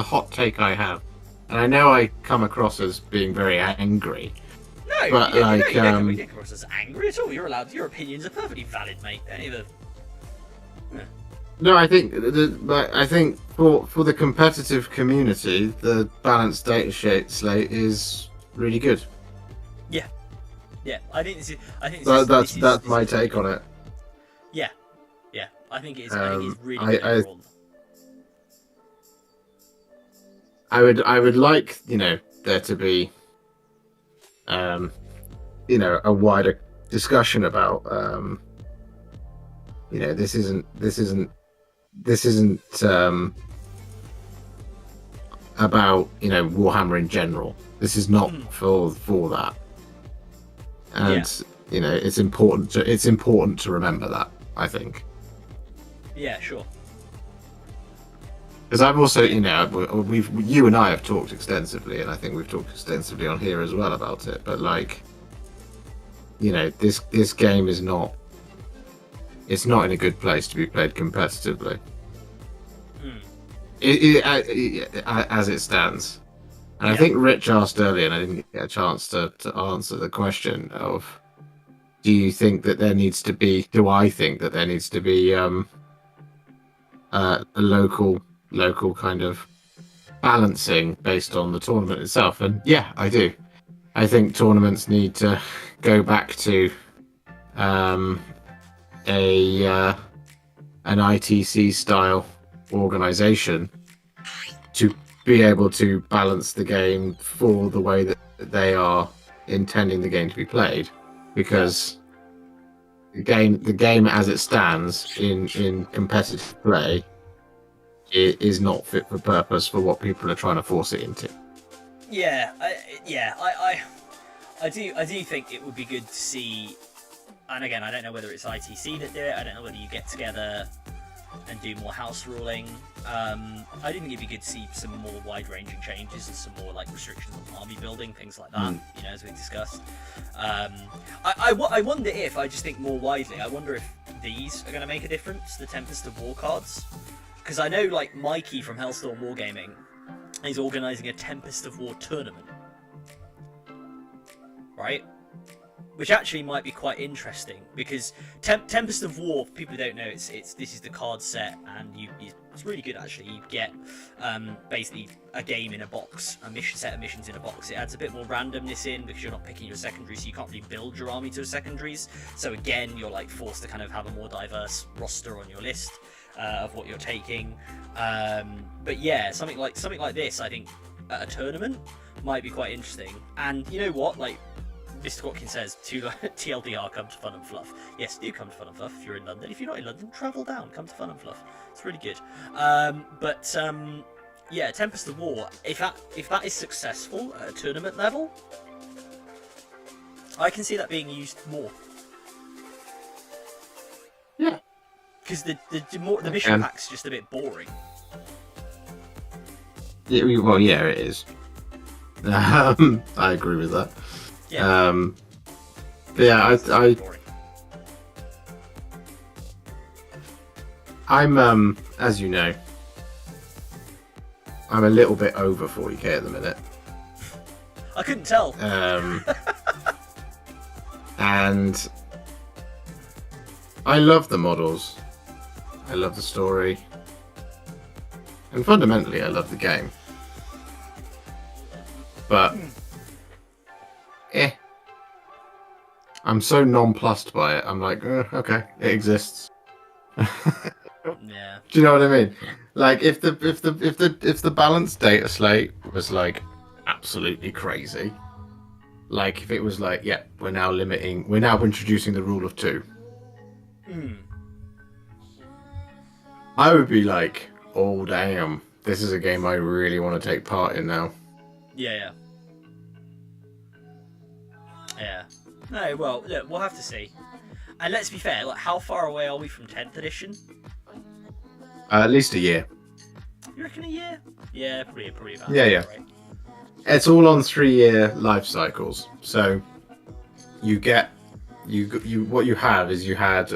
hot take I have, and I know I come across as being very angry. No, but you don't come across as angry at all. You're allowed. Your opinions are perfectly valid, mate. No, I think for the competitive community, the balanced data slate is really good. Yeah. I think that's my take on it. Yeah. I think it's really good overall. I would like, there to be a wider discussion about this isn't about Warhammer in general. This is not for that, and it's important to remember that, I think. Yeah, sure. Because I've also, you and I have talked extensively, and I think we've talked extensively on here as well about it. But this game is not. It's not in a good place to be played competitively. As it stands, and I think Rich asked earlier, and I didn't get a chance to answer the question of, do I think that there needs to be a local kind of balancing based on the tournament itself? And yeah, I do. I think tournaments need to go back to an ITC style organization to be able to balance the game for the way that they are intending the game to be played, because the game as it stands in competitive play, it is not fit for purpose for what people are trying to force it into. I do think it would be good to see, and again, I don't know whether it's ITC that do it, I don't know whether you get together and do more house ruling. I think it'd be good to see some more wide-ranging changes and some more like restrictions on army building, things like that, as we discussed. I wonder if, I just think more widely, I wonder if these are going to make a difference, the Tempest of War cards. Because I know, like, Mikey from Hellstorm Wargaming is organising a Tempest of War tournament. Right? Which actually might be quite interesting, because Tempest of War, for people who don't know, this is the card set, and it's really good actually. You get basically a game in a box, set of missions in a box. It adds a bit more randomness in, because you're not picking your secondaries, so you can't really build your army to secondaries. So again, you're like forced to kind of have a more diverse roster on your list of what you're taking. But yeah, something like this, I think, at a tournament might be quite interesting. And you know what, like Mr. Watkins says, to TLDR, come to Fun and Fluff. Yes, do come to Fun and Fluff if you're in London. If you're not in London, travel down, come to Fun and Fluff. It's really good. Yeah, Tempest of War, if that is successful at a tournament level, I can see that being used more. Yeah. Because the mission pack's just a bit boring. Yeah, well, yeah, it is. I agree with that. Yeah. But yeah, I'm as you know, I'm a little bit over 40k at the minute. I couldn't tell. And I love the models. I love the story. And fundamentally, I love the game. But, I'm so nonplussed by it. I'm like, okay, it exists. Yeah. Do you know what I mean? Like, if the Balance Dataslate was like absolutely crazy, like if it was like, yeah, we're now introducing the rule of 2. I would be like, oh damn, this is a game I really want to take part in now. Yeah. No, well, look, we'll have to see. And let's be fair, like, how far away are we from 10th edition? At least a year. You reckon a year? Yeah, probably about. Yeah. Right. It's all on 3-year life cycles. So you get what you have is you had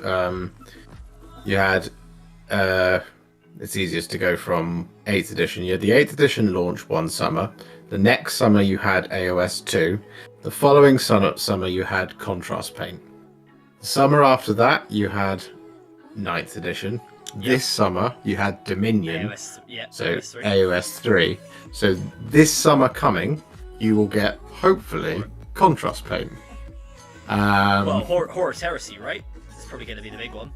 it's easiest to go from 8th edition. You had the 8th edition launch one summer. The next summer you had AOS 2. The following summer you had Contrast Paint. The summer after that you had 9th edition. This summer you had Dominion. AOS 3. So this summer coming, you will get hopefully Contrast Paint. Well, Horus Heresy, right? It's probably going to be the big one.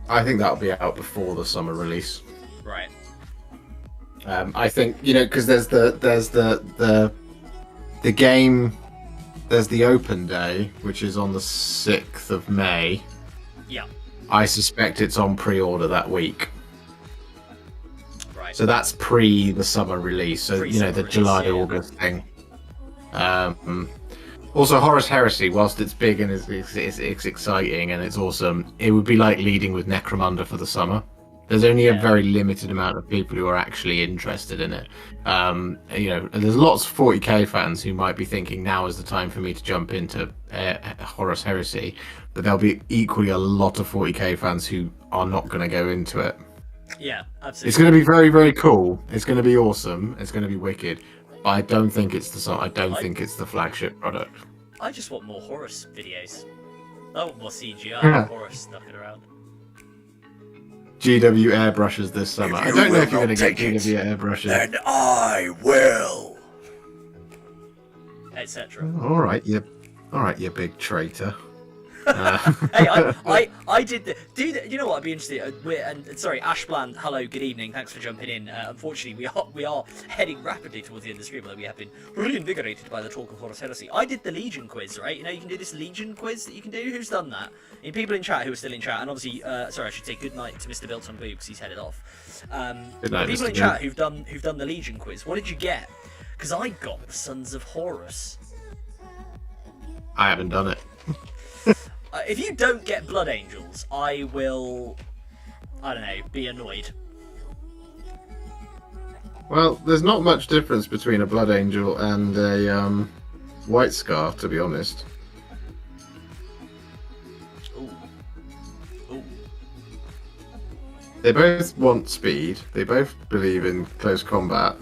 I think that'll be out before the summer release. Right. I think because there's the game. There's the open day, which is on the 6th of May. Yeah. I suspect it's on pre-order that week. Right. So that's the summer release. So the July-August thing. Also, Horus Heresy, whilst it's big and it's exciting and it's awesome, it would be like leading with Necromunda for the summer. There's only a very limited amount of people who are actually interested in it. There's lots of 40k fans who might be thinking now is the time for me to jump into Horus Heresy, but there'll be equally a lot of 40k fans who are not going to go into it. Yeah, absolutely. It's going to be very, very cool. It's going to be awesome. It's going to be wicked. But I don't think it's the flagship product. I just want more Horus videos. I want more CGI Horus knocking around. GW airbrushes this summer. I don't know if you're going to get GW airbrushes. Then I will. Etc. All right, you big traitor. Hey, I did the dude. You know what? I'd be interested. Sorry, Ashbland. Hello, good evening. Thanks for jumping in. Unfortunately, we are heading rapidly towards the end of the stream, although we have been reinvigorated by the talk of Horus Heresy. I did the Legion quiz, right? You can do this Legion quiz that you can do. Who's done that? People in chat who are still in chat, and obviously, sorry, I should say good night to Mr. Built on Boo because he's headed off. Good night, people Mr. in chat who've done the Legion quiz. What did you get? Because I got the Sons of Horus. I haven't done it. If you don't get Blood Angels, I will, I don't know, be annoyed. Well, there's not much difference between a Blood Angel and a White Scar, to be honest. Ooh. They both want speed. They both believe in close combat.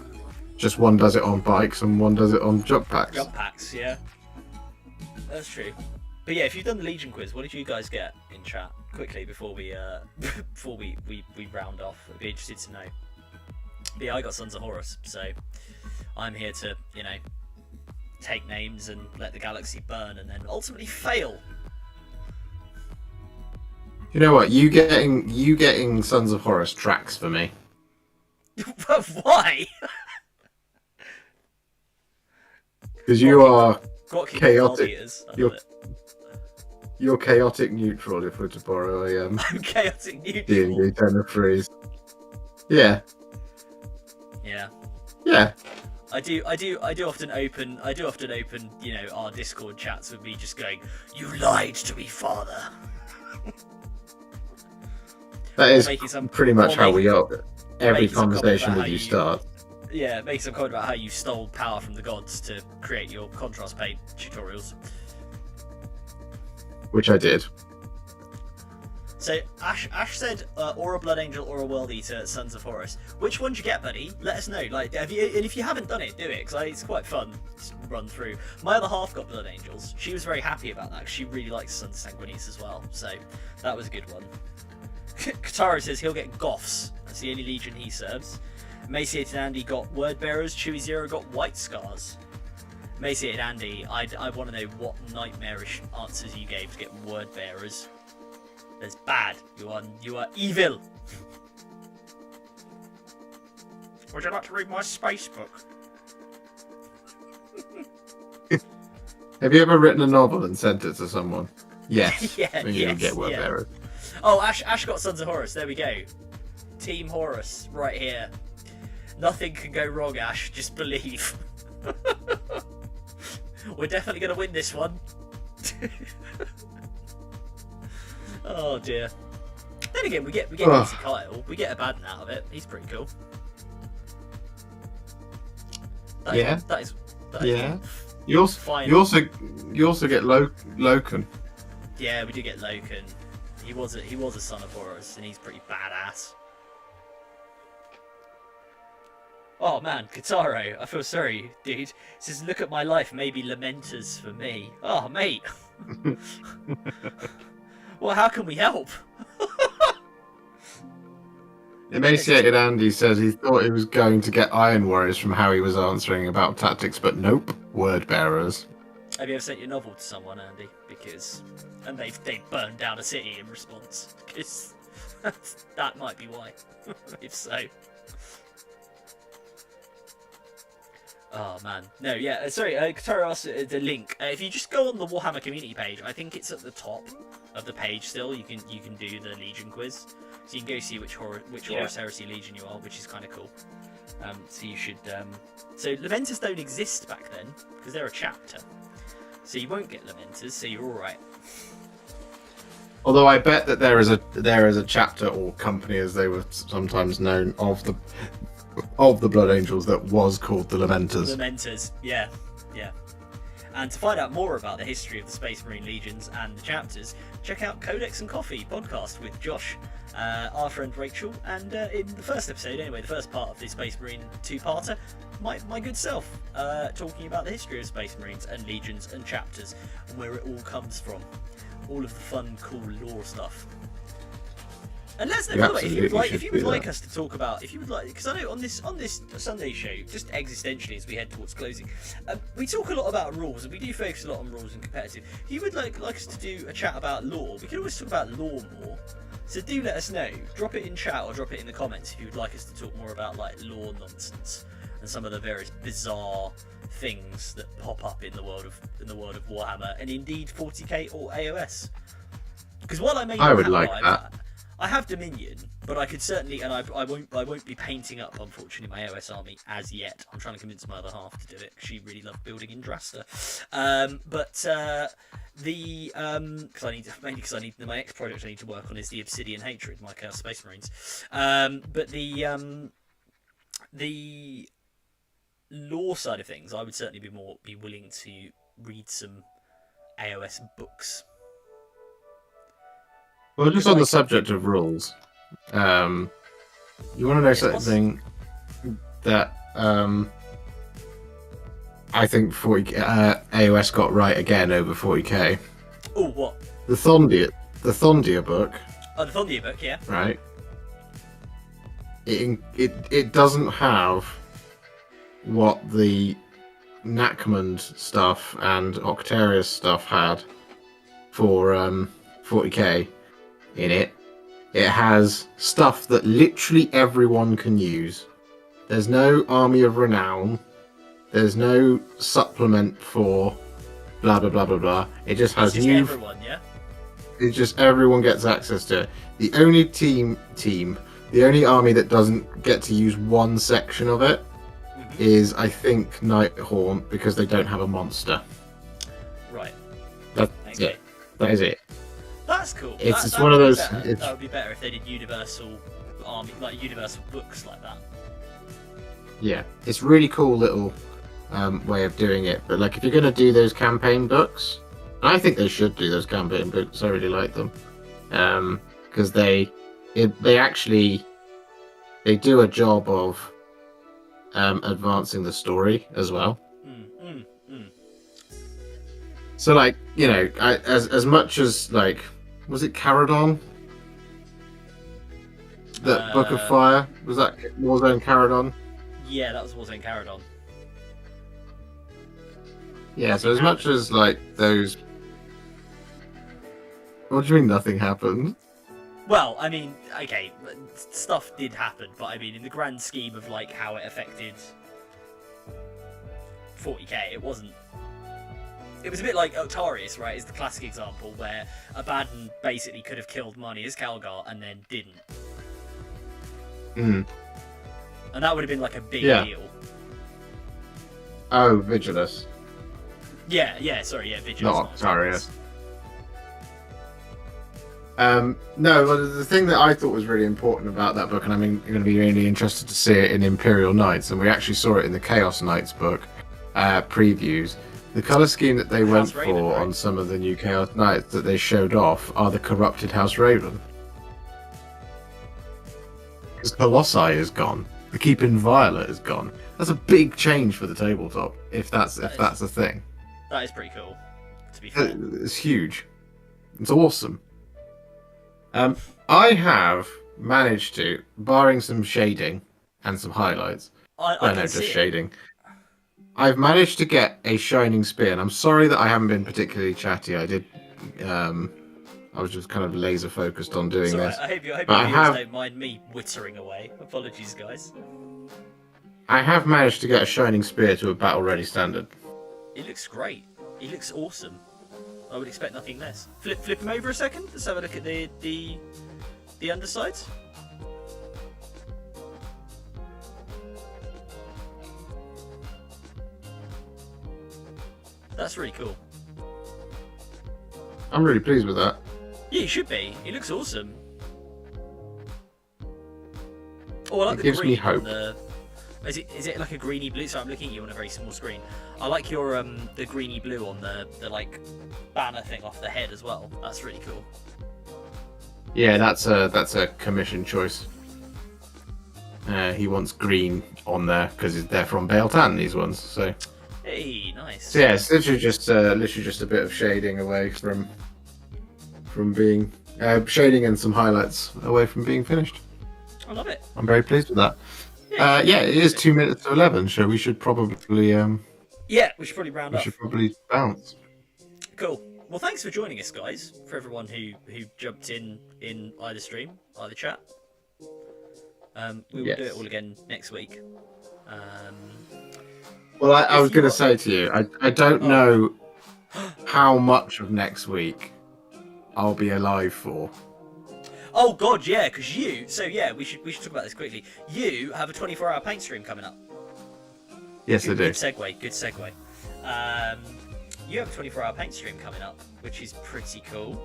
Just one does it on bikes and one does it on jump packs. Jump packs, yeah. That's true. But yeah, if you've done the Legion quiz, what did you guys get in chat? Quickly before we round off, I'd be interested to know. But yeah, I got Sons of Horus, so I'm here to take names and let the galaxy burn, and then ultimately fail. You know what? You getting Sons of Horus tracks for me. Why? Because you are chaotic. You're chaotic neutral, if we're to borrow a I'm chaotic neutral. D&D kind of phrase. Yeah. I do often open our Discord chats with me just going, "You lied to me, father." That is pretty much how we are. Every conversation with you starts. Yeah, making some comment about how you stole power from the gods to create your contrast paint tutorials. Which I did. So Ash said or a Blood Angel or a World Eater, Sons of Horus. Which one did you get, buddy? Let us know. Like, and if you haven't done it, do it, because it's quite fun to run through. My other half got Blood Angels. She was very happy about that, because she really likes Sons of Sanguinis as well. So that was a good one. Kataro says he'll get Goths. That's the only legion he serves. Emaciated Andy got Word Bearers. Chewy Zero got White Scars. Emaciated Andy, I want to know what nightmarish answers you gave to get Word Bearers. That's bad. You are evil. Would you like to read my space book? Have you ever written a novel and sent it to someone? Yes. Yeah, Then you get Word Bearers. Oh, Ash got Sons of Horus. There we go. Team Horus, right here. Nothing can go wrong, Ash. Just believe. We're definitely going to win this one. Oh dear. Then again, we get Easy Kyle. We get a Abaddon out of it. He's pretty cool. That is yeah. You also get Loken. Yeah, we do get Loken. He was a Son of Horus, and he's pretty badass. Oh man, Kataro, I feel sorry, dude. He says, look at my life, maybe Lamenters for me. Oh, mate. Well, how can we help? Emaciated Andy says he thought he was going to get Iron Warriors from how he was answering about tactics, but nope, Word Bearers. Have you ever sent your novel to someone, Andy? And they've burned down a city in response. Because that might be why. If so. Oh man, no, yeah. Sorry, Katara asked the link. If you just go on the Warhammer community page, I think it's at the top of the page. Still, you can do the Legion quiz, so you can go see which Horus Heresy Legion you are, which is kind of cool. So you should. So Lamenters don't exist back then because they're a chapter, so you won't get Lamenters. So you're all right. Although I bet that there is a chapter or company, as they were sometimes known, of the Blood Angels that was called the Lamenters. Lamenters, yeah. And to find out more about the history of the Space Marine Legions and the chapters, check out Codex and Coffee podcast with Josh, our friend Rachel, and in the first episode, anyway, the first part of the Space Marine two-parter, my good self, talking about the history of Space Marines and Legions and chapters, and where it all comes from. All of the fun, cool lore stuff. And let us know, by the way, if you would like us to talk about, because I know on this Sunday show, just existentially as we head towards closing, we talk a lot about rules, and we do focus a lot on rules and competitive. If you would like us to do a chat about lore, we can always talk about lore more. So do let us know. Drop it in chat or drop it in the comments if you would like us to talk more about like lore nonsense and some of the various bizarre things that pop up in the world of Warhammer, and indeed 40k or AOS. Because while I would like that. I have Dominion, but I could certainly, and I won't be painting up, unfortunately, my AOS army as yet. I'm trying to convince my other half to do it. She really loved building Indrasta. Because I need my next project I need to work on is the Obsidian Hatred, my Chaos Space Marines. But the lore side of things, I would certainly be willing to read some AOS books. Well, just on the subject of rules, you want to know something that I think AOS got right again over 40k. Oh, what? The Thondia book. Oh, the Thondia book, yeah. Right. It doesn't have what the Nachmund stuff and Octarius stuff had for 40k. In it has stuff that literally everyone can use. There's no Army of Renown. There's no supplement for blah blah blah blah blah. It just has new. Everyone, yeah. It's just everyone gets access to it. The only the only army that doesn't get to use one section of it is, I think, Nighthaunt, because they don't have a monster. Right. That's it. That is it. That's cool. It's one of those. That would be better if they did universal army, like universal books like that. Yeah, it's really cool little way of doing it. But like, if you're gonna do those campaign books, and I think they should do those campaign books. I really like them. Because because they actually do a job of advancing the story as well. So, like, you know, as much as, like, was it Caradon? The Book of Fire? Was that Warzone Caradon? Yeah, that was Warzone Caradon. Yeah, so as much as, like, those... What do you mean nothing happened? Well, I mean, okay, stuff did happen, but I mean, in the grand scheme of, like, how it affected 40k, it wasn't... It was a bit like Otarius, right, is the classic example, where Abaddon basically could have killed Marnia's Calgar and then didn't. Mm. And that would have been, like, a big deal. Oh, Vigilus. Yeah, Vigilus. Not Octarius. No, but the thing that I thought was really important about that book, and I'm going to be really interested to see it in Imperial Knights, and we actually saw it in the Chaos Knights book previews. The colour scheme that they went for right? on some of the new Chaos Knights that they showed off are the corrupted House Raven. Because Colossi is gone. The Keeping Violet is gone. That's a big change for the tabletop, if that's a thing. That is pretty cool, to be fair. It's huge. It's awesome. I have managed to, barring some shading and some highlights, just shading. I've managed to get a shining spear, and I'm sorry that I haven't been particularly chatty. I did. I was just kind of laser focused on doing this. I hope you don't mind me whittering away. Apologies, guys. I have managed to get a shining spear to a battle ready standard. It looks great. It looks awesome. I would expect nothing less. Flip him over a second. Let's have a look at the undersides. That's really cool. I'm really pleased with that. Yeah, you should be. It looks awesome. Oh, I like it gives me hope. Is it like a greeny blue? So I'm looking at you on a very small screen. I like your the greeny blue on the like banner thing off the head as well. That's really cool. Yeah, that's a commission choice. He wants green on there because they're from Bael'tan, these ones. So. Hey, nice. So yeah, it's literally just a bit of shading away from being shading and some highlights away from being finished. I love it. I'm very pleased with that. Yeah, it is 2 minutes to 11, so we should probably yeah, we should probably round up. We should probably bounce. Cool. Well, thanks for joining us, guys. For everyone who jumped in either stream, either chat. We will do it all again next week. Well, I was going to say to you, I don't know how much of next week I'll be alive for. Oh God, yeah, because we should talk about this quickly. You have a 24-hour paint stream coming up. Yes, I do. Good segue. You have a 24-hour paint stream coming up, which is pretty cool.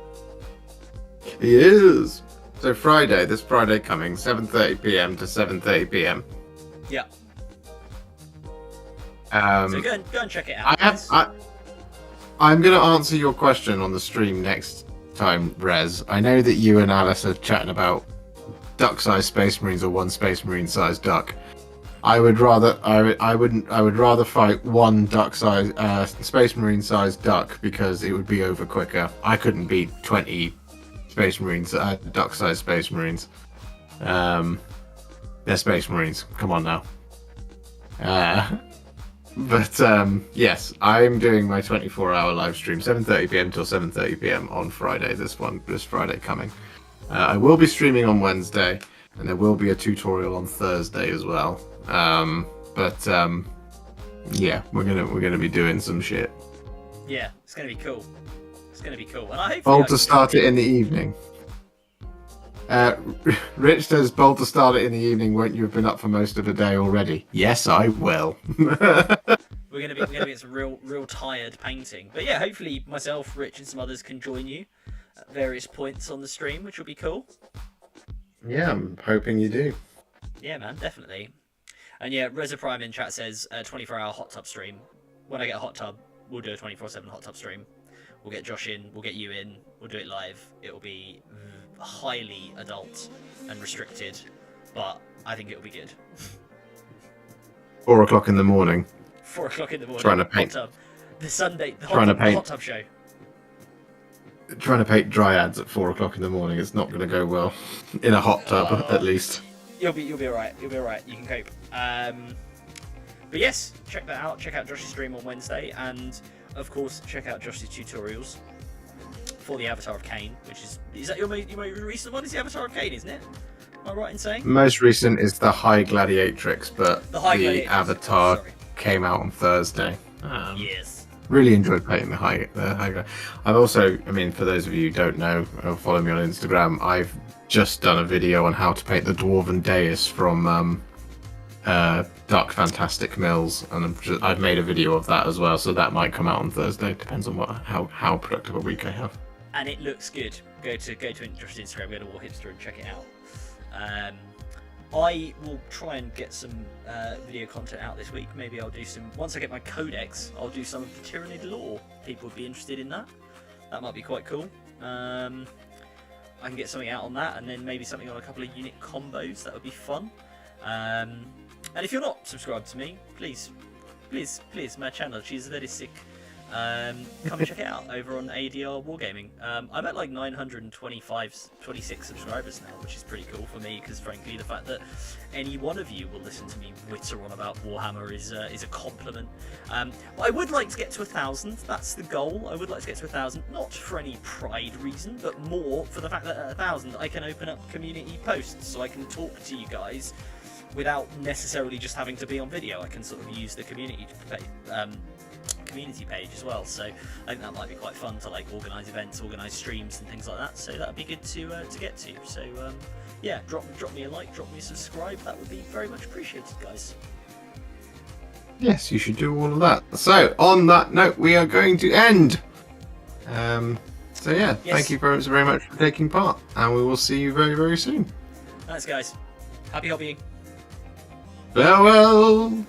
It is. So this Friday coming, 7:30 p.m. to 7:30 p.m. Yeah. So go and check it out. I'm going to answer your question on the stream next time, Rez. I know that you and Alice are chatting about duck-sized Space Marines or one Space Marine-sized duck. I would rather fight one duck-sized Space Marine-sized duck because it would be over quicker. I couldn't beat 20 Space Marines, duck-sized Space Marines. They're Space Marines. Come on now. But yes, I'm doing my 24-hour live stream, 7:30 p.m. till 7:30 p.m. on Friday. This Friday coming. I will be streaming on Wednesday, and there will be a tutorial on Thursday as well. Yeah, we're gonna be doing some shit. Yeah, it's gonna be cool. And I hope. Bold to start it in the evening. Rich says, bold to start it in the evening. Won't you have been up for most of the day already? Yes, I will. We're gonna get some real tired painting. But yeah, hopefully myself, Rich, and some others can join you at various points on the stream, which will be cool. Yeah, I'm hoping you do. Yeah, man, definitely. And yeah, Reza Prime in chat says 24-hour hot tub stream. When I get a hot tub, we'll do a 24/7 hot tub stream. We'll get Josh in, we'll get you in, we'll do it live. It'll be highly adult and restricted, but I think it'll be good. 4 o'clock in the morning. 4 o'clock in the morning. Trying to paint. Hot tub. The Sunday. The Trying to paint. hot tub show. Trying to paint dryads at 4 o'clock in the morning is not going to go well. In a hot tub, at least. You'll be alright. You'll be alright. You can cope. But yes, check that out. Check out Josh's stream on Wednesday, and of course, check out Josh's tutorials for the Avatar of Cain, which is that your most recent one? Is the Avatar of Cain, isn't it? Am I right in saying? Most recent is the High Gladiatrix, but the Avatar Sorry. came out on Thursday. Yes. Really enjoyed painting the high. I've also, I mean, for those of you who don't know, or follow me on Instagram, I've just done a video on how to paint the Dwarven dais from Dark Fantastic Mills, and I've made a video of that as well, so that might come out on Thursday. Depends on how productive a week I have. And it looks good. Go to Josh's Instagram, go to Warhipster and check it out. I will try and get some video content out this week. Maybe I'll do some, once I get my codex, I'll do some of the Tyranid lore. People would be interested in that. That might be quite cool. I can get something out on that, and then maybe something on a couple of unit combos. That would be fun. And if you're not subscribed to me, please, my channel, she's very sick. Come and check it out over on ADRWargaming. I'm at like 26 subscribers now, which is pretty cool for me, because frankly the fact that any one of you will listen to me witter on about Warhammer is a compliment. But I would like to get to 1,000. That's the goal. I would like to get to 1,000, not for any pride reason, but more for the fact that at 1,000 I can open up community posts, so I can talk to you guys without necessarily just having to be on video. I can sort of use the community page as well, so I think that might be quite fun to like organise events, organise streams and things like that, so that'd be good to get to. So yeah, drop me a like, drop me a subscribe, that would be very much appreciated, guys. Yes, you should do all of that. So on that note, we are going to end. So yeah, Yes. Thank you very much for taking part, and we will see you very, very soon. Thanks guys, happy hobbying. Farewell.